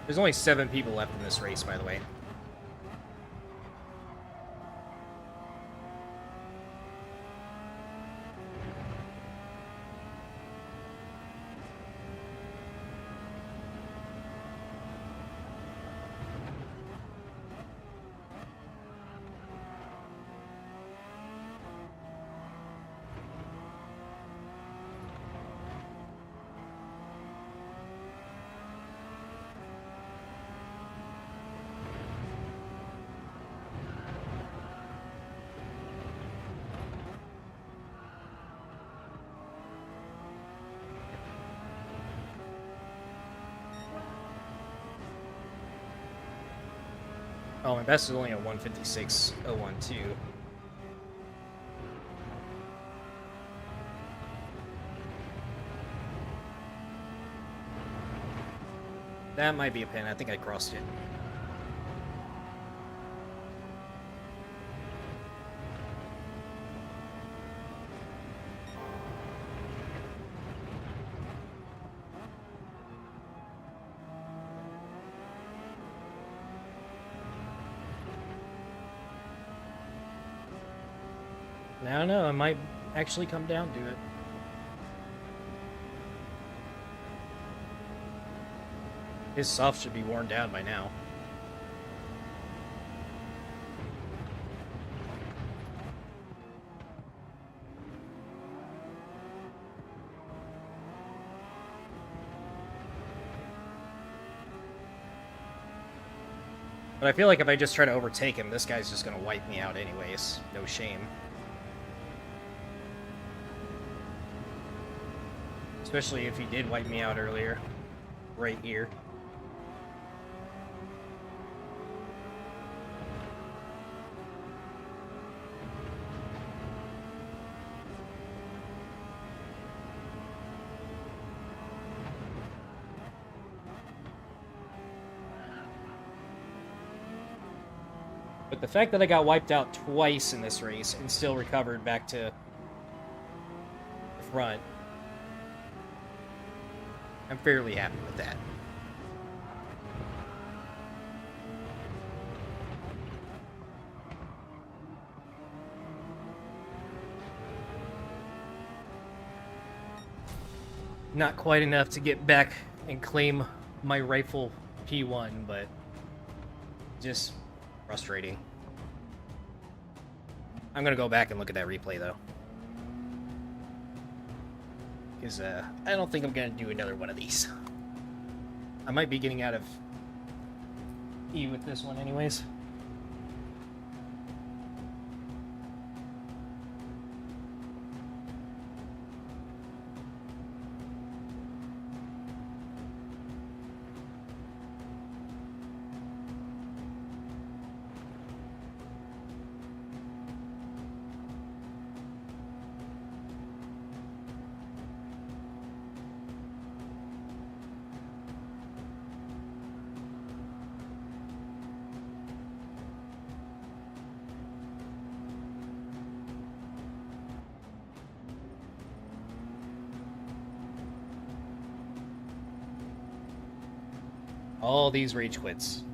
There's only 7 people left in this race, by the way. Oh, my best is only a 156.012. That might be a pin. I think I crossed it. I don't know, I might actually come down to it. His soft should be worn down by now. But I feel like if I just try to overtake him, this guy's just gonna wipe me out anyways. No shame. Especially if he did wipe me out earlier. Right here. But the fact that I got wiped out twice in this race and still recovered back to the front, I'm fairly happy with that. Not quite enough to get back and claim my rightful P1, but just frustrating. I'm gonna go back and look at that replay though. Because I don't think I'm gonna do another one of these. I might be getting out of E with this one anyways. All these rage quits.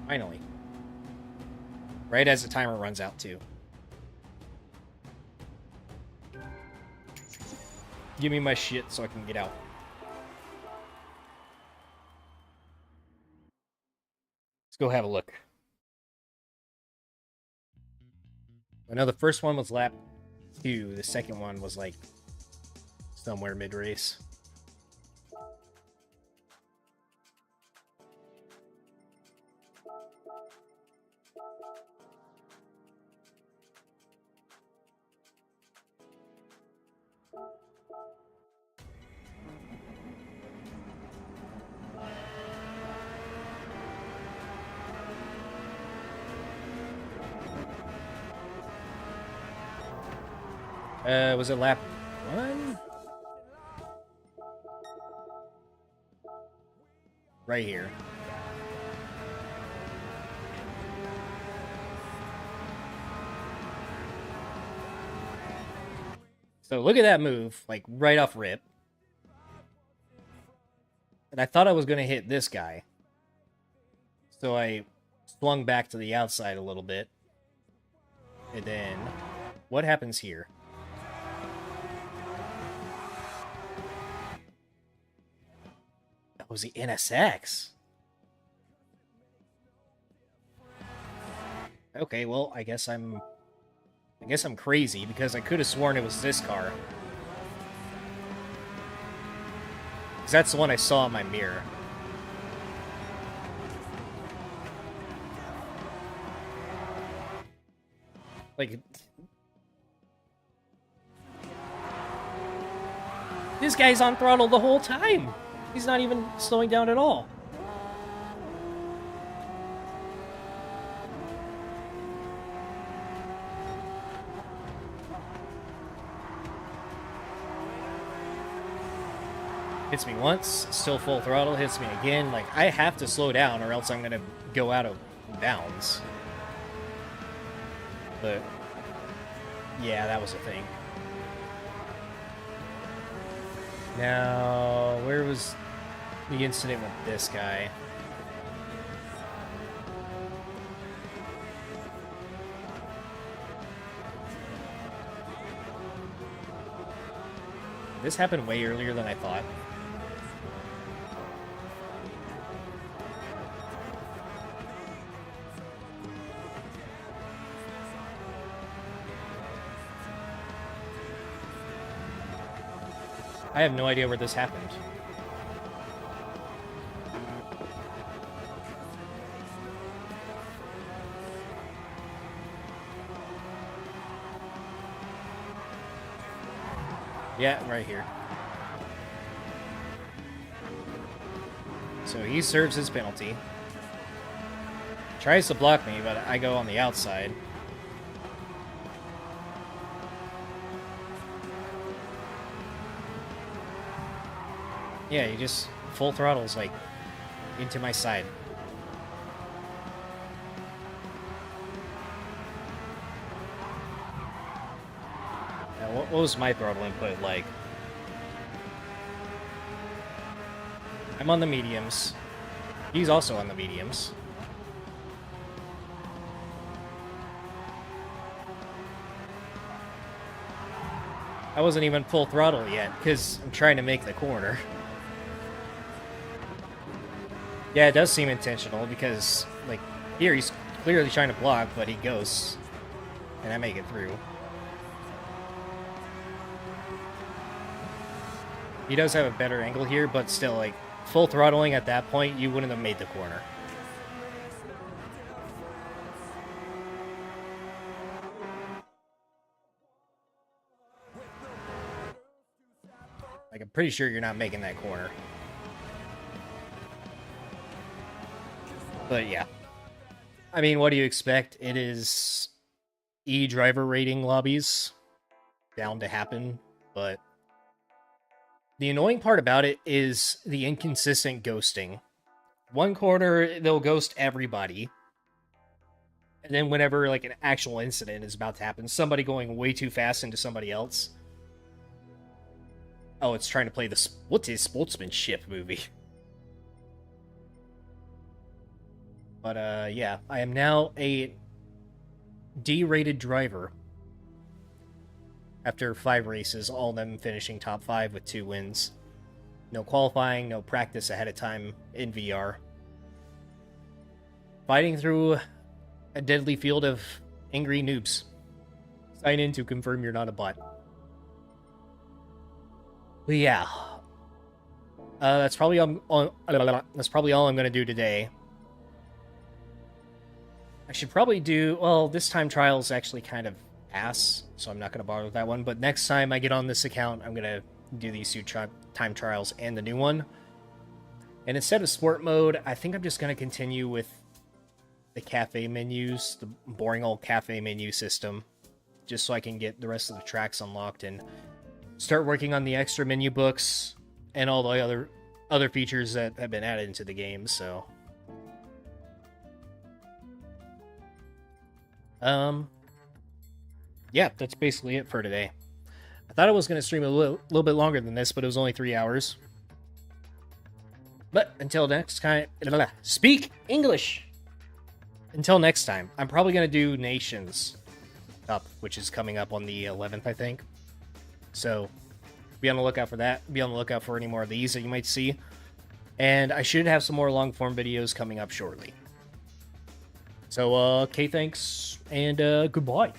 Finally. Right as the timer runs out, too. Give me my shit so I can get out. Let's go have a look. I know the first one was lap 2. The second one was like somewhere mid-race. Was it lap 1? Right here. So look at that move, like right off rip. And I thought I was going to hit this guy. So I swung back to the outside a little bit. And then, what happens here? That was the NSX. Okay, well, I guess I'm crazy because I could have sworn it was this car. Because that's the one I saw in my mirror. Like, this guy's on throttle the whole time. He's not even slowing down at all. Hits me once, still full throttle, hits me again. Like, I have to slow down or else I'm gonna go out of bounds. But, yeah, that was a thing. Now, where was the incident with this guy? This happened way earlier than I thought. I have no idea where this happened. Yeah, right here. So he serves his penalty. Tries to block me, but I go on the outside. Yeah, you just full throttles, like, into my side. Now, what was my throttle input like? I'm on the mediums. He's also on the mediums. I wasn't even full throttle yet, because I'm trying to make the corner. Yeah, it does seem intentional, because, like, here he's clearly trying to block, but he ghosts. And I make it through. He does have a better angle here, but still, like, full throttling at that point, you wouldn't have made the corner. Like, I'm pretty sure you're not making that corner. But yeah. I mean, what do you expect? It is driver rating lobbies. Bound to happen, but the annoying part about it is the inconsistent ghosting. One corner, they'll ghost everybody. And then whenever, like, an actual incident is about to happen, somebody going way too fast into somebody else. Oh, it's trying to play the what's his sportsmanship movie. But, yeah, I am now a D-rated driver. After 5 races, all of them finishing top 5 with 2 wins. No qualifying, no practice ahead of time in VR. Fighting through a deadly field of angry noobs. Sign in to confirm you're not a bot. But yeah. That's probably all I'm going to do today. I should probably do... Well, this time trial's actually kind of ass, so I'm not going to bother with that one. But next time I get on this account, I'm going to do these 2 time trials and the new one. And instead of sport mode, I think I'm just going to continue with the cafe menus, the boring old cafe menu system. just so I can get the rest of the tracks unlocked and start working on the extra menu books and all the other features that have been added into the game. So, yeah, that's basically it for today. I thought I was going to stream a little bit longer than this, but it was only 3 hours. But until next time, speak English. Until next time, I'm probably going to do Nations Cup, which is coming up on the 11th, I think. So be on the lookout for that. Be on the lookout for any more of these that you might see. And I should have some more long-form videos coming up shortly. So, okay, thanks, and goodbye.